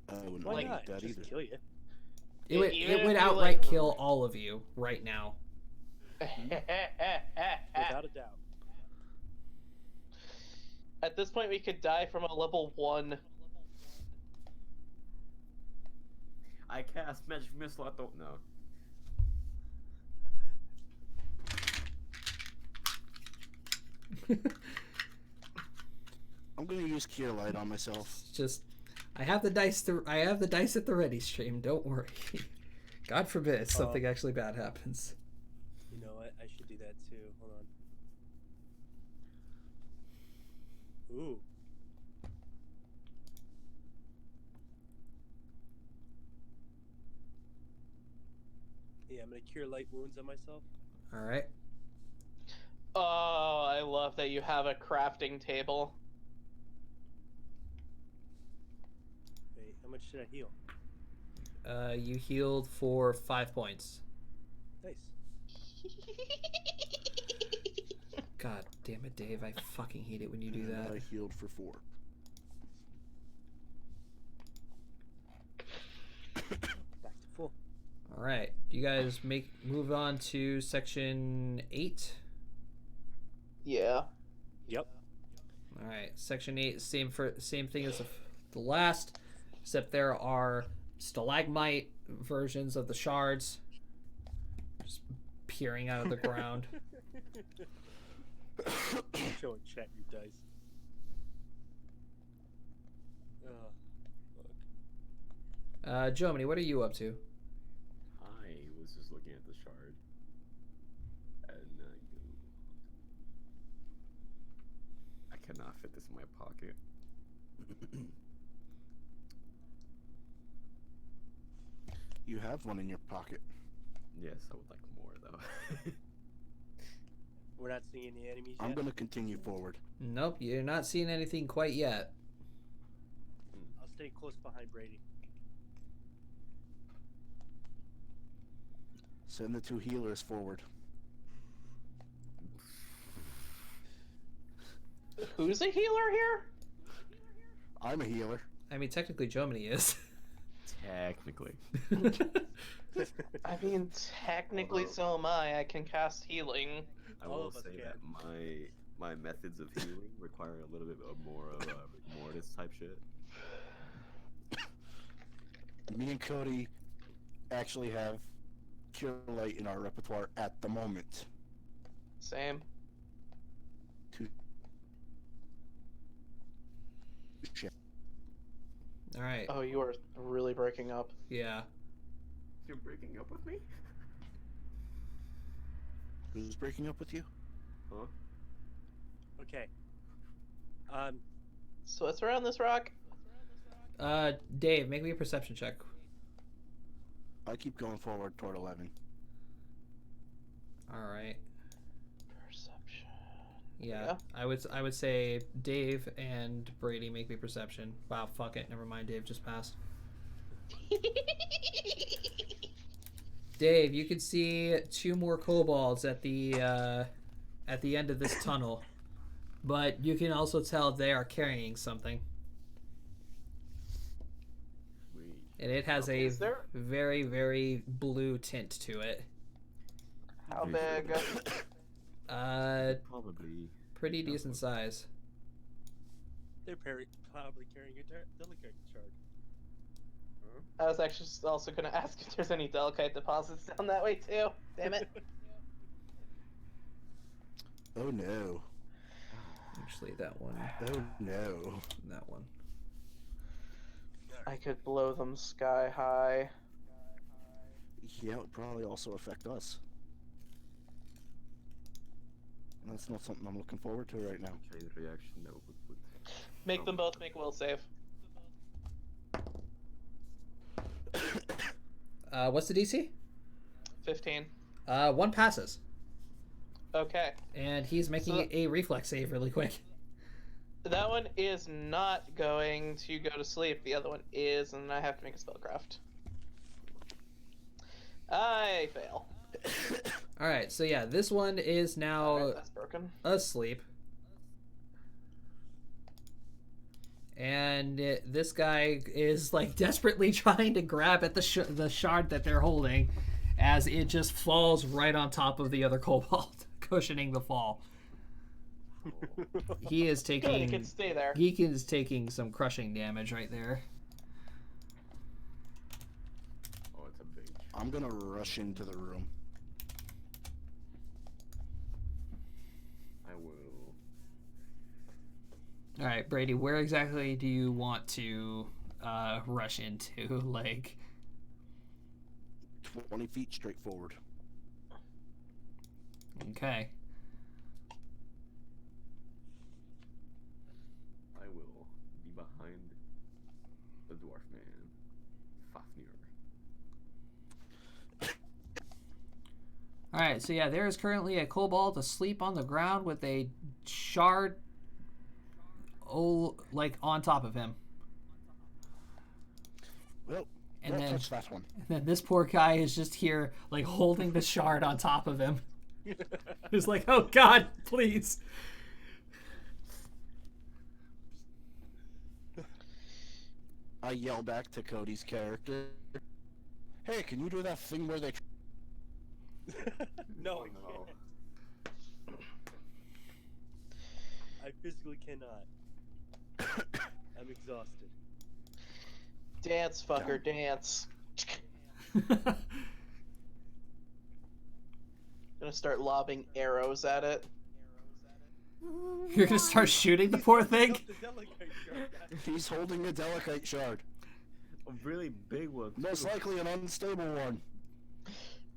I wouldn't Why like not? that Just either. kill you. It would, Even it if would you, outright like- kill all of you right now. Without a doubt. At this point, we could die from a level 1. I cast Magic Missile at the. No. I'm gonna use Cure Light on myself. Just, I have the dice at the ready, stream. Don't worry. God forbid something actually bad happens. You know what? I should do that too. Hold on. Ooh. Yeah, I'm gonna cure light wounds on myself. All right. Oh, I love that you have a crafting table. Wait, how much should I heal? You healed for 5 points. Nice. God damn it, Dave! I fucking hate it when you do And that. I healed for 4. Back to full. All right, you guys move on to section 8. Yeah. Yep. All right, section 8, same thing as the last, except there are stalagmite versions of the shards just peering out of the ground. Show and chat your dice. Look. Jomini, what are you up to? I was just looking at the shard. And I cannot fit this in my pocket. You have one in your pocket. Yes, I would like more though. We're not seeing any enemies yet. I'm gonna continue forward. Nope, you're not seeing anything quite yet. I'll stay close behind Brady. Send the 2 healers forward. Who's a healer here? I'm a healer. I mean, technically, Jomini is. Technically. I mean, technically so am I. I can cast healing. I All will of us say can. that my methods of healing require a little bit more of a Mortis type shit. Me and Cody actually have Cure Light in our repertoire at the moment. Same. Shit. All right. Oh, you are really breaking up. Yeah. You're breaking up with me? Who's breaking up with you? Huh? Okay. So what's around this rock? Dave, make me a perception check. I keep going forward toward 11. All right. Perception. Yeah, I would say Dave and Brady make me perception. Wow, fuck it. Never mind. Dave just passed. Dave, you can see 2 more kobolds at the end of this tunnel, but you can also tell they are carrying something, Sweet. and it has a Is there- very, very blue tint to it. How big? Probably. Pretty decent size. They're probably carrying a delicate shard. I was actually also going to ask if there's any delicate deposits down that way too. Damn it. Oh no. Actually, that one. Oh no. That one. I could blow them sky high. Yeah, it would probably also affect us. That's not something I'm looking forward to right now. Chain reaction that would put. Make them both make will save. What's the DC? 15. 1 passes, Okay. and he's making So- a reflex save really quick. That one is not going to go to sleep. The other one is, and I have to make a spellcraft. I fail. All right, so yeah, this one is now Alright, that's broken. asleep. And this guy is like desperately trying to grab at the shard that they're holding, as it just falls right on top of the other kobold, cushioning the fall. He is Good, it taking can stay there. is taking some crushing damage right there. Oh, it's a big. I'm gonna rush into the room. I will. All right, Brady, where exactly do you want to rush into? Like, 20 feet straight forward. okay. I will be behind the dwarf man, Fafnir. All right, so yeah, there is currently a kobold asleep on the ground with a shard, like on top of him, Well, and don't then touch that one. this poor guy is just here, like holding the shard on top of him. He's like, "Oh God, please!" I yell back to Cody's character. Hey, can you do that thing where they... No, I no. can't. I physically cannot. I'm exhausted. Dance, fucker, dance. Gonna start lobbing arrows at it. You're gonna start shooting the poor thing. The delicate shard, guys. He's holding a delicate shard. A really big one. Most likely an unstable one.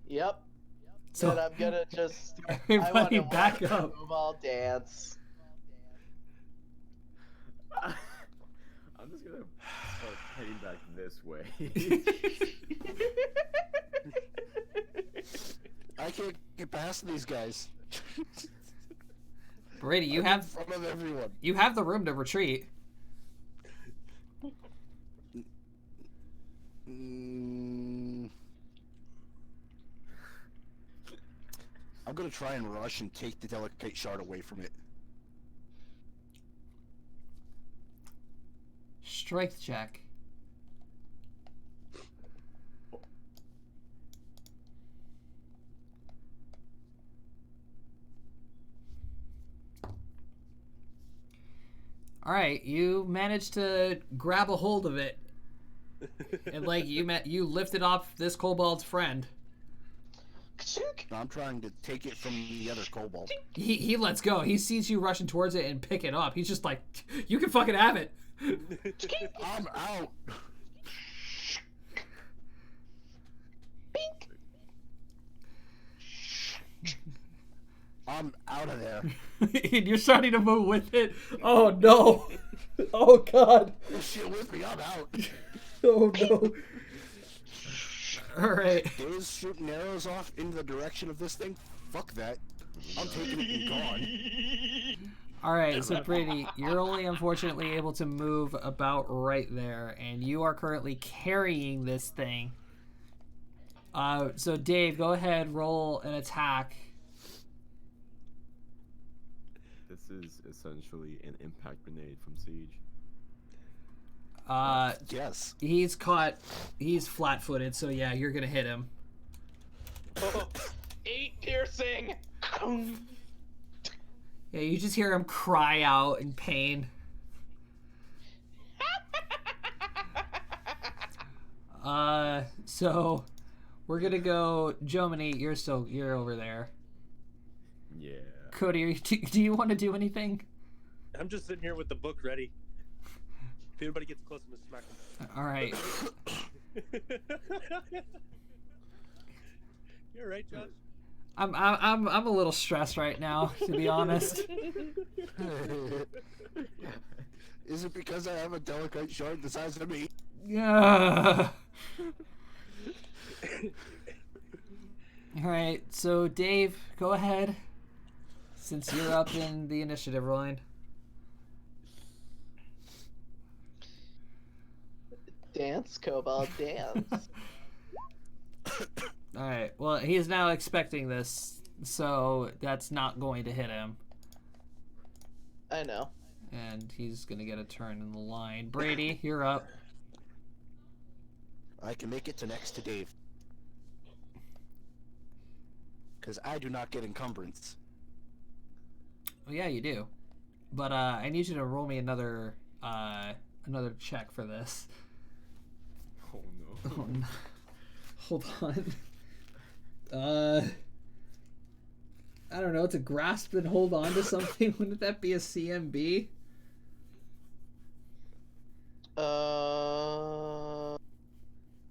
Yep. So and I'm gonna just. everybody back up. Move all dance. I'm just gonna start heading back this way. I can't get past these guys. Brady, you I'm have in front of everyone. the room to retreat. I'm gonna try and rush and take the delicate shard away from it. Strength check. All right, you managed to grab a hold of it, and like you lifted off this kobold's friend. I'm trying to take it from the other kobold. He lets go. He sees you rushing towards it and pick it up. He's just like, you can fucking have it. I'm out. I'm out of there. And you're starting to move with it. Oh no! Oh god! This shit with me, I'm out. Oh no! All right. Dave's shooting arrows off into the direction of this thing. Fuck that. I'm taking it and gone. All right. So Brady, you're only unfortunately able to move about right there, and you are currently carrying this thing. So Dave, go ahead, roll an attack. This is essentially an impact grenade from Siege. Yes. He's flat-footed, so yeah, you're gonna hit him. 8 piercing. Yeah, you just hear him cry out in pain. So we're gonna go. Jomini, you're over there. Yeah. Cody, do you want to do anything? I'm just sitting here with the book ready. If anybody gets close, I'm gonna smack them. All right. You're right, Josh. I'm a little stressed right now, to be honest. Is it because I have a delicate shard the size of me? Yeah. All right. So Dave, go ahead. Since you're up in the initiative line. Dance, Kobold, dance. All right. Well, he is now expecting this, so that's not going to hit him, I know. and he's gonna get a turn in the line. Brady, you're up. I can make it to next to Dave. Because I do not get encumbrance. Well, yeah, you do, but I need you to roll me another check for this. Oh no. Oh, no. Hold on. I don't know. To grasp and hold on to something. Wouldn't that be a CMB? Let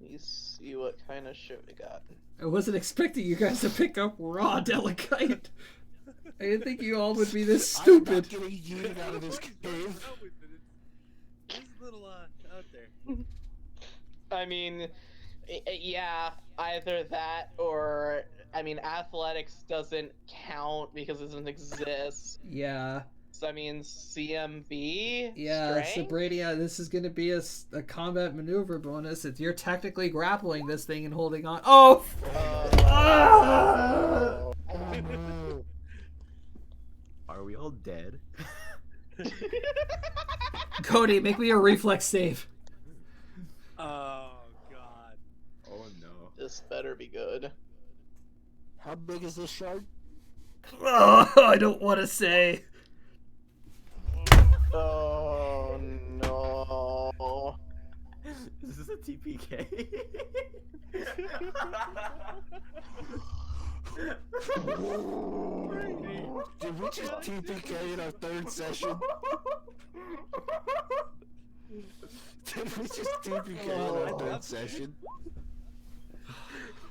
me see what kind of shit we got. I wasn't expecting you guys to pick up raw delicate. I didn't think you all would be this I'm stupid. not getting yeeted out of this cave. It's a little out there. I mean, yeah, either that or, I mean, athletics doesn't count because it doesn't exist. Yeah. So, I mean, CMB? Yeah, so Strength? Brady, this is going to be a combat maneuver bonus. It's, you're technically grappling this thing and holding on. Oh! Ah! Are we all dead? Cody, make me a reflex save. Oh god. Oh no. This better be good. How big is this shard? Oh, I don't want to say. Oh no. Is this a TPK? Did we just TPK in our third session? Did we just TPK in our third session?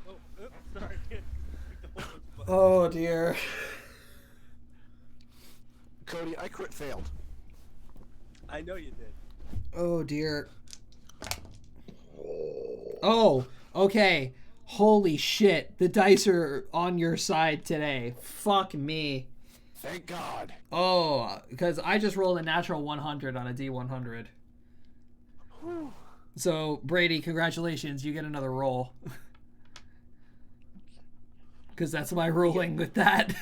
Oh, oops, sorry. Oh, dear. Cody, I crit failed. I know you did. Oh, dear. Oh, okay. Holy shit. The dice are on your side today. Fuck me. Thank God. Oh, because I just rolled a natural 100 on a D100. So, Brady, congratulations. You get another roll. Because that's my ruling with that.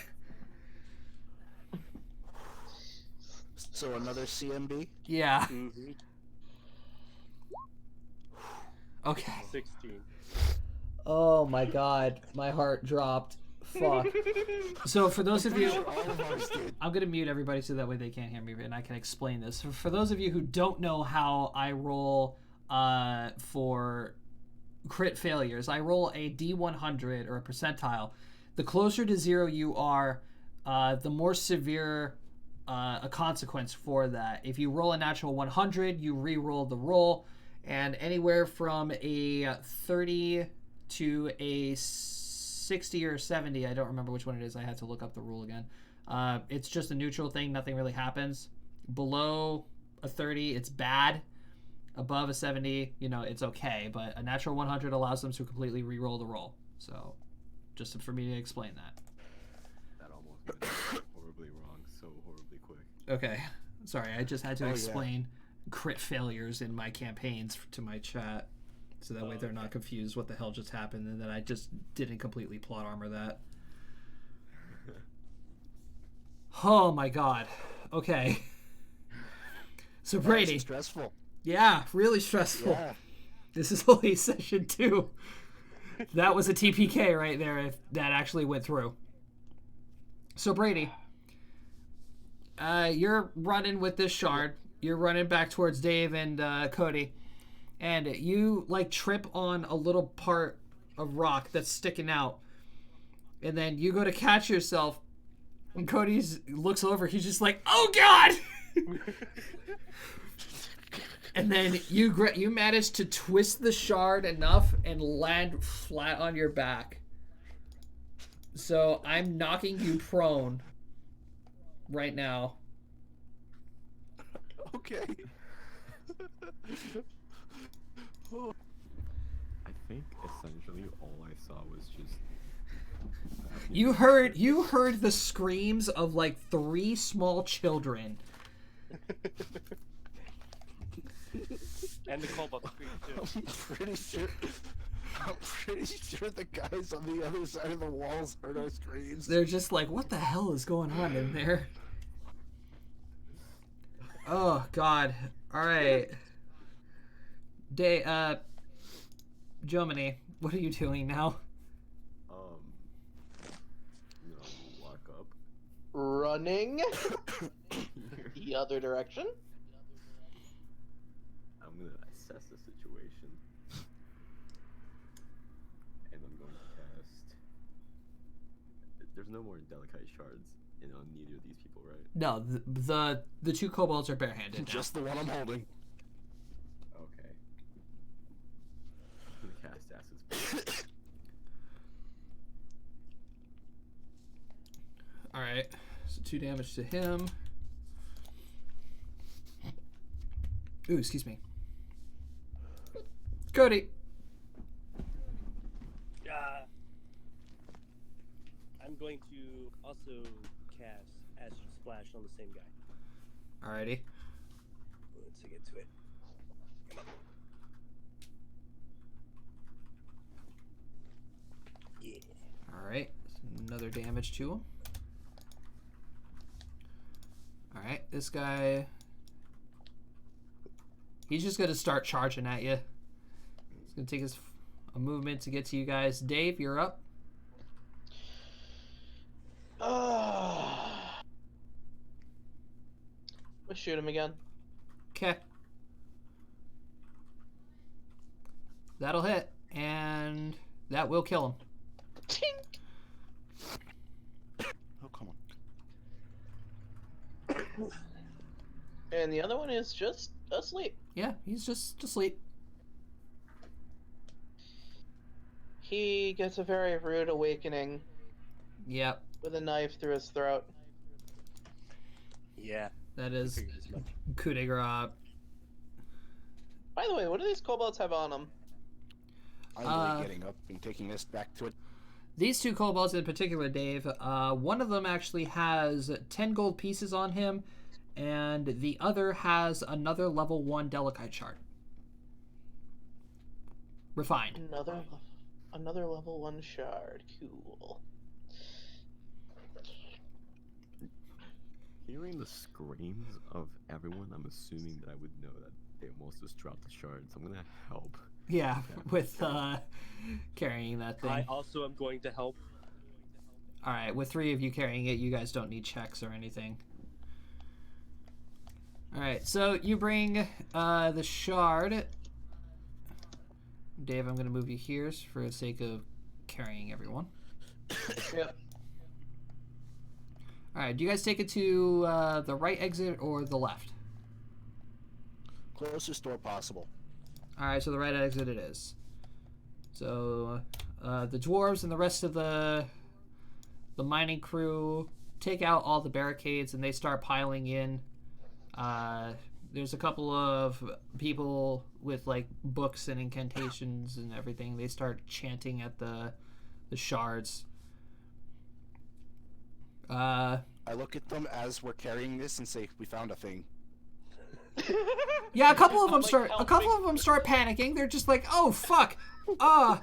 So another CMB? Yeah. Mm-hmm. Okay. 16. Oh my god. My heart dropped. Fuck. So for those of you... All of ours did. I'm going to mute everybody so that way they can't hear me and I can explain this. For those of you who don't know how I roll for crit failures, I roll a D100 or a percentile. The closer to 0 you are, the more severe a consequence for that. If you roll a natural 100, you re-roll the roll, and anywhere from a 30 to a 60 or 70, I don't remember which one it is. I had to look up the rule again. It's just a neutral thing. Nothing really happens. Below a 30, it's bad. Above a 70, you know, it's okay. But a natural 100 allows them to completely re-roll the roll. So, just for me to explain that. That almost went horribly wrong, so horribly quick. Okay. Sorry, I just had to Oh, yeah. explain crit failures in my campaigns to my chat. So that way they're not confused what the hell just happened and that I just didn't completely plot armor that. Oh my god. Okay. So Brady. That's stressful. Yeah, really stressful. Yeah. This is only session 2. That was a TPK right there if that actually went through. So Brady, you're running with this shard. You're running back towards Dave and Cody. And you, like, trip on a little part of rock that's sticking out. And then you go to catch yourself. And Cody looks over. He's just like, oh, God! And then you manage to twist the shard enough and land flat on your back. So I'm knocking you prone right now. Okay. I think essentially all I saw was just. You heard the screams of like 3 small children. And the cobalt scream too. I'm pretty sure the guys on the other side of the walls heard our screams. They're just like, what the hell is going on in there? Oh God! All right, Jomini, what are you doing now? Walk up. Running the other direction. I'm gonna assess the situation, and I'm going to cast. There's no more delicate shards on neither of these people, right? No, the 2 kobolds are barehanded. Just the one I'm holding. Okay. I'm gonna cast Acid Spell. All right, so 2 damage to him. Ooh, excuse me. Cody. I'm going to also cast Acid Splash on the same guy. Alrighty. Let's get to it. Come on. Yeah. Alright, another damage to him. Alright, this guy... He's just going to start charging at you. He's going to take a movement to get to you guys. Dave, you're up. Let's shoot him again. Okay. That'll hit, and that will kill him. Tink. Oh, come on. And the other one is just asleep. Yeah, he's just asleep. He gets a very rude awakening Yep, with a knife through his throat. Yeah. that is Figured as much. coup de grace. By the way, what do these kobolds have on them? I'm really getting up and taking this back to it. These 2 kobolds in particular, Dave, one of them actually has 10 gold pieces on him, and the other has another level 1 Delicite shard. Refined. Another level 1 shard. Cool. Hearing the screams of everyone, I'm assuming that I would know that they almost just dropped the shard, so I'm gonna help. Yeah, with carrying that thing. I also am going to help. Alright, with 3 of you carrying it, you guys don't need checks or anything. Alright, so you bring the shard. Dave, I'm going to move you here for the sake of carrying everyone. Yep. Alright, do you guys take it to the right exit or the left? Closest door possible. Alright, so the right exit it is. So, The dwarves and the rest of the mining crew take out all the barricades and they start piling in. There's a couple of people with like books and incantations and everything. They start chanting at the shards. I look at them as we're carrying this and say, "We found a thing." Yeah, a couple of them like, start. A couple of them start panicking. They're just like, "Oh fuck!" Ah.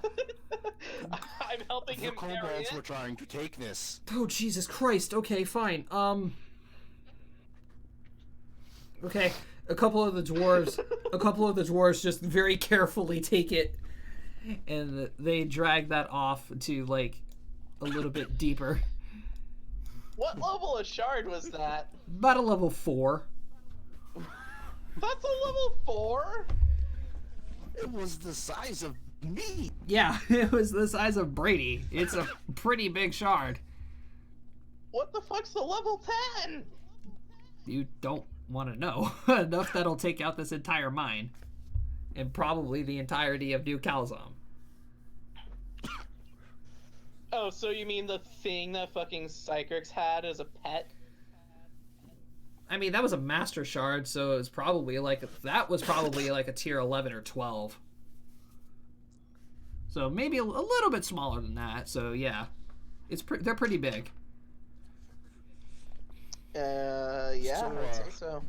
I'm helping The him carry kobolds were it. trying to take this. Oh Jesus Christ! Okay, fine. Okay, a couple of the dwarves just very carefully take it, and they drag that off to like a little bit deeper. What level of shard was that? About a level 4. That's a level 4? It was the size of me. Yeah, it was the size of Brady. It's a pretty big shard. What the fuck's the level 10? You don't want to know. Enough that'll take out this entire mine. And probably the entirety of New Calzom. Oh, so you mean the thing that fucking Cycrix had as a pet? I mean, that was a master shard, so it was probably like a tier 11 or 12. So maybe a little bit smaller than that. So yeah, they're pretty big. Yeah, So, I'd say so.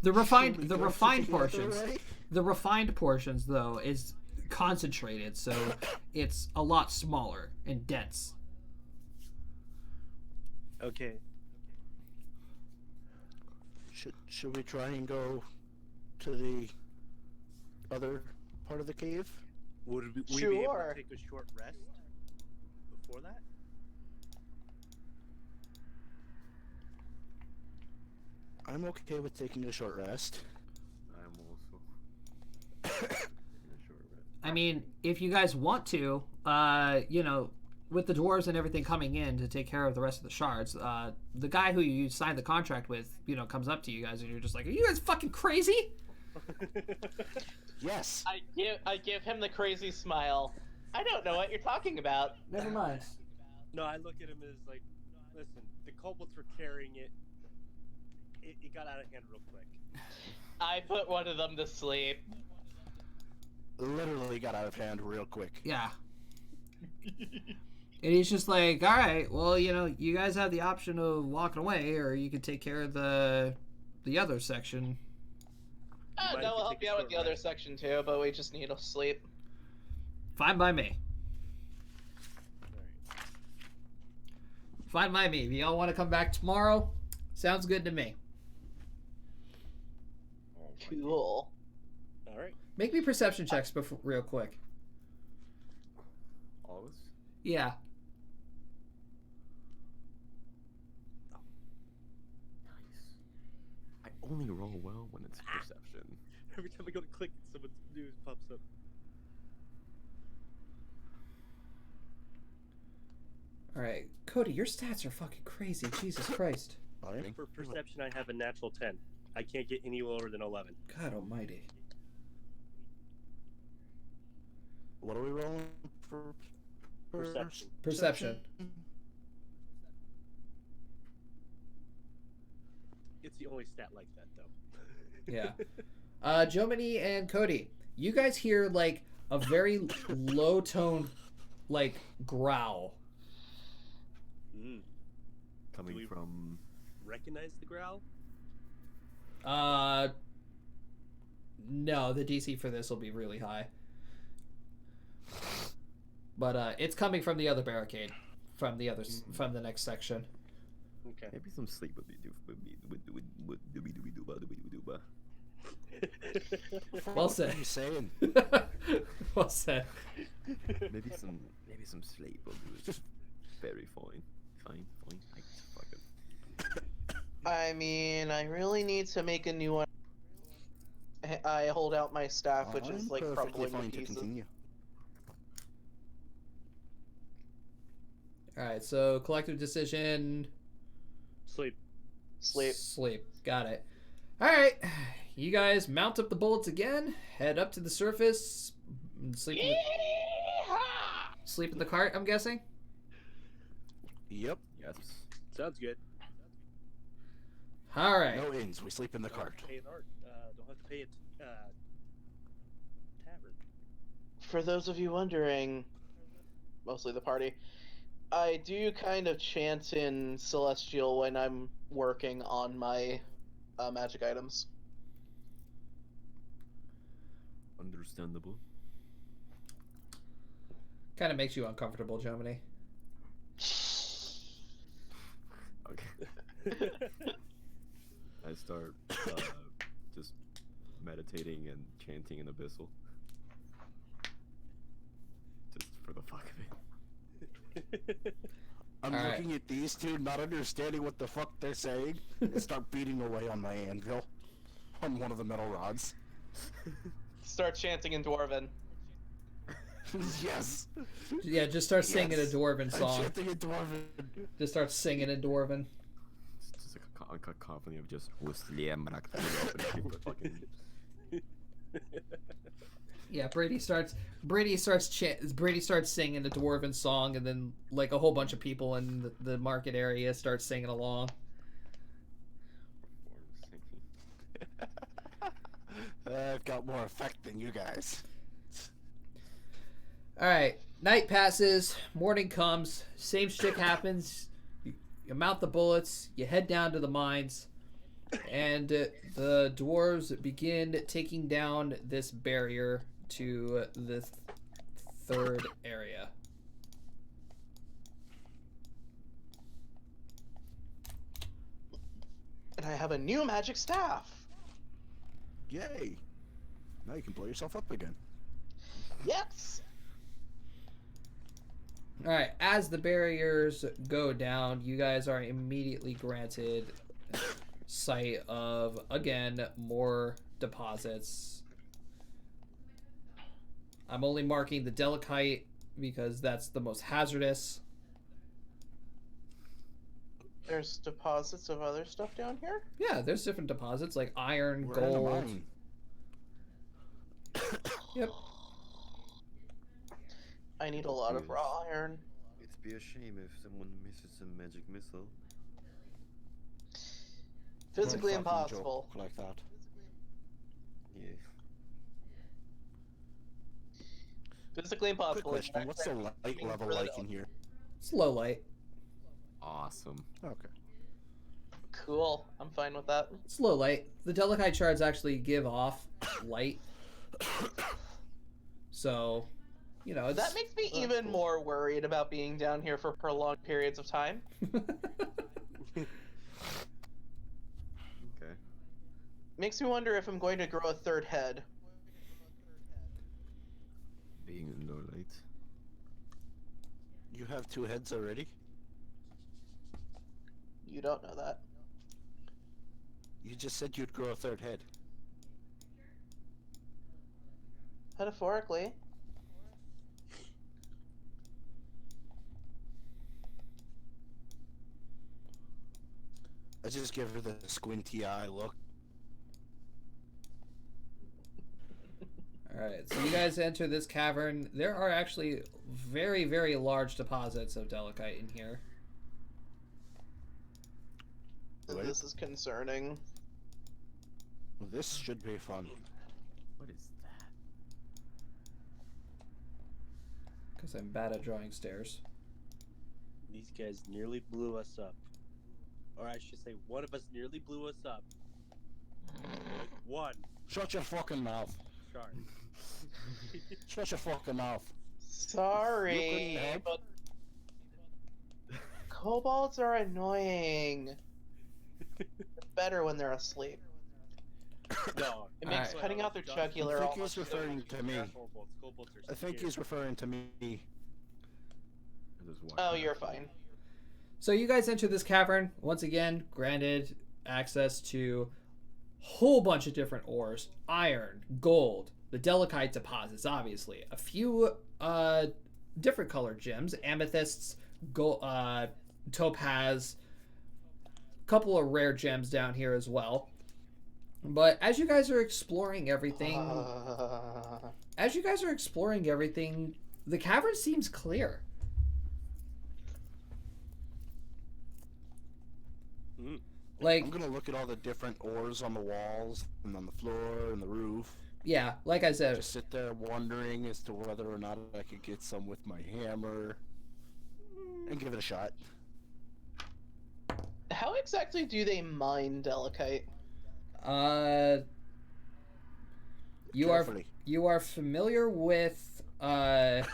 The refined Should we go refined to the other portions. way? The refined portions though is concentrated, so it's a lot smaller and dense. Okay. Should we try and go to the other part of the cave? Would we be able Sure. to take a short rest before that? I'm okay with taking a short rest. I'm also taking a short rest. I mean, if you guys want to, with the dwarves and everything coming in to take care of the rest of the shards, the guy who you signed the contract with, comes up to you guys and you're just like, "Are you guys fucking crazy?" Yes. I give him the crazy smile. I don't know what you're talking about. Never mind. No, I look at him as like, listen, the kobolds were carrying it. It got out of hand real quick. I put one of them to sleep. Literally got out of hand real quick. Yeah. And he's just like, "All right, well, you guys have the option of walking away, or you can take care of the other section." Oh, mind no, if we we'll help take you a out with short the other rest? section too, but we just need to sleep. Fine by me. Alright. Fine by me. If y'all want to come back tomorrow, sounds good to me. Cool. Alright. Make me perception checks real quick. Always? Yeah. Nice. I only roll well when it's perception. Every time I go to click, someone's news pops up. All right, Cody, your stats are fucking crazy. Jesus Christ. Fine. For perception, I have a natural 10. I can't get any lower than 11. God Almighty. What are we rolling for? Perception. Perception. It's the only stat like that, though. Yeah. Jomini and Cody, you guys hear like a very low tone, like growl. Mm. Coming we- from Recognize the growl? No, the DC for this will be really high. But it's coming from the other barricade, from the next section. Okay. maybe some sleep would be Well said. What are you saying? Well said. maybe some sleep will do it. Very fine. Fine. I fucking I mean, I really need to make a new one. I hold out my staff, which is I'm like perfectly crumbling to fine to pieces. continue. All right, so collective decision. Sleep. Sleep. Sleep. Got it. All right, you guys mount up the bullets again. Head up to the surface. And sleep. Yeehaw! Sleep in the cart, I'm guessing? Yep. Yes. Sounds good. Alright. No inns. We sleep in the Don't cart. have to pay an art. Don't have to pay it. Tavern. For those of you wondering, mostly the party, I do kind of chant in Celestial when I'm working on my magic items. Understandable. Kind of makes you uncomfortable, Germany. Okay. I start just meditating and chanting in Abyssal. Just for the fuck of it. I'm Alright. looking at these two, not understanding what the fuck they're saying, and start beating away on my anvil. On one of the metal rods. Start chanting in Dwarven. Yes! Yeah, just start singing Yes. a Dwarven I'm song. chanting a dwarven. Just start singing in Dwarven. It's just like a cacophony of just fucking. Yeah, Brady starts singing a Dwarven song, and then like a whole bunch of people in the market area start singing along. I've got more effect than you guys. All right, night passes, morning comes, same shit happens. You mount the bullets, you head down to the mines, and the dwarves begin taking down this barrier to the third area. And I have a new magic staff. Yay! Now you can blow yourself up again. Yes. All right, as the barriers go down, you guys are immediately granted sight of, again, more deposits. I'm only marking the Delicite because that's the most hazardous. There's deposits of other stuff down here. Yeah, there's different deposits like iron, We're in a gold. mine. Yep. I need a lot of raw iron. It'd be a shame if someone misses a magic missile. Physically Don't fucking impossible. joke like that. Yeah. Physically Quick impossible. question, what's the light level like in here? It's low light. Awesome. Okay. Cool. I'm fine with that. It's low light. The Delicite shards actually give off light. So, you know, it's... That makes me even more worried about being down here for prolonged periods of time. Okay. Makes me wonder if I'm going to grow a third head. Being in low light. You have 2 heads already? You don't know that. You just said you'd grow a 3rd head. Metaphorically. I just give her the squinty eye look. Alright, so you guys enter this cavern. There are actually very, very large deposits of Delicite in here. Wait. This is concerning. This should be fun. What is that? Because I'm bad at drawing stairs. These guys nearly blew us up. Or I should say, one of us nearly blew us up. Like one Shut your fucking mouth. shard. Shut your fucking mouth. Sorry, You couldn't but kobolds are annoying. They're better when they're asleep. No. It makes Alright. cutting out their jugular I think almost he's referring to me. Kobolds are I think scary. he's referring to me. I just walked Oh, past you're it. fine. So you guys enter this cavern, once again, granted access to whole bunch of different ores. Iron, gold, the Delicite deposits, obviously. A few different colored gems, amethysts, gold, topaz, a couple of rare gems down here as well. But as you guys are exploring everything, The cavern seems clear. Mm. Like, I'm gonna look at all the different ores on the walls and on the floor and the roof. yeah, like I said, Just sit there wondering as to whether or not I could get some with my hammer and give it a shot. How exactly do they mine Delicate? Carefully. You are familiar with the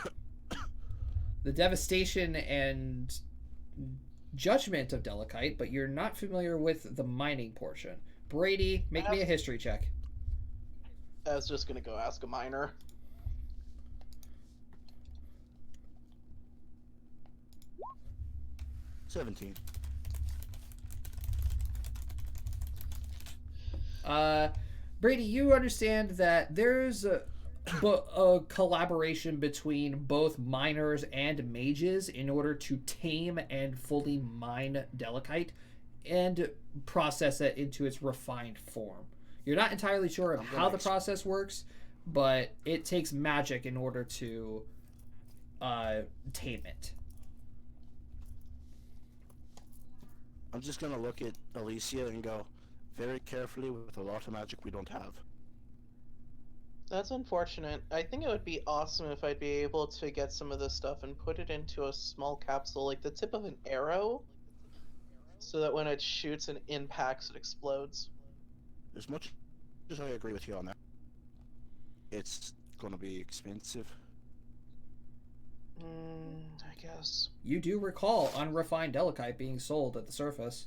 devastation and judgment of Delicite, but you're not familiar with the mining portion. Brady, make me a history check. I was just gonna go ask a miner. $17. Brady, you understand that there's a collaboration between both miners and mages in order to tame and fully mine Delicite and process it into its refined form. You're not entirely sure of how the process works, but it takes magic in order to tame it. I'm just gonna look at Alicia and go, very carefully with a lot of magic we don't have. That's unfortunate. I think it would be awesome if I'd be able to get some of this stuff and put it into a small capsule, like the tip of an arrow, so that when it shoots and impacts, it explodes. As much as I agree with you on that, it's gonna be expensive. I guess. You do recall unrefined Delicite being sold at the surface.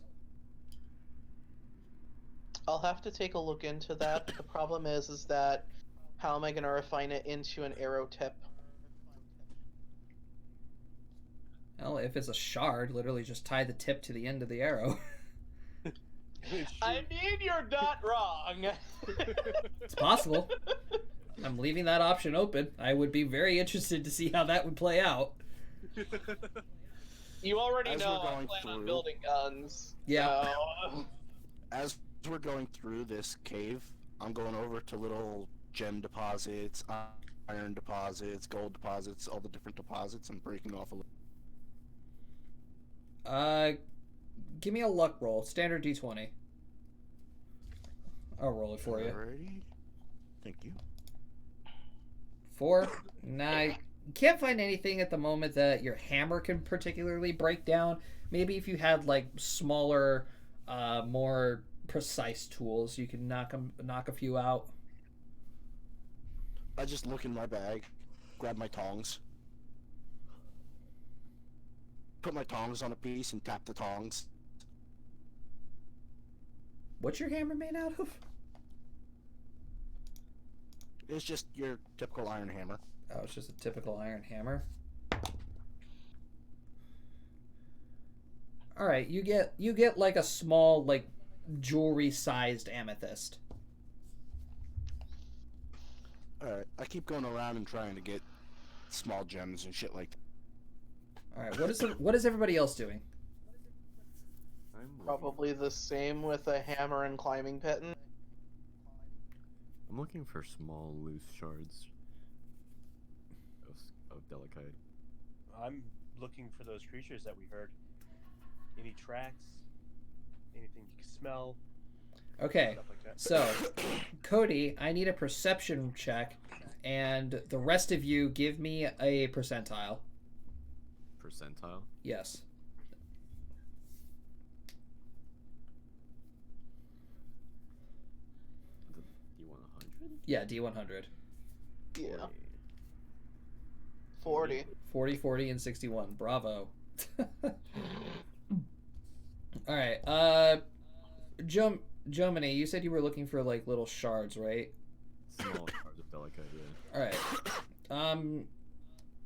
I'll have to take a look into that. The problem is that how am I going to refine it into an arrow tip? Well, if it's a shard, literally just tie the tip to the end of the arrow. I mean, you're not wrong. It's possible. I'm leaving that option open. I would be very interested to see how that would play out. You already As know we're I going plan on through- building guns. Yeah. So... As we're going through this cave, I'm going over to little gem deposits, iron deposits, gold deposits, all the different deposits, and breaking off a little. Give me a luck roll. Standard D20. I'll roll it for you. Alrighty. Thank you. 4. Nah, you can't find anything at the moment that your hammer can particularly break down. Maybe if you had like smaller, more precise tools, you can knock a few out. I just look in my bag, grab my tongs, put my tongs on a piece, and tap the tongs. What's your hammer made out of? It's just your typical iron hammer. Oh, it's just a typical iron hammer. All right, you get like a small, like jewelry-sized amethyst. Alright, I keep going around and trying to get small gems and shit like that. All right, what is everybody else doing? I'm looking, Probably the same with a hammer and climbing pitten. I'm looking for small, loose shards of Delicite. I'm looking for those creatures that we heard. Any tracks? Anything you can smell? Okay, Stuff like that. so Cody, I need a perception check, and the rest of you give me a percentile. Percentile? Yes. The D100? Yeah, D100. Yeah. 40. 40, 40, and 61. Bravo. All right. Jomini, you said you were looking for like little shards, right? Small shards of Delicite, yeah. All right.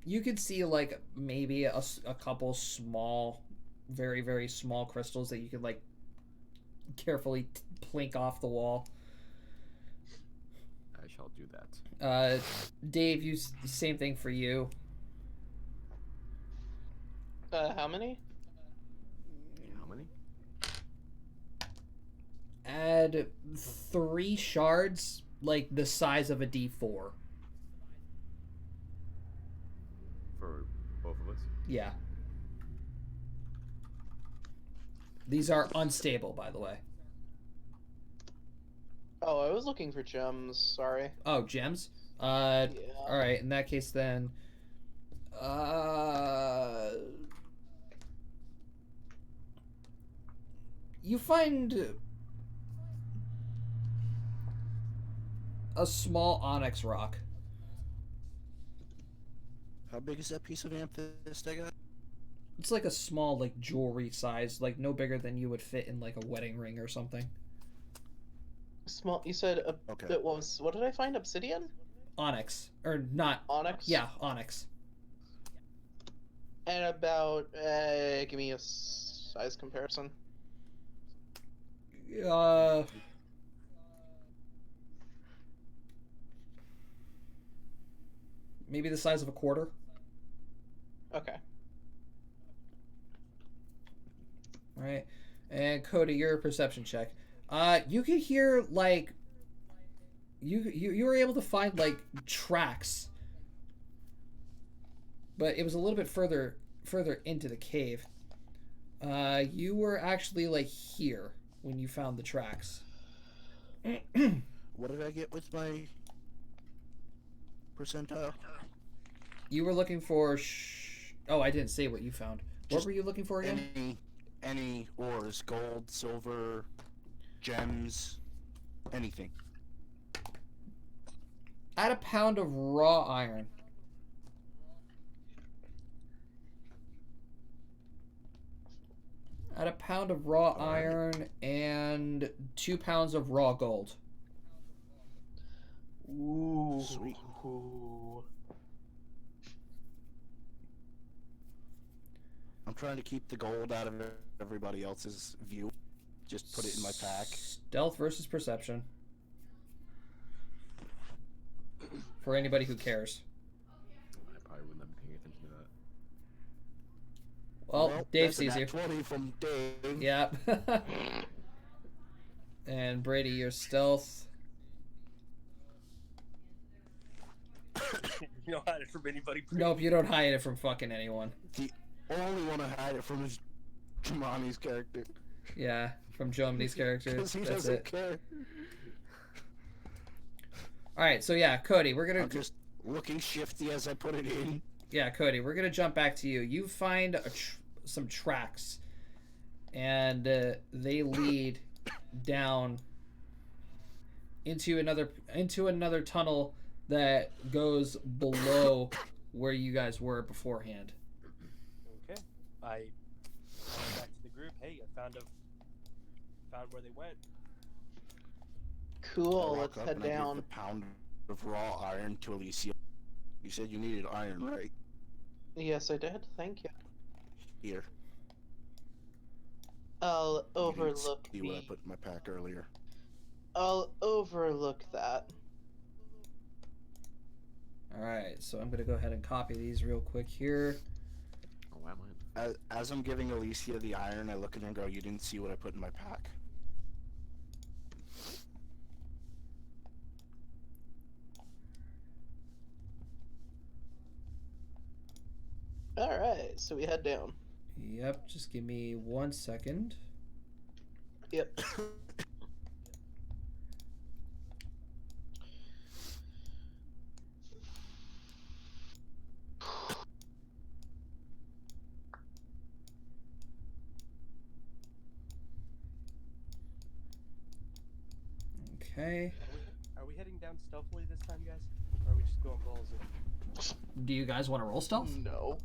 You could see like maybe a couple small, very, very small crystals that you could like carefully plink off the wall. I shall do that. Dave, same thing for you. How many? How many? Add 3 shards, like the size of a D4. Yeah. These are unstable, by the way. Oh, I was looking for gems. Sorry. Oh, gems? Yeah. Alright, in that case then... You find a small onyx rock. How big is that piece of amethyst I got? It's like a small, like, jewelry size, like no bigger than you would fit in like a wedding ring or something. Small. You said Okay. that was. What did I find? Obsidian? Onyx. Or not. Onyx? Yeah, onyx. And about. Give me a size comparison. Maybe the size of a quarter. Okay. All right. And Cody, your perception check. You could hear like you were able to find like tracks, but it was a little bit further into the cave. You were actually like here when you found the tracks. What did I get with my percentile? You were looking for. Oh, I didn't say what you found. What Just were you looking for again? Any ores, gold, silver, gems, anything. Add a pound of raw iron. Add a pound of raw iron and 2 pounds of raw gold. Ooh. Sweet. I'm trying to keep the gold out of everybody else's view. Just put it in my pack. Stealth versus perception. For anybody who cares. I probably wouldn't have been paying attention to that. Well, Dave that's sees a you. nat 20 from Dave. Yep. And Brady, your stealth. You don't hide it from anybody. Nope, you don't hide it from fucking anyone. The only one I hide it from is Jemani's character. Yeah, from Jomini's character. Because he That's doesn't it. care. Alright, so yeah, Cody, we're gonna... I'm just looking shifty as I put it in. Yeah, Cody, we're gonna jump back to you. You find some tracks, and they lead down into another tunnel that goes below where you guys were beforehand. Okay. I went back to the group. Hey, I found where they went. Cool. I Let's walk up head and I give down. the pound of raw iron to Alicia. You said you needed iron, right? Yes, I did. Thank you. Here. I'll You didn't overlook see what I put in my pack earlier. I'll overlook that. Alright, so I'm gonna go ahead and copy these real quick here. Oh, why am I? As I'm giving Alicia the iron, I look at her and go, "You didn't see what I put in my pack." Alright, so we head down. Yep, just give me 1 second. Yep. Okay. Are we heading down stealthily this time, guys? Or are we just going balls in? Do you guys want to roll stealth? No.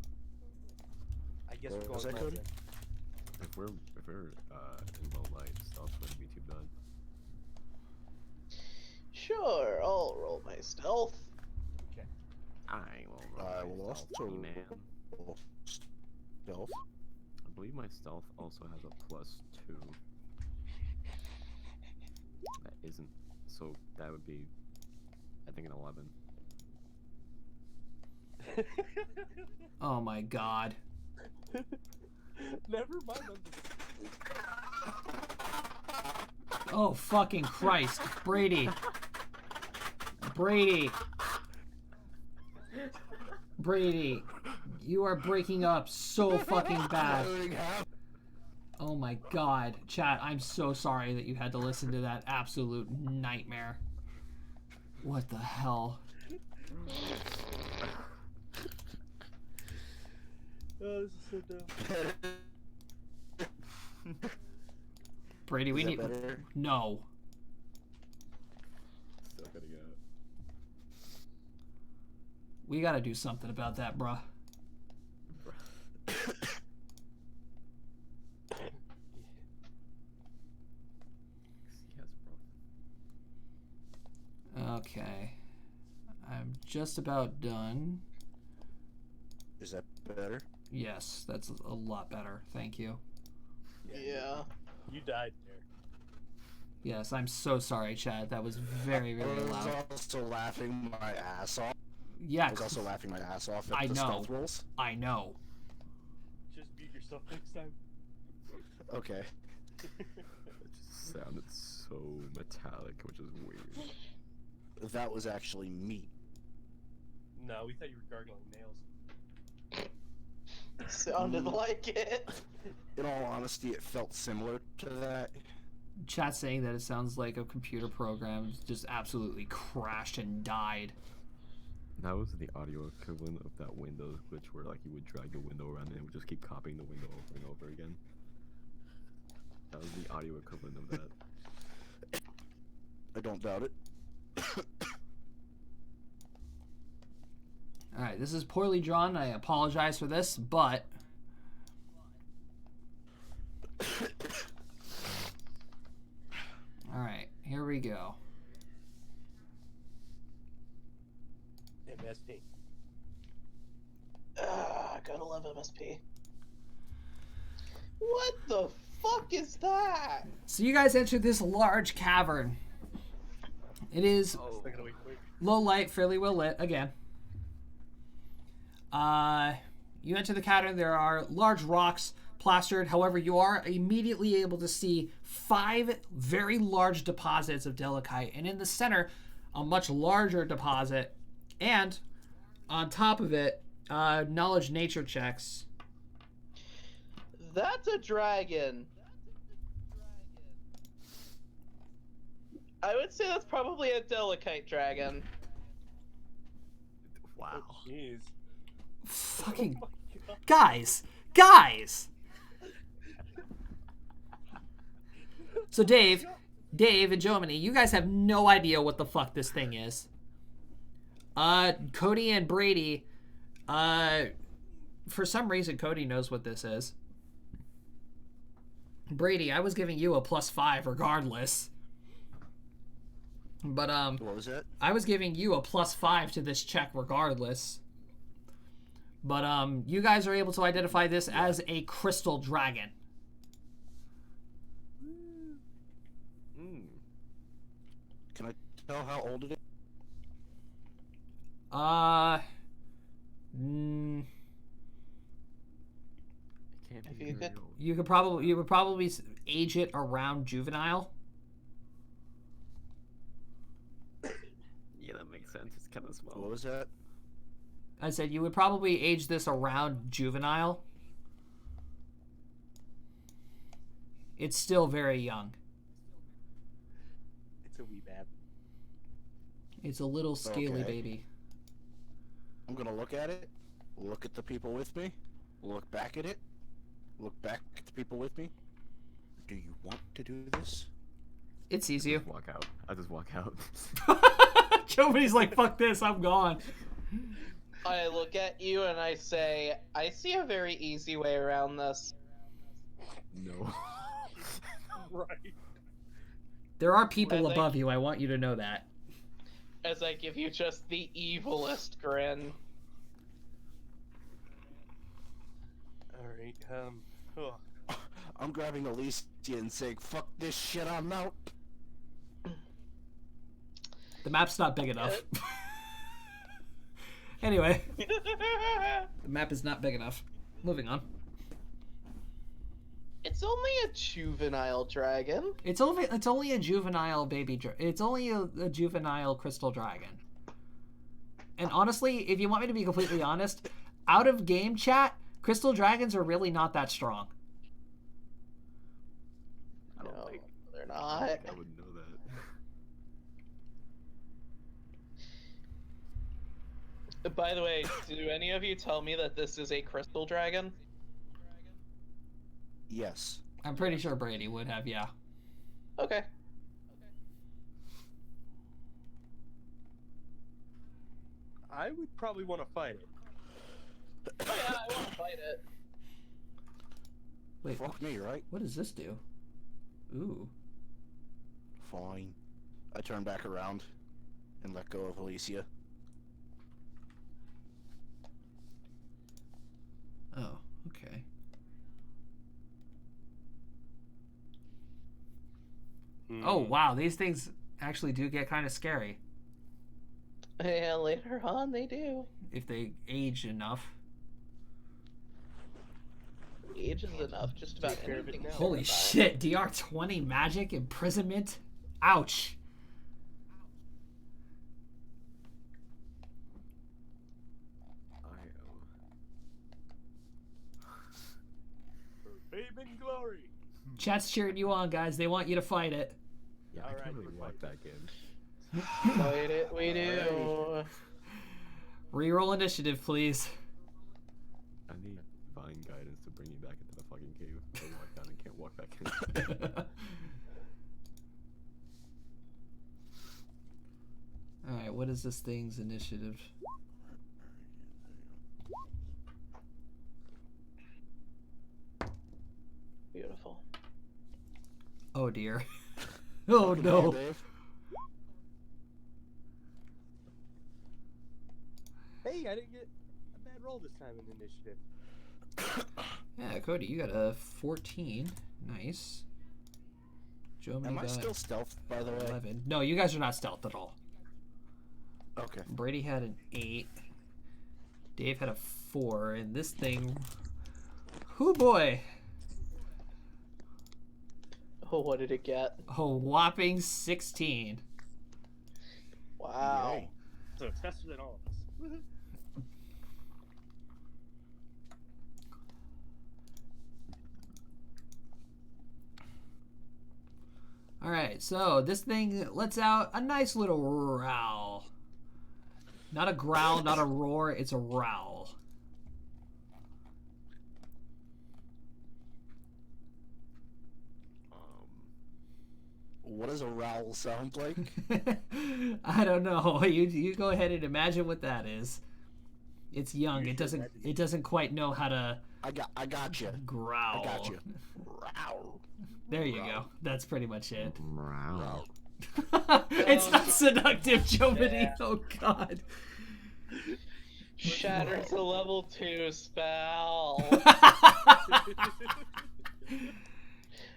I guess What we're was going that, balls Cody? in. If we're in low light, stuff wouldn't be too bad. Sure, I'll roll my stealth. I will roll I my will stealth, also man. roll stealth. I believe my stealth also has a +2. That isn't. So that would be, I think, an 11. Oh my god. Never mind. Oh fucking Christ. Brady. Brady. You are breaking up so fucking bad. Everything happened. Oh my god. Chat, I'm so sorry that you had to listen to that absolute nightmare. What the hell? Oh, this is so dumb. Brady, we Is that need... better? No. Still cutting out. We gotta do something about that, bruh. Yes, bro. Okay. I'm just about done. Is that better? Yes, that's a lot better. Thank you. Yeah. You died there. Yes, I'm so sorry, Chad. That was very, very I was loud. also laughing my ass off. Yeah, I was also laughing my ass off at I the know. stealth rolls. I know. Just mute yourself next time. Okay. It just sounded so metallic, which is weird. That was actually me. No, we thought you were gargling nails. Sounded like it. In all honesty, it felt similar to that. Chat saying that it sounds like a computer program just absolutely crashed and died. That was the audio equivalent of that Windows glitch where like you would drag the window around and it would just keep copying the window over and over again. That was the audio equivalent of that. I don't doubt it. Alright, this is poorly drawn. I apologize for this, but... Alright, here we go. MSP. Gotta love MSP. What the fuck is that? So you guys entered this large cavern. It is Still gotta wait for it. low light, fairly well lit, again. You enter the cavern, there are large rocks plastered. However, you are immediately able to see 5 very large deposits of delicite, and in the center, a much larger deposit, and on top of it, knowledge nature checks. That's a dragon. I would say that's probably a delicate dragon. Wow. Jeez. Fucking Oh my God. guys. So Dave and Jomini, you guys have no idea what the fuck this thing is. Cody and Brady, for some reason Cody knows what this is. Brady, I was giving you a +5 regardless. But What was that? I was giving you a +5 to this check regardless. But you guys are able to identify this as a crystal dragon. Mm. Can I tell how old it is? It can't If be you very could- old. You would probably age it around juvenile. Yeah, that makes sense. It's kind of small. What was that? I said you would probably age this around juvenile. It's still very young. It's a wee bab. It's a little scaly Okay. baby. I'm gonna look at it, look at the people with me, look back at it, look back at the people with me. Do you want to do this? It sees I you. just walk out. I just walk out. Nobody's like, fuck this, I'm gone. I look at you and I say, I see a very easy way around this. No. Right. There are people I think- above you, I want you to know that. As I give you just the evilest grin. Alright, oh. I'm grabbing Alicia and saying, fuck this shit, I'm out. The map's not big enough. Anyway, the map is not big enough. Moving on. It's only a juvenile dragon. It's only a juvenile baby. It's only a juvenile crystal dragon. And honestly, if you want me to be completely honest, out of game chat, crystal dragons are really not that strong. I don't No, think they're I not. don't think I would know that. By the way, do any of you tell me that this is a crystal dragon? Yes. I'm pretty sure Brady would have, yeah. Okay. I would probably want to fight it. Oh yeah, I want to fight it. Wait, Fuck me, right? what does this do? Ooh. Fine. I turn back around and let go of Alicia. Oh, okay. Oh, wow, these things actually do get kind of scary Yeah, later on they do. if they age enough. Age is enough, just about Take care of it anything. now. Holy shit, DR20 magic imprisonment? Ouch. I For fame and glory. Chat's cheering you on, guys. They want you to fight it. Yeah, I Alright, can't really we're walk fighting. that game. Fight it, we do. Reroll initiative, please. I need divine guidance to bring me back into the fucking cave. I walk down and can't walk back in. Alright, what is this thing's initiative? Beautiful. Oh dear. Oh no. Dave. Hey, I didn't get a bad roll this time in initiative. Yeah, Cody, you got a 14. Nice. Joe Am I got still stealth, by the way? 11. No, you guys are not stealth at all. Okay. Brady had an 8. Dave had a 4. And this thing... Hoo boy! Oh, what did it get? A whopping 16. Wow. Yay. So it's faster than all of us. Woohoo. Alright, so this thing lets out a nice little growl. Not a growl, not a roar, it's a growl. What does a growl sound like? I don't know. You go ahead and imagine what that is. It's young. It doesn't quite know how to I got you. growl. I got you. Growl. There you go. That's pretty much it. Wow. It's not seductive, Jomini. Oh god. Shatters a level 2 spell.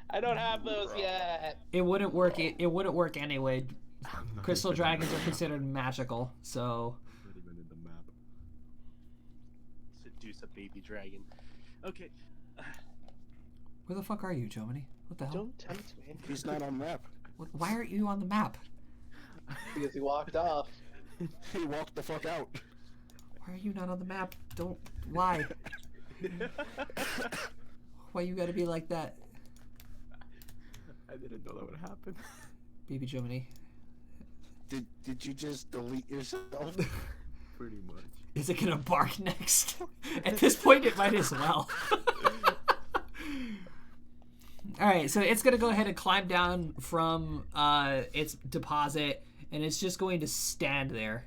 I don't have those yet. It wouldn't work. It wouldn't work anyway. I'm not Crystal even dragons in are considered magical, so Not even in the map. Seduce a baby dragon. Okay. where the fuck are you, Jomini? What the hell? Don't tempt me. He's not on map. Why aren't you on the map? Because he walked off. He walked the fuck out. Why are you not on the map? Don't lie. Why you gotta be like that, I didn't know that would happen. baby Jomini? Did you just delete yourself? Pretty much. Is it gonna bark next? At this point, it might as well. Alright, so it's gonna go ahead and climb down from its deposit, and it's just going to stand there.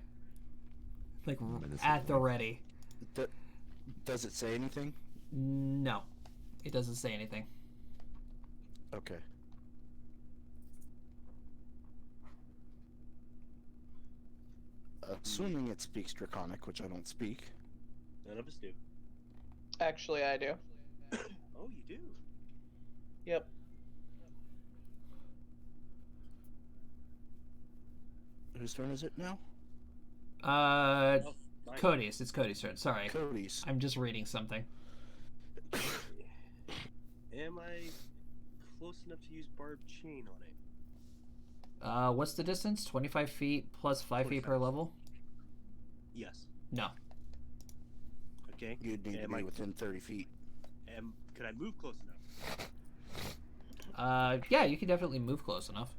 Like, at the ready. Does it say anything? No. It doesn't say anything. Okay. Assuming it speaks Draconic, which I don't speak. None of us do. Actually, I do. Oh, you do? Yep. Whose turn is it now? Uh, Oh, mine. Cody's. It's Cody's turn. Sorry. Cody's. I'm just reading something. Am I close enough to use barbed chain on it? What's the distance? 25 feet plus 5 feet per 25. level? Yes. No. Okay. You'd need to Am be I- within 30 feet. Could I move close enough? Yeah, you can definitely move close enough.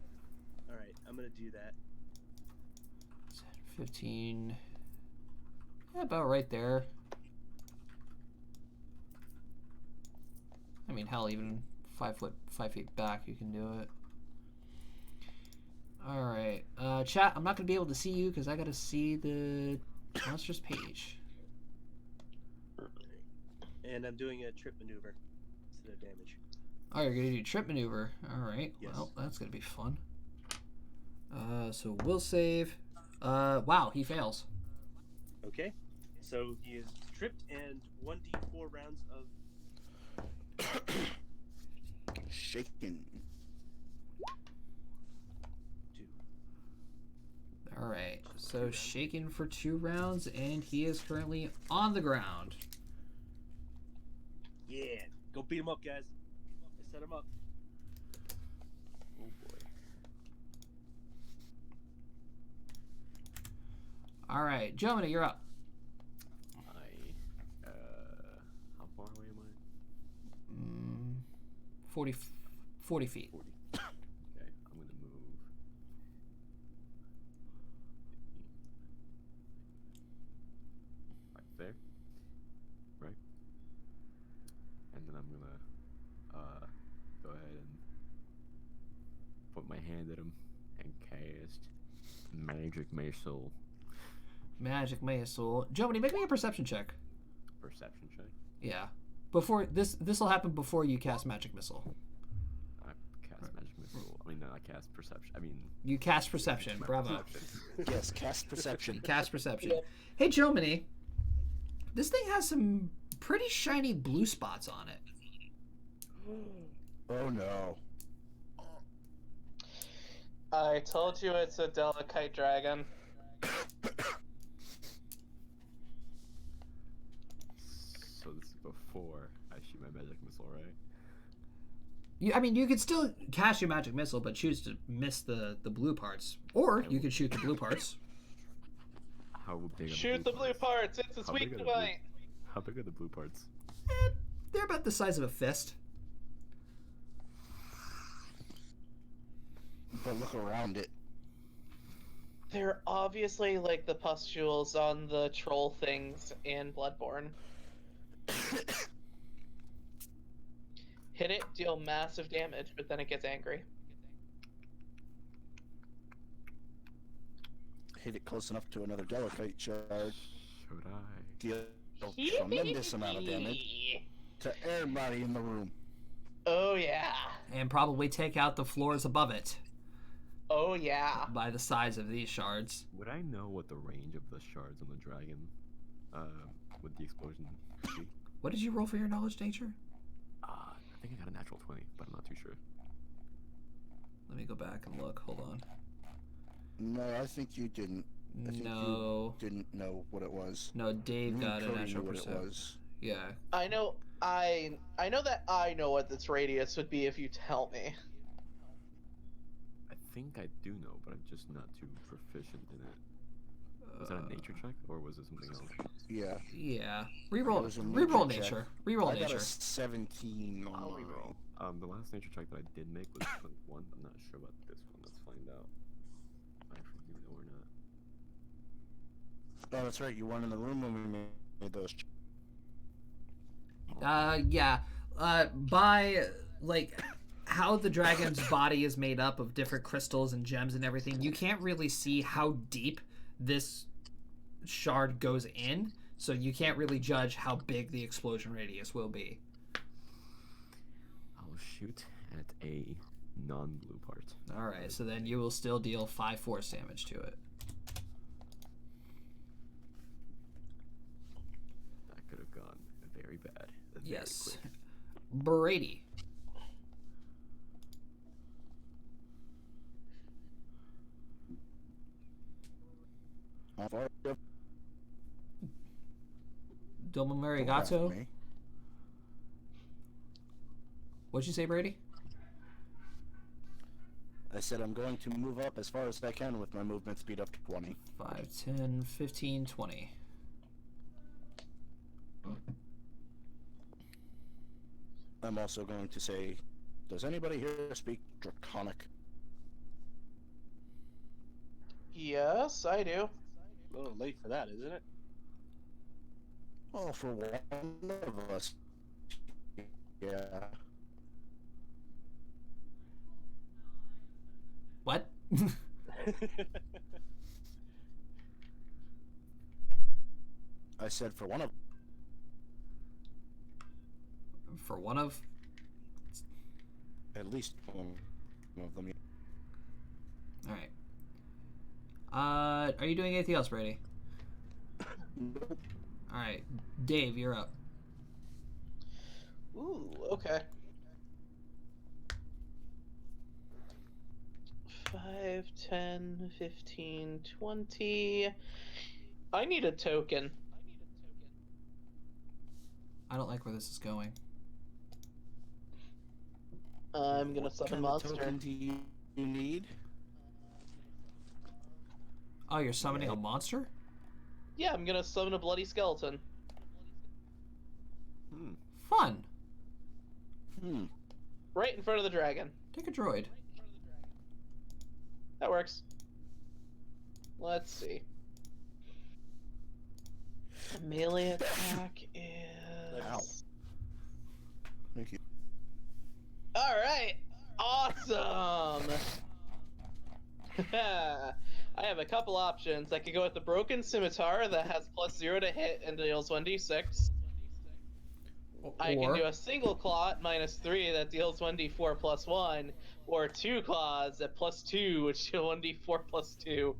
All right, I'm gonna do that. 15. Yeah, about right there. I mean, hell, even 5 feet back, you can do it. All right, chat. I'm not gonna be able to see you because I gotta see the monster's page. And I'm doing a trip maneuver instead of damage. Oh, you're gonna do trip maneuver. All right. Yes. Well, that's gonna be fun. So we'll save. Wow, he fails. Okay. So he is tripped and 1d4 rounds of Shaken. 2. All right. So shaken for 2 rounds, and he is currently on the ground. Yeah. Go beat him up, guys. I set him up. Oh boy. All right, Jomina, you're up. How far away am I? 40 feet. 40. Okay, I'm gonna move. Right there. Right. And then I'm gonna go ahead and put my hand at him and cast Magic Missile. Magic Missile. Jomini, make me a perception check. Perception check. Yeah. Before this will happen before you cast Magic Missile. I cast Magic Missile. I mean, no, I cast Perception. I mean, You cast Perception. Bravo. Perception. Yes, cast perception. Cast Perception. Hey, Jomini. This thing has some pretty shiny blue spots on it. Oh no. I told you it's a delicate dragon. So this is before I shoot my Magic Missile, right? I mean, you could still cast your Magic Missile, but choose to miss the blue parts. Or you could shoot the blue parts. How big are Shoot the blue parts. It's its How big weak are the blue- point. How big are the blue parts? They're about the size of a fist. But look around it. They're obviously like the pustules on the troll things in Bloodborne. Hit it, deal massive damage, but then it gets angry. Hit it close enough to another delicate shard. Should I? Deal a tremendous amount of damage to everybody in the room. Oh yeah. And probably take out the floors above it Oh yeah. by the size of these shards. Would I know what the range of the shards on the dragon, with the explosion be? What did you roll for your knowledge nature? I think I got a natural 20, but I'm not too sure. Let me go back and look. Hold on. No, I think you didn't. I think No. you didn't know what it was. No, Dave Only got a Cody natural knew what it perception. was. Yeah. I know that I know what this radius would be if you tell me. I think I do know, but I'm just not too proficient in it. Was that a nature check, or was it something else? Yeah. Yeah. It Reroll. was a Reroll nature check. nature. Reroll I got nature. a 17 on I'll my roll. The last nature check that I did make was 21. I'm not sure about this one. Let's find out. I actually do know or not. Oh, that's right. You weren't in the room when we made those. Yeah. By like how the dragon's body is made up of different crystals and gems and everything, you can't really see how deep this shard goes in, so you can't really judge how big the explosion radius will be. I'll shoot at a non-blue part. All right, so then you will still deal 5 force damage to it. That could have gone very bad. Very Yes. quick. Brady. How far up Domo after Marigato. me? What'd you say, Brady? I said I'm going to move up as far as I can with my movement speed up to 20. 5, 10, 15, 20. I'm also going to say, does anybody here speak Draconic? Yes, I do. A little late for that, isn't it? Well, for one of us, yeah. What? I said for one of For one of. at least one of them. All right. Are you doing anything else, Brady? Nope. All right, Dave, you're up. Ooh, okay. 5, 10, 15, 20. I need a token. I don't like where this is going. I'm gonna What summon kind monster. of token do you need? Oh, you're summoning Yeah. a monster? Yeah, I'm gonna summon a bloody skeleton. Hmm. Fun. Right in front of the dragon. Take a droid. That works. Let's see. Melee attack is... Ow. Thank you. Alright! Awesome! I have a couple options. I could go with the Broken Scimitar that has +0 to hit and deals 1d6. I can do a single claw at -3 that deals 1d4 +1, or 2 claws at +2, which deal 1d4 +2.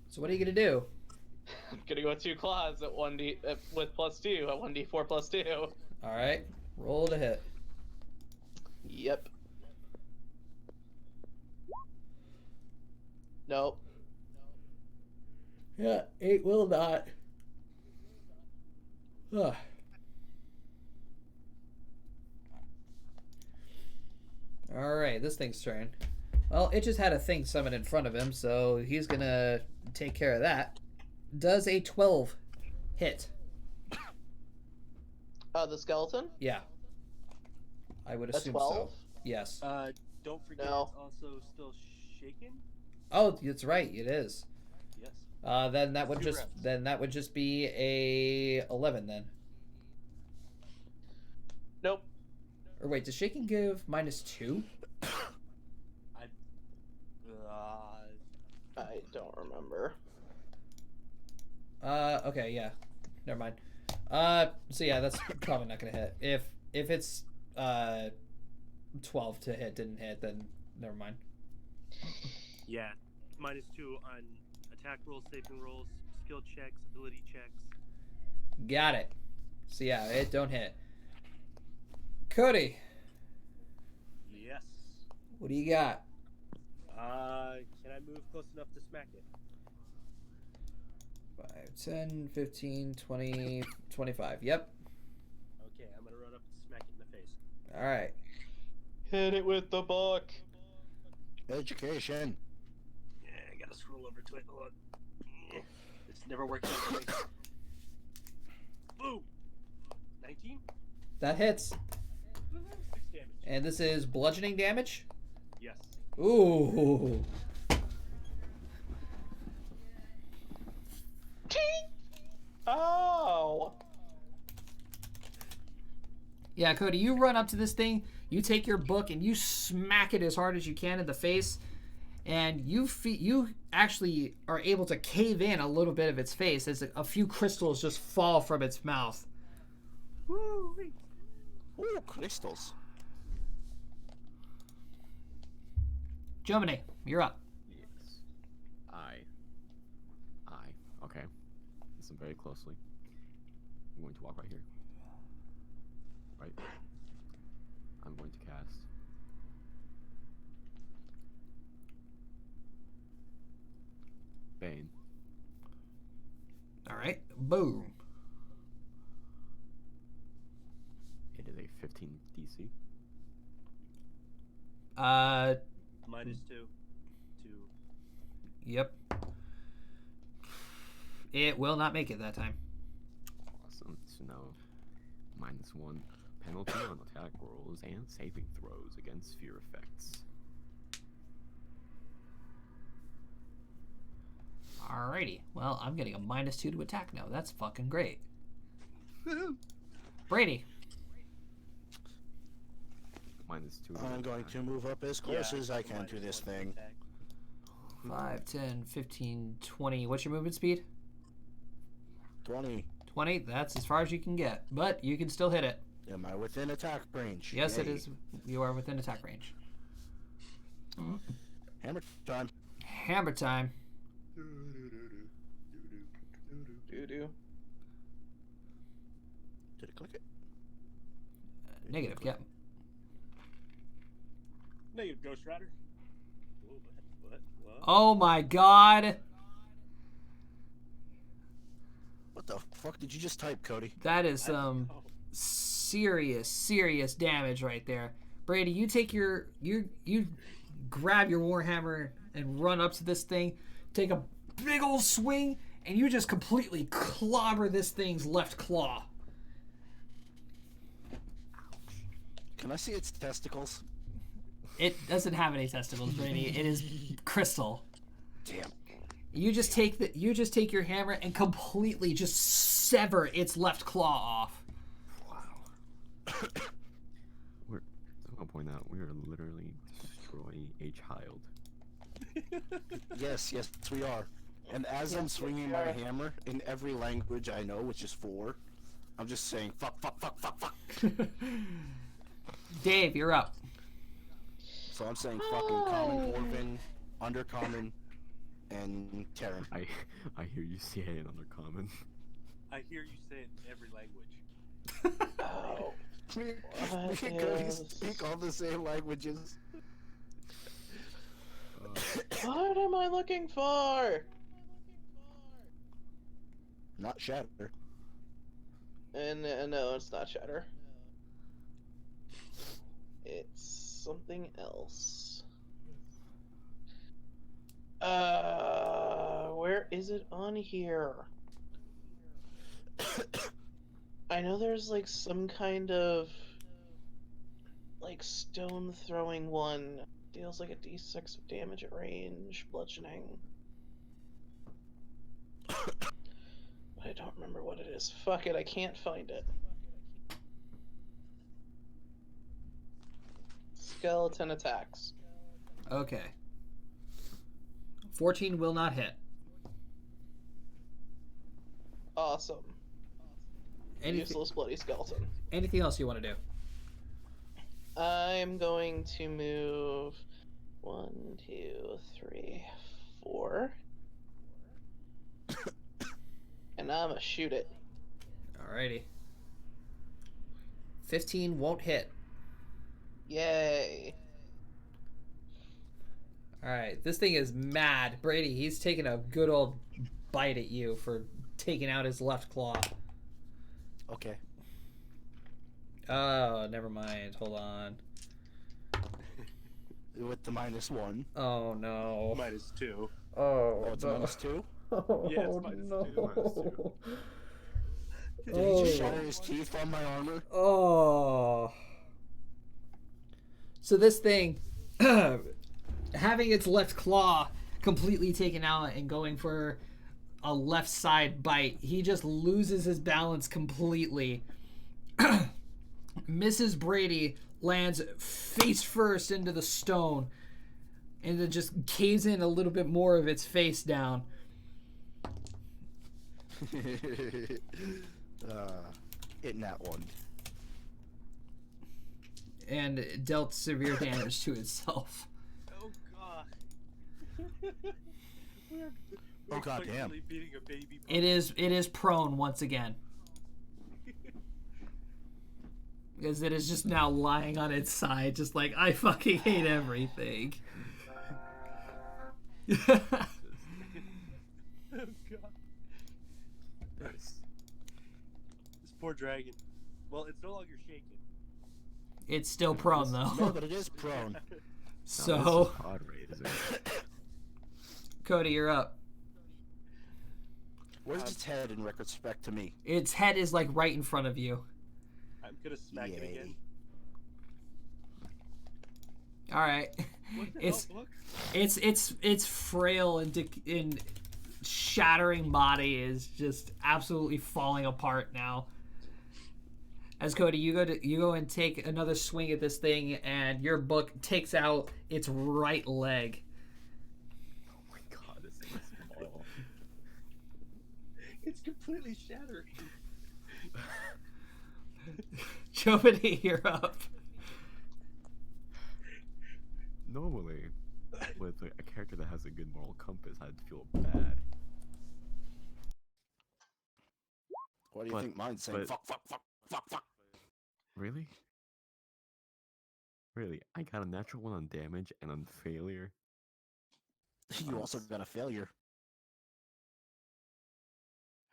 So what are you gonna do? I'm gonna go with 2 claws at 1d with +2 at 1d4 +2. All right, roll to hit. Yep. Nope. Yeah, 8 will not. Ugh. All right, this thing's turn. Well, it just had a thing summoned in front of him, so he's gonna take care of that. Does a 12 hit? The skeleton? Yeah. I would A assume 12? so. Yes. Don't forget No. it's also still shaken. Oh, that's right. It is. Yes. Then that would Two just reps. be a 11 then. Nope. Or wait, does shaking give -2? I don't remember. Okay, yeah. Never mind. So yeah, that's probably not gonna hit. If it's 12 to hit didn't hit, then never mind. Yeah, -2 on attack rolls, saving rolls, skill checks, ability checks. Got it. So yeah, it don't hit. Cody, Yes. what do you got? Can I move close enough to smack it? 5, 10, 15, 20, 25. Yep. Okay, I'm gonna run up and smack it in the face. All right. Hit it with the book. Education. Yeah, I gotta scroll over to it. Hold on. It's never worked out for me. Boom! 19? That hits. 6 damage. And this is bludgeoning damage? Yes. Ooh. Oh! Yeah, Cody, you run up to this thing, you take your book, and you smack it as hard as you can in the face, and you actually are able to cave in a little bit of its face as a few crystals just fall from its mouth. Woo-wee. Ooh, crystals. Germany, you're up. Yes. I. Okay. Listen very closely. I'm going to walk right here. Right. I'm going to cast. Bane. All right, boom. It is a 15 DC. -2. 2. Yep. It will not make it that time. Awesome. So now, -1 penalty on attack rolls and saving throws against fear effects. Alrighty. Well, I'm getting a -2 to attack now. That's fucking great. Brady. -2. I'm going to move up as close as I can to this thing. 5, 10, 15, 20. What's your movement speed? 20. 20. That's as far as you can get. But you can still hit it. Am I within attack range? Yes, it Yay. is. You are within attack range. Hammer time. Hammer time. Doo-doo. Did it click it? Negative, yep. Negative, Ghost Rider. What? Oh my god. What the fuck did you just type, Cody? That is some serious damage right there. Brady, you take you grab your warhammer and run up to this thing, take a big old swing, and you just completely clobber this thing's left claw. Can I see its testicles? It doesn't have any testicles, Brady. It is crystal. Damn. You just take your hammer and completely just sever its left claw off. Wow. I'm gonna point out we are literally destroying a child. Yes, we are. And as I'm swinging my hammer in every language I know, which is 4, I'm just saying fuck. Dave, you're up. So I'm saying fucking common, dwarven, undercommon, and Terran. I hear you say it in Undercommon. I hear you say it in every language. Oh. Me and Cody speak all the same languages. What am I looking for? Not shatter. And no, it's not Shatter. It's something else. Where is it on here? I know there's like some kind of like stone throwing one. Deals like a d6 of damage at range, bludgeoning. But I don't remember what it is. Fuck it, I can't find it. Skeleton attacks. Okay. 14 will not hit. Awesome. Anything, Useless bloody skeleton. anything else you want to do? I'm going to move 1, 2, 3, 4. And I'm gonna shoot it. Alrighty. 15 won't hit. Yay. Alright, this thing is mad. Brady, he's taking a good old bite at you for taking out his left claw. Okay. Oh, never mind. Hold on. With the -1. Oh, no. -2. Oh, Oh, it's a -2? Oh, Yeah, it's -2. Did he just shatter his teeth on my armor? Oh. So this thing, having its left claw completely taken out and going for a left side bite, he just loses his balance completely. Misses Brady, lands face first into the stone, and then just caves in a little bit more of its face down. Hitting that one. And it dealt severe damage to itself. Oh god. Oh, god damn. clearly beating a baby It is prone once again. Because it is just now lying on its side, just like, I fucking hate everything. Oh god. Nice. This poor dragon. Well, it's no longer shaken. It's still prone No, though. but it is prone. So, Pod rate, is it? Cody, you're up. Where's its head in retrospect to me? Its head is like right in front of you. I'm I'm gonna smack it again. Yay. All right. What the It's hell, Book? it's frail and shattering body is just absolutely falling apart now. As Cody, you go and take another swing at this thing, and your book takes out its right leg. Oh my god, this thing is small. It's completely shattered. Jomini, you're up. Normally, with like, a character that has a good moral compass, I'd feel bad. What do you But- think mine's saying? but- Fuck, fuck, fuck, fuck, fuck. Really? Really? I got a natural 1 on damage and on failure. You also got a failure.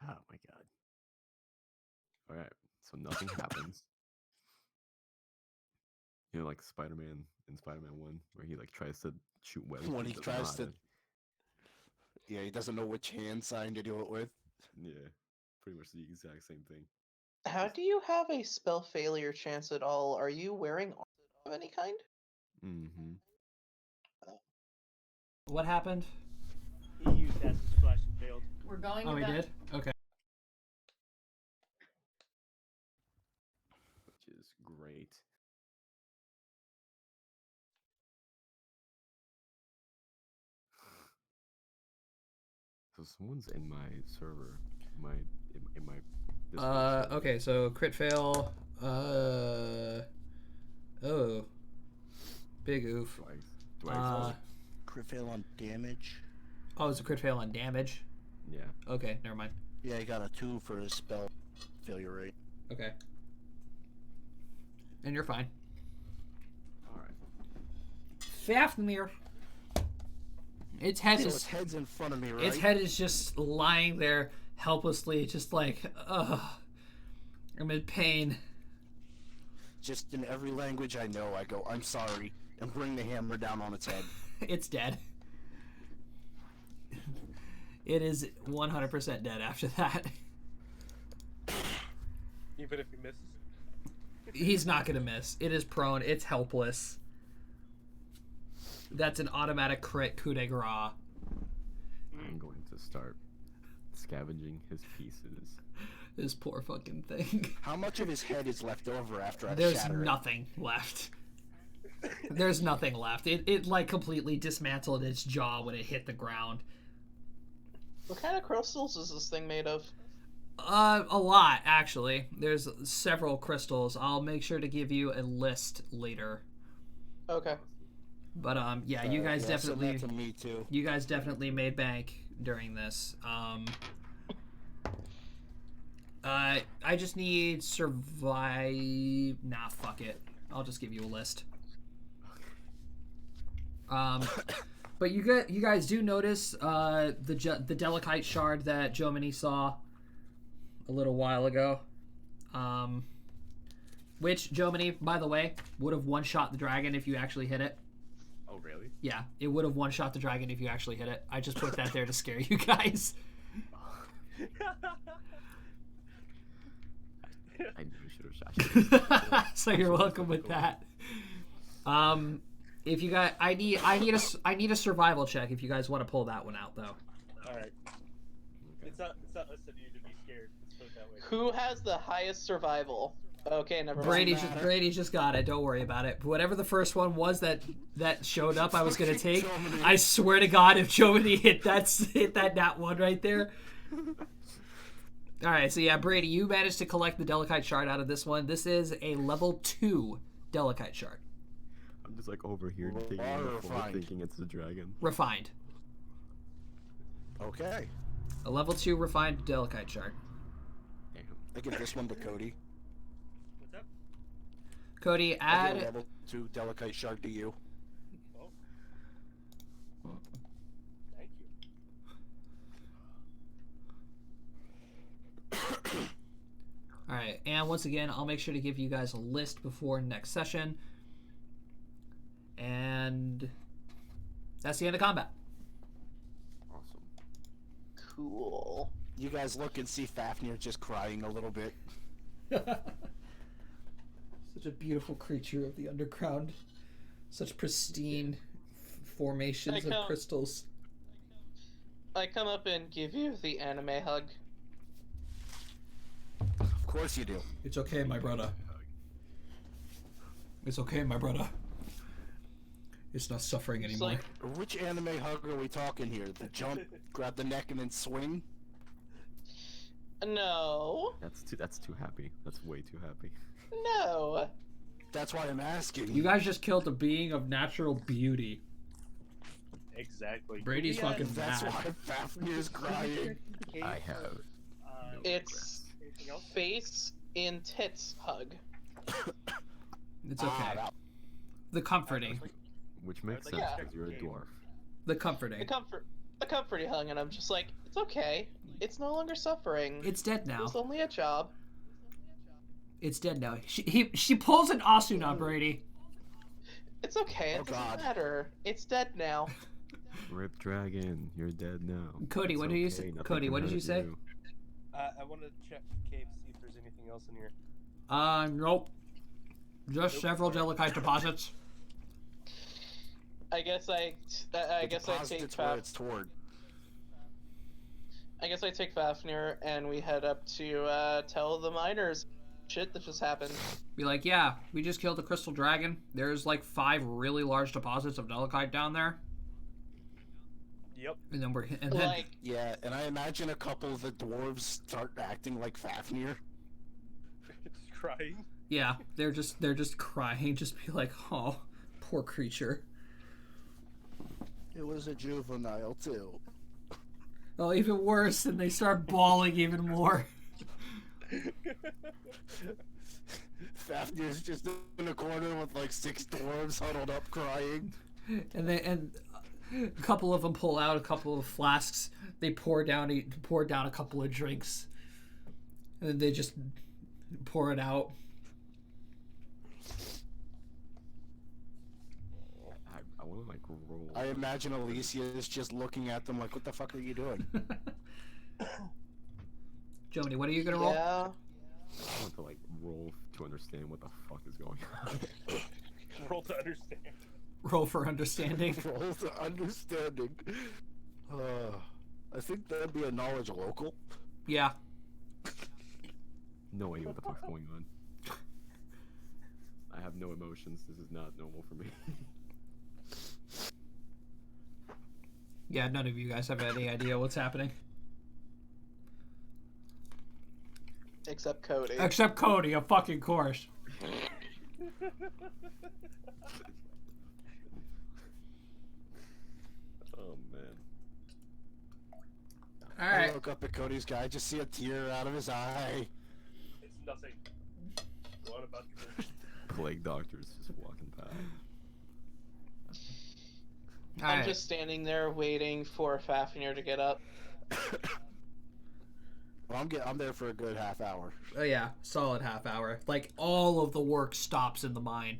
Oh my god. Alright, so nothing happens. You know, like Spider-Man in Spider-Man 1, where he like tries to shoot webs. When but he doesn't know tries how to- Yeah, he doesn't know which hand sign to do it with. Yeah, pretty much the exact same thing. How do you have a spell failure chance at all? Are you wearing armor of any kind? Mm-hmm. What happened? He used acid splash and failed. We're going Oh, to he bed. did? Okay. Which is great. So someone's in my server, in my Discord server. Okay, so crit fail. Oh. Big oof. Do I Crit fail on damage. Oh, it's a crit fail on damage. yeah. Okay, never mind. Yeah, he got a 2 for his spell failure rate. Okay. And you're fine. Alright. Fafnir. Its head So is its head's in front of me, right? its head is just lying there helplessly, just like, ugh. I'm in pain. Just in every language I know, I go, I'm sorry, and bring the hammer down on its head. It's dead. It is 100% dead after that. Even if he misses. He's not gonna miss. It is prone. It's helpless. That's an automatic crit coup de grace. I'm going to start scavenging his pieces. This poor fucking thing. How much of his head is left over after I There's shatter it? nothing left. There's nothing left. It like completely dismantled its jaw when it hit the ground. What kind of crystals is this thing made of? A lot actually. There's several crystals. I'll make sure to give you a list later. Okay. But yeah, you guys yeah, send definitely that to me too. you guys definitely made bank during this. I just need survive. Nah, fuck it. I'll just give you a list. But you guys do notice the Delicite shard that Jomini saw a little while ago. Which Jomini, by the way, would have one-shot the dragon if you actually hit it. Oh, really? Yeah, it would have one-shot the dragon if you actually hit it. I just put that there to scare you guys. I knew you should have shot. So you're welcome with that. If you guys, I need a survival check if you guys want to pull that one out though. Alright. It's not us that need to be scared. Let's put it that way. Who has the highest survival? Okay, never mind. Brady just got it. Don't worry about it. Whatever the first one was that showed up, I was gonna take. I swear to God, if Jomini hit that nat one right there. All right, so yeah, Brady, you managed to collect the Delicite shard out of this one. This is a level 2 Delicite shard. I'm just like over here Well, digging in the floor refined. thinking it's a dragon. Refined. Okay. A level 2 refined Delicite shard. Damn. I give this one to Cody. What's up? Cody, I give a add. level 2 Delicate Shard to you. Oh. Thank you. All right, and once again, I'll make sure to give you guys a list before next session. And that's the end of combat. Awesome. Cool. You guys look and see Fafnir just crying a little bit. Such a beautiful creature of the underground. Such pristine formations of crystals. I come up and give you the anime hug. Of course you do. It's okay, my brother. It's okay, my brother. It's not suffering It's anymore. like- Which anime hug are we talking here? The jump, grab the neck, and then swing? No. That's too happy. That's way too happy. No. That's why I'm asking. You guys just killed a being of natural beauty. Exactly. Brady's Yeah, fucking That's mad. why Fafnir's crying. I have. no It's Anything else? face in tits hug. It's okay. that- The comforting. Which makes I'd sense like to because you're a check dwarf. The comforting. The comforting hug, and I'm just like, it's okay. It's no longer suffering. It's dead It now. was only a job. It's dead now. She pulls an Asuna, Brady. It's okay. It Oh, doesn't God. matter. It's dead now. Rip Dragon, you're dead now. Cody, It's what did you okay, say? nothing Cody, can what did hurt you say? I want to check Cave, see if there's anything else in here. Nope. Just Nope. several delicate deposits. I guess I take Fafnir and we head up to tell the miners shit that just happened. Be like, yeah, we just killed a crystal dragon. There's like 5 really large deposits of delicate down there. Yep. And then Like, Yeah, and I imagine a couple of the dwarves start acting like Fafnir. Just crying. yeah, they're just crying. Just be like, oh, poor creature. It was a juvenile too. Oh, even worse, and they start bawling even more. Fafnir's just in a corner with like 6 dwarves huddled up crying. And a couple of them pull out a couple of flasks. They pour down a couple of drinks, and then they just pour it out. I want to like roll. I imagine Alicia is just looking at them like, what the fuck are you doing? Joni, what are you gonna roll? yeah. I want to like roll to understand what the fuck is going on. Roll to understand. Roll for understanding. Roll to understanding. I think that'd be a knowledge local. Yeah. No idea what the fuck's going on. I have no emotions. This is not normal for me. Yeah, none of you guys have any idea what's happening. Except Cody. Except Cody, of fucking course. Oh man. All I right. look up at Cody's guy, just see a tear out of his eye. It's nothing. What about the Plague doctors just walking past. All I'm right. just standing there waiting for Fafnir to get up. Well, I'm there for a good half hour. Oh yeah, solid half hour. Like all of the work stops in the mine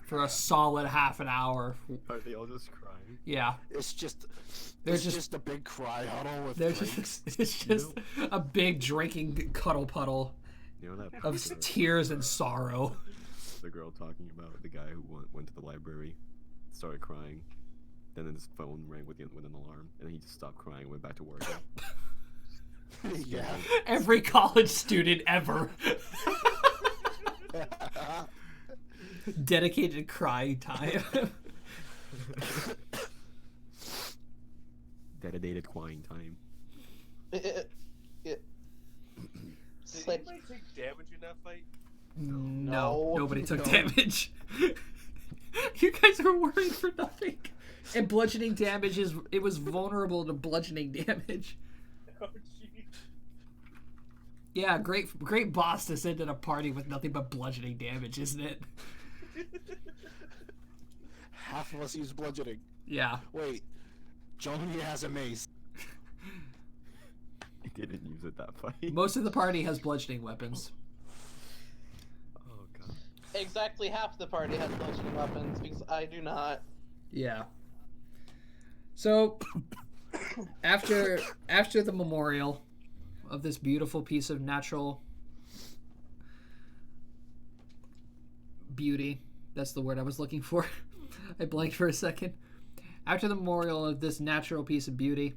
for a solid half an hour. Are they all just crying? Yeah, It's just, They're it's just- just a big cry huddle with there's drinks. just it's just a big drinking cuddle puddle You know that of the- tears and sorrow. the girl talking about the guy who went to the library, started crying, then his phone rang with an alarm, and then he just stopped crying and went back to work. Yeah. Every college student ever dedicated crying time. Dedicated crying time. It's Did like, anybody take damage in that fight? No, nobody took No. damage. You guys were worried for nothing. And bludgeoning damage it was vulnerable to bludgeoning damage. Oh, jeez. Yeah, great boss to send at a party with nothing but bludgeoning damage, isn't it? Half of us use bludgeoning. Yeah. Wait, Joni has a mace. I didn't use it that fight. Most of the party has bludgeoning weapons. Oh god. exactly half the party has bludgeoning weapons because I do not. Yeah. So after the memorial of this beautiful piece of natural beauty. That's the word I was looking for. I blanked for a second. After the memorial of this natural piece of beauty,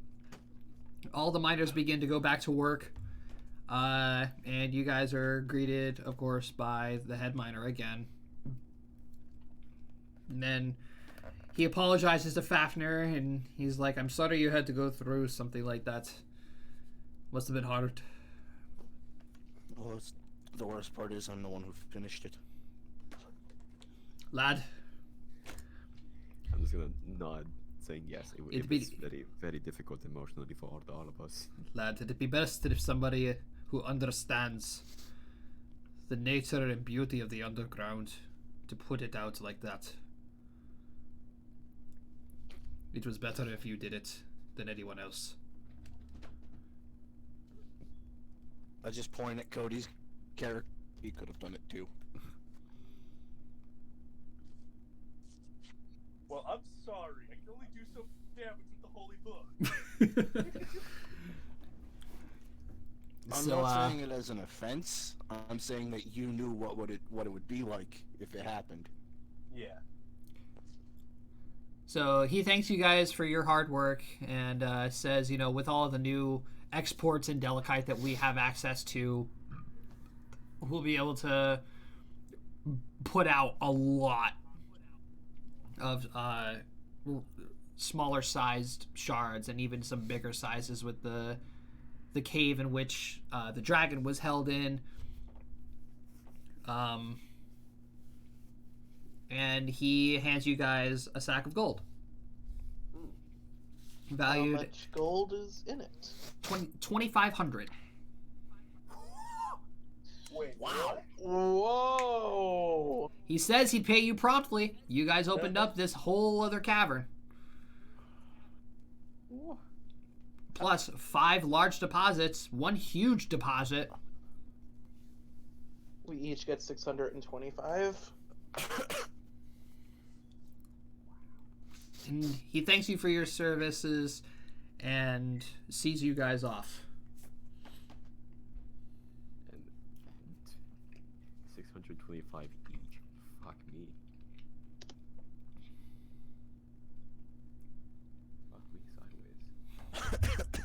all the miners begin to go back to work. And you guys are greeted, of course, by the head miner again. And then he apologizes to Fafnir, and he's like, I'm sorry you had to go through something like that. Must have been hard. Well, the worst part is I'm the one who finished it. Lad, I'm just gonna nod, saying yes. It It'd be- was very, very difficult emotionally for all of us. lad, it'd be best if somebody who understands the nature and beauty of the underground to put it out like that. It was better if you did it than anyone else. I just point at Cody's character. He could have done it too. Well, I'm sorry. I can only do so much damage with the holy book. I'm So, not saying it as an offense. I'm saying that you knew what it would be like if it happened. Yeah. So he thanks you guys for your hard work and says, you know, with all the new exports in Delicite that we have access to, we'll be able to put out a lot of smaller sized shards and even some bigger sizes with the cave in which the dragon was held in. And he hands you guys a sack of gold. Valued How much gold is in it? 2,500. Wait. Wow. Whoa! He says he'd pay you promptly. You guys opened up this whole other cavern. Plus 5 large deposits, 1 huge deposit. We each get 625. And he thanks you for your services and sees you guys off. And 625 each. Fuck me. Fuck me sideways.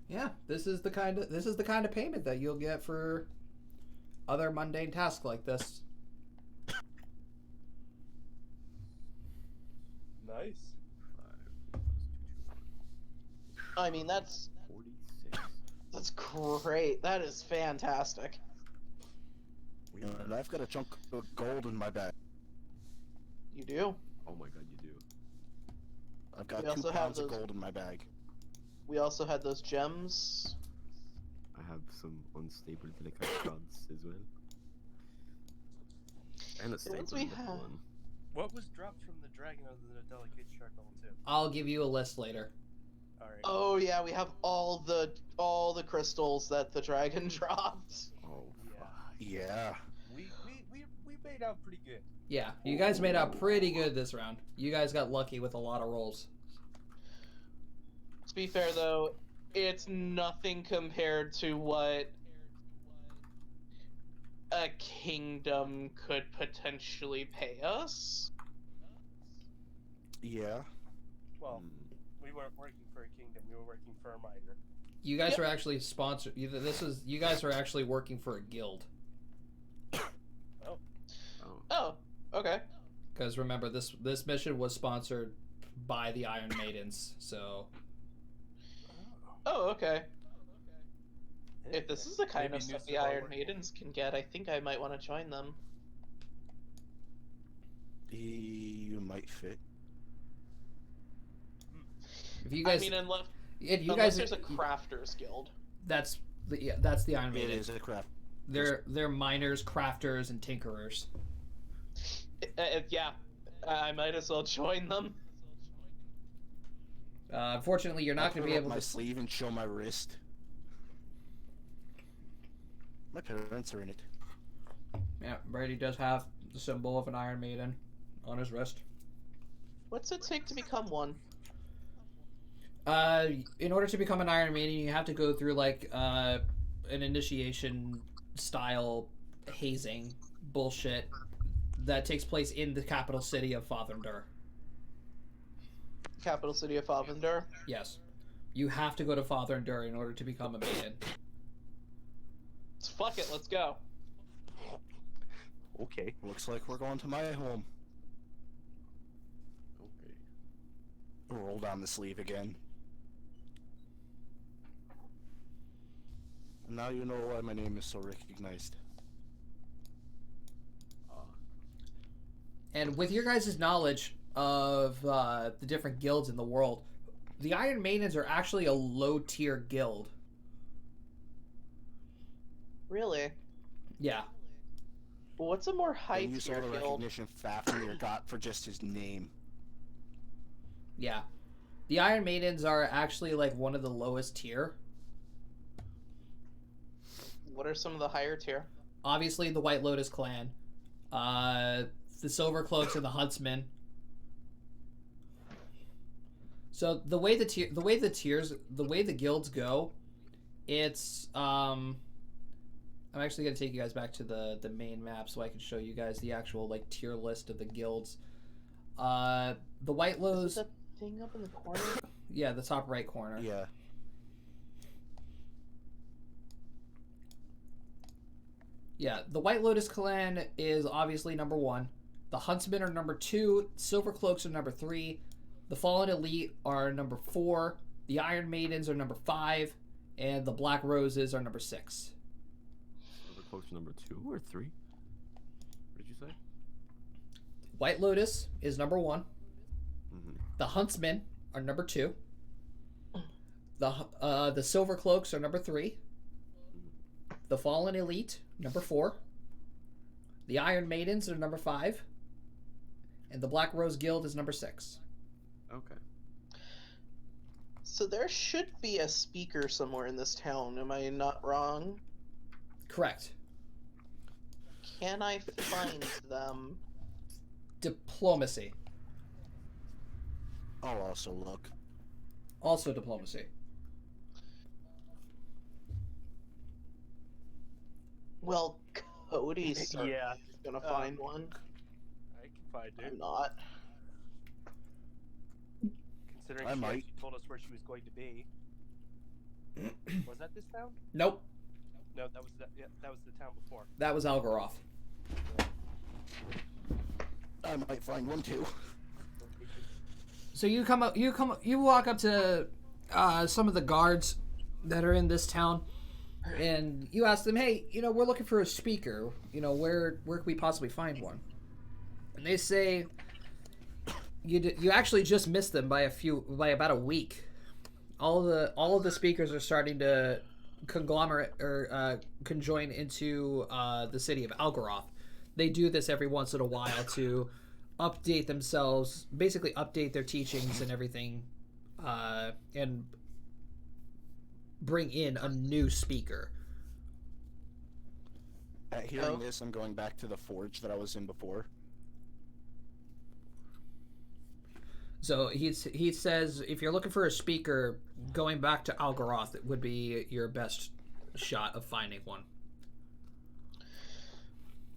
Yeah, this is the kind of payment that you'll get for other mundane tasks like this. Nice. 5 I mean, that's 46. great. That is fantastic. And I've got a chunk of gold in my bag. You do? Oh my god, you do. I've got We 2 also have pounds of those- gold in my bag. We also had those gems. I have some unstable delicate shards as well. And a The ones stable we level have. one. What was dropped from the dragon other than a delicate shark level 2? I'll give you a list later. Alright. Oh yeah, we have all the crystals that the dragon dropped. Oh, Yeah. fuck. Yeah. We made out pretty good. Yeah, you guys made out pretty good this round. You guys got lucky with a lot of rolls. To be fair though, it's nothing compared to what a kingdom could potentially pay us. Yeah. Well, Mm. we weren't working for a kingdom. We were working for a miner. You guys Yep. are actually sponsored. You guys are actually working for a guild. Oh. Oh, okay. Because remember, this mission was sponsored by the Iron Maidens. So Oh, okay. If this is the kind Maybe of stuff Noosa the will Iron work. Maidens can get, I think I might want to join them. You might fit. if you guys, I mean, unless if there's a crafters guild. that's the Iron It Maidens. is a craft. They're miners, crafters, and tinkerers. Yeah, I might as well join them. Unfortunately, you're not going to be able my to. sleeve and show my wrist. My parents are in it. Yeah, Brady does have the symbol of an Iron Maiden on his wrist. What's it take to become one? In order to become an Iron Maiden, you have to go through like an initiation style hazing bullshit that takes place in the capital city of Fathendur. Capital city of Avendor. Yes, you have to go to Fathendur in order to become a maiden. Fuck it, let's go. Okay, looks like we're going to my home. Okay. Roll down the sleeve again. And now you know why my name is so recognized. And with your guys' knowledge of the different guilds in the world, the Iron Maidens are actually a low tier guild. Really? Yeah. What's a more high Then you saw tier the guild? recognition Fafnir got for just his name. Yeah. The Iron Maidens are actually like one of the lowest tier. What are some of the higher tier? Obviously the White Lotus clan. The Silver Cloaks and the Huntsmen. So the way the guilds go, it's I'm actually gonna take you guys back to the main map so I can show you guys the actual like tier list of the guilds. The White Is Lotus, that thing up in the corner? yeah, the top right corner. Yeah. Yeah, the White Lotus clan is obviously number 1. The Huntsmen are number 2. Silver Cloaks are number 3. The Fallen Elite are number 4. The Iron Maidens are number 5. And the Black Roses are number 6. Silver Cloaks number 2 or 3? What did you say? White Lotus is number 1. Mm-hmm. The Huntsmen are number 2. The Silver Cloaks are number 3. The Fallen Elite, number 4. The Iron Maidens are number 5. And the Black Rose Guild is number 6. Okay. So there should be a speaker somewhere in this town. Am I not wrong? Correct. Can I find them? Diplomacy. I'll also look. Also diplomacy. Well, Cody's certainly Yeah. gonna find one. I can find I'm it. not. Considering I she might. actually told us where she was going to be. Was that this town? Nope. No, that was that was the town before. That was Algaroth. I might find one too. So you walk up to some of the guards that are in this town, and you ask them, "Hey, we're looking for a speaker. Where can we possibly find one?" And they say, "You actually just missed them by about a week. All of the speakers are starting to conglomerate or conjoin into the city of Algaroth. They do this every once in a while to update themselves, basically update their teachings and everything, and bring in a new speaker." At hearing this, I'm going back to the forge that I was in before. So he says, if you're looking for a speaker, going back to Algaroth would be your best shot of finding one.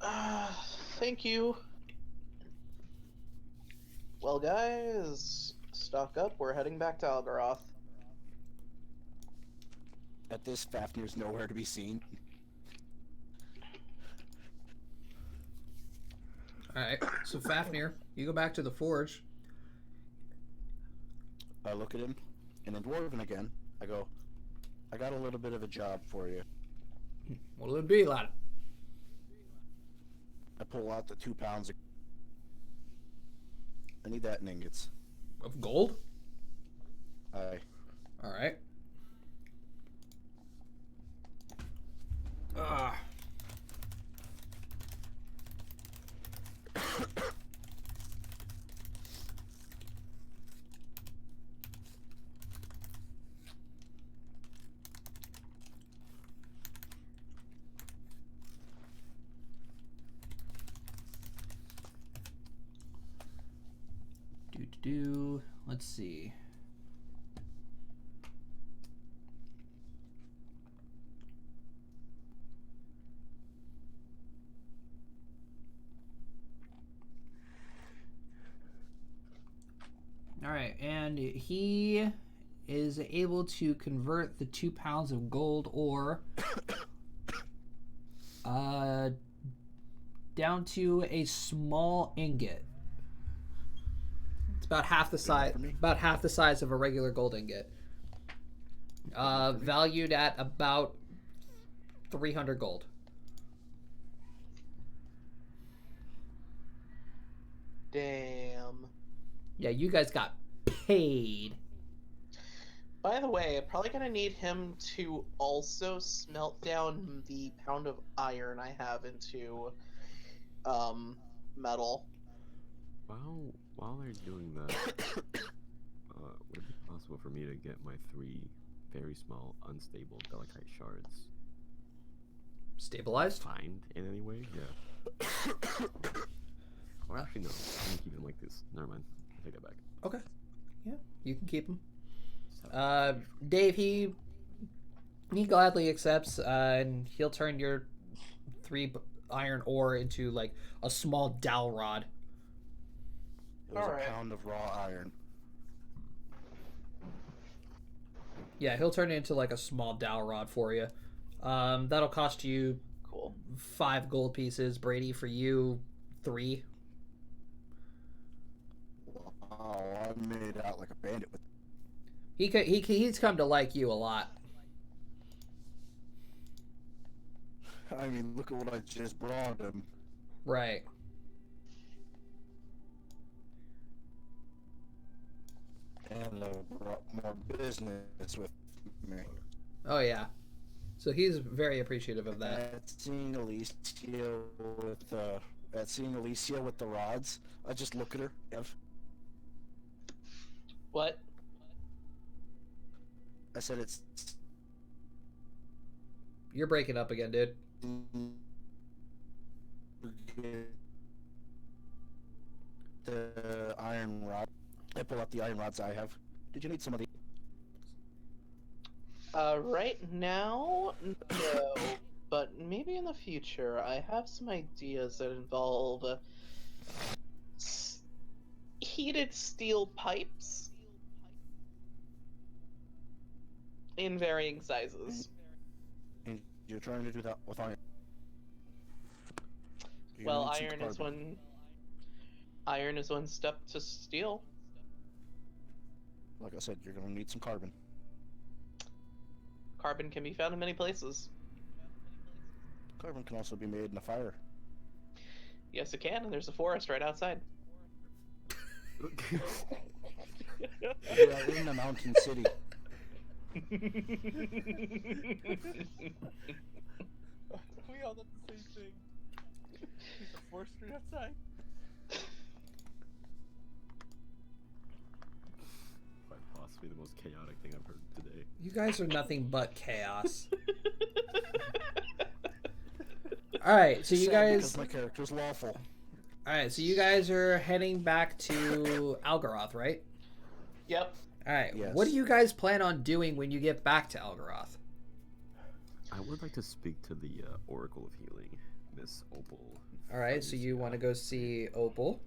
Thank you. Well, guys, stock up. We're heading back to Algaroth. At this, Fafnir's nowhere to be seen. Alright, so Fafnir, you go back to the forge. I look at him, and in Dwarven again, I go, I got a little bit of a job for you. What'll it be, lad? I pull out the 2 pounds of... I need that in ingots. Of gold? Aye. Alright. Ah. Let's see. and he is able to convert the 2 pounds of gold ore down to a small ingot. It's about half the size of a regular gold ingot. Valued at about 300 gold. Damn. Yeah, you guys got paid. By the way, I'm probably gonna need him to also smelt down the pound of iron I have into metal. While they're doing that, would it be possible for me to get my 3 very small, unstable delicate shards Stabilized? find in any way? Yeah. Or actually, no. I'm gonna keep them like this. Never mind. I take that back. Okay. Yeah, you can keep him. Dave, he gladly accepts, and he'll turn your 3 iron ore into like a small dowel rod. It was Alright. a pound of raw iron. Yeah, he'll turn it into like a small dowel rod for you. That'll cost you Cool. 5 gold pieces. Brady, for you, 3. Wow, I made out like a bandit with. He's come to like you a lot. I mean, look at what I just brought him. Right. And brought more business with me. Oh yeah. So he's very appreciative of that. At seeing Alicia with the rods, I just look at her. What? I said it's You're breaking up again, dude. the iron rod. I pull out the iron rods I have. Did you need some of these? Right now, no. But maybe in the future, I have some ideas that involve heated steel pipes in varying sizes. And you're trying to do that with iron. You're Well, gonna need some iron is one step to steel. Like I said, you're gonna need some carbon. Carbon can be found in many places. Carbon can also be made in a fire. Yes, it can, and there's a forest right outside. You're in the mountain city. We all did the same thing. There's a forest right outside. Quite possibly the most chaotic thing I've heard today. You guys are nothing but chaos. All right, so you Sad guys. because my character's lawful. All right, so you guys are heading back to Algaroth, right? Yep. All right. Yes. What do you guys plan on doing when you get back to Algaroth? I would like to speak to the Oracle of Healing, Miss Opal. All right, so you want to go see Opal.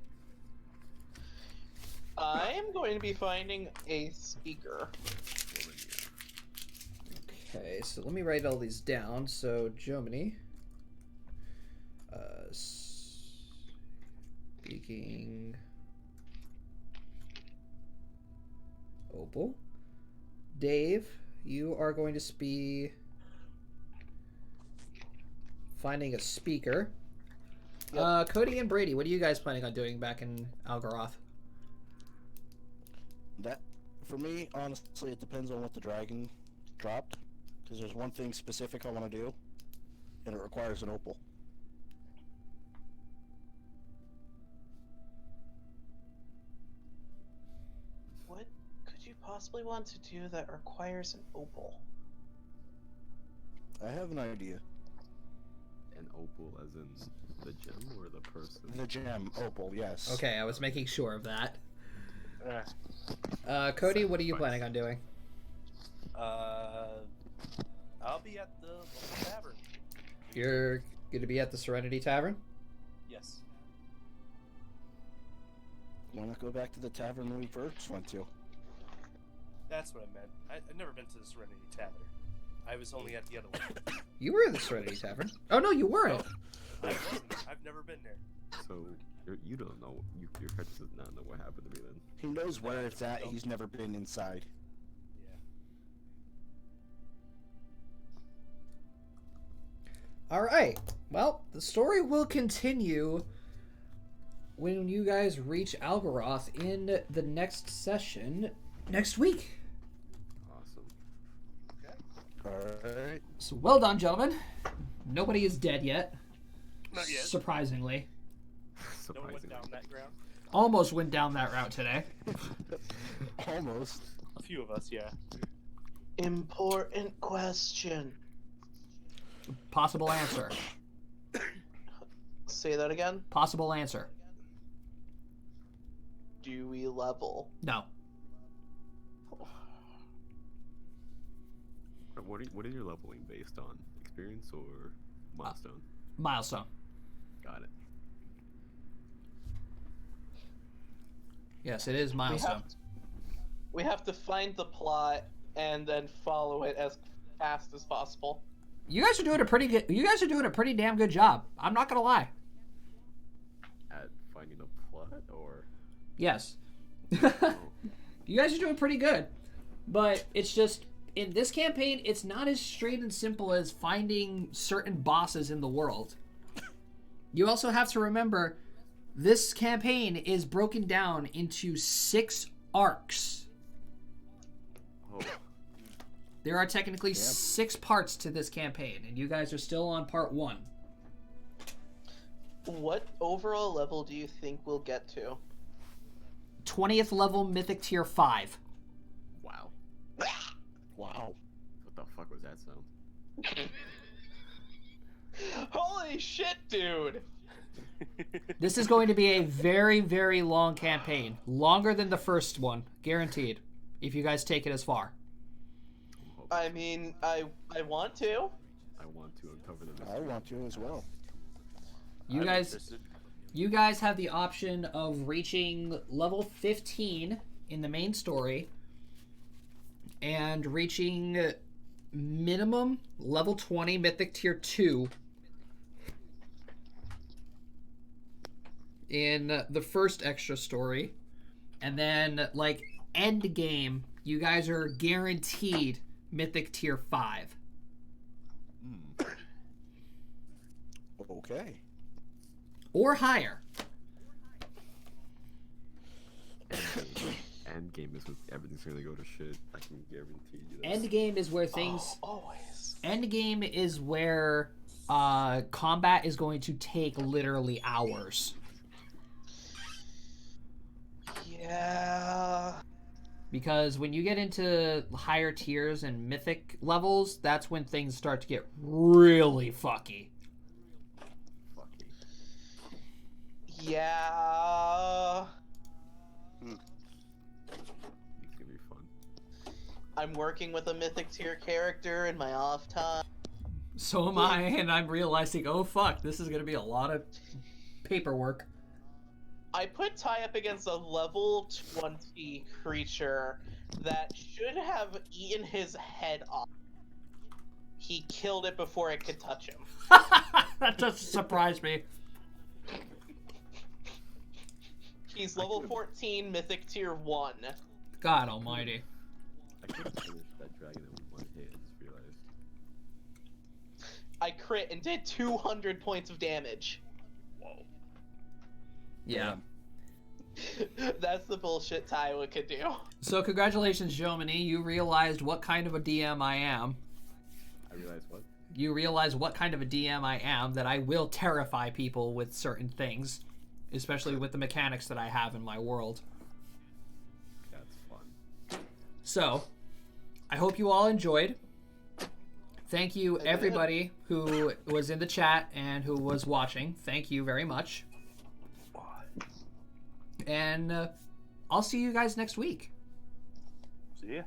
I am going to be finding a speaker. Okay, so let me write all these down. So Germany, speaking Opal. Dave, you are going to be finding a speaker. Yep. Cody and Brady, what are you guys planning on doing back in Algaroth? That, for me, honestly, it depends on what the dragon dropped. Because there's one thing specific I want to do, and it requires an opal. What could you possibly want to do that requires an opal? I have an idea. An opal as in the gem or the person? The gem, opal, yes. Okay, I was making sure of that. Uh, Cody, what are you planning on doing? I'll be at the local tavern. You're going to be at the Serenity Tavern? Yes. Why not go back to the tavern we first went to? That's what I meant. I've never been to the Serenity Tavern. I was only at the other one. You were in the Serenity Tavern. Oh no, you weren't. I wasn't. I've never been there. So you don't know. Your character does not know what happened to me then. He knows where it's at. He's never been inside. Yeah. All right. Well, the story will continue when you guys reach Algaroth in the next session next week. Awesome. Alright. So well done, gentlemen. Nobody is dead yet. Not yet. Surprisingly. No one went Surprisingly. down that ground. Almost went down that route today. Almost. A few of us, yeah. Important question. Possible answer. Say that again. Possible answer. Do we level? No. What is your leveling based on? Experience or milestone? Milestone. Got it. Yes, it is milestone. We have to find the plot and then follow it as fast as possible. You guys are doing a pretty good. You guys are doing a pretty damn good job. I'm not gonna lie. At finding the plot or Yes. oh, You guys are doing pretty good. But it's just, in this campaign, it's not as straight and simple as finding certain bosses in the world. You also have to remember, this campaign is broken down into 6 arcs. oh, There are technically 6 parts to this campaign, and you guys are still on part 1. What overall level do you think we'll get to? 20th level Mythic Tier 5. wow. Wow. What the fuck was that sound? Holy shit, dude! This is going to be a very, very long campaign. Longer than the first one, guaranteed. If you guys take it as far. I mean, I want to. I want to uncover the mystery. I want to as well. You I'm guys interested. You guys have the option of reaching level 15 in the main story and reaching minimum level 20 Mythic Tier 2 in the first extra story. And then, like, end game, you guys are guaranteed Mythic Tier 5. Okay. Or higher. End game is when everything's gonna go to shit. I can guarantee you that. End game is where things... Always. End game is where combat is going to take literally hours. Yeah. Because when you get into higher tiers and mythic levels, that's when things start to get really fucky. Fucky. Yeah. It's gonna be fun. I'm working with a mythic tier character in my off time. So am I, and I'm realizing, oh fuck, this is going to be a lot of paperwork. I put Ty up against a level 20 creature that should have eaten his head off. He killed it before it could touch him. That doesn't surprise me. He's level 14, mythic tier 1. God almighty. I could have finished that dragon in one hit. I just realized. I crit and did 200 points of damage. Yeah. That's the bullshit Taiwa could do. So congratulations, Jomini. You realized what kind of a DM I am. I realized what? You realize what kind of a DM I am, that I will terrify people with certain things, especially with the mechanics that I have in my world. That's fun. So, I hope you all enjoyed. Thank you, everybody who was in the chat and who was watching. Thank you very much. And I'll see you guys next week. See ya.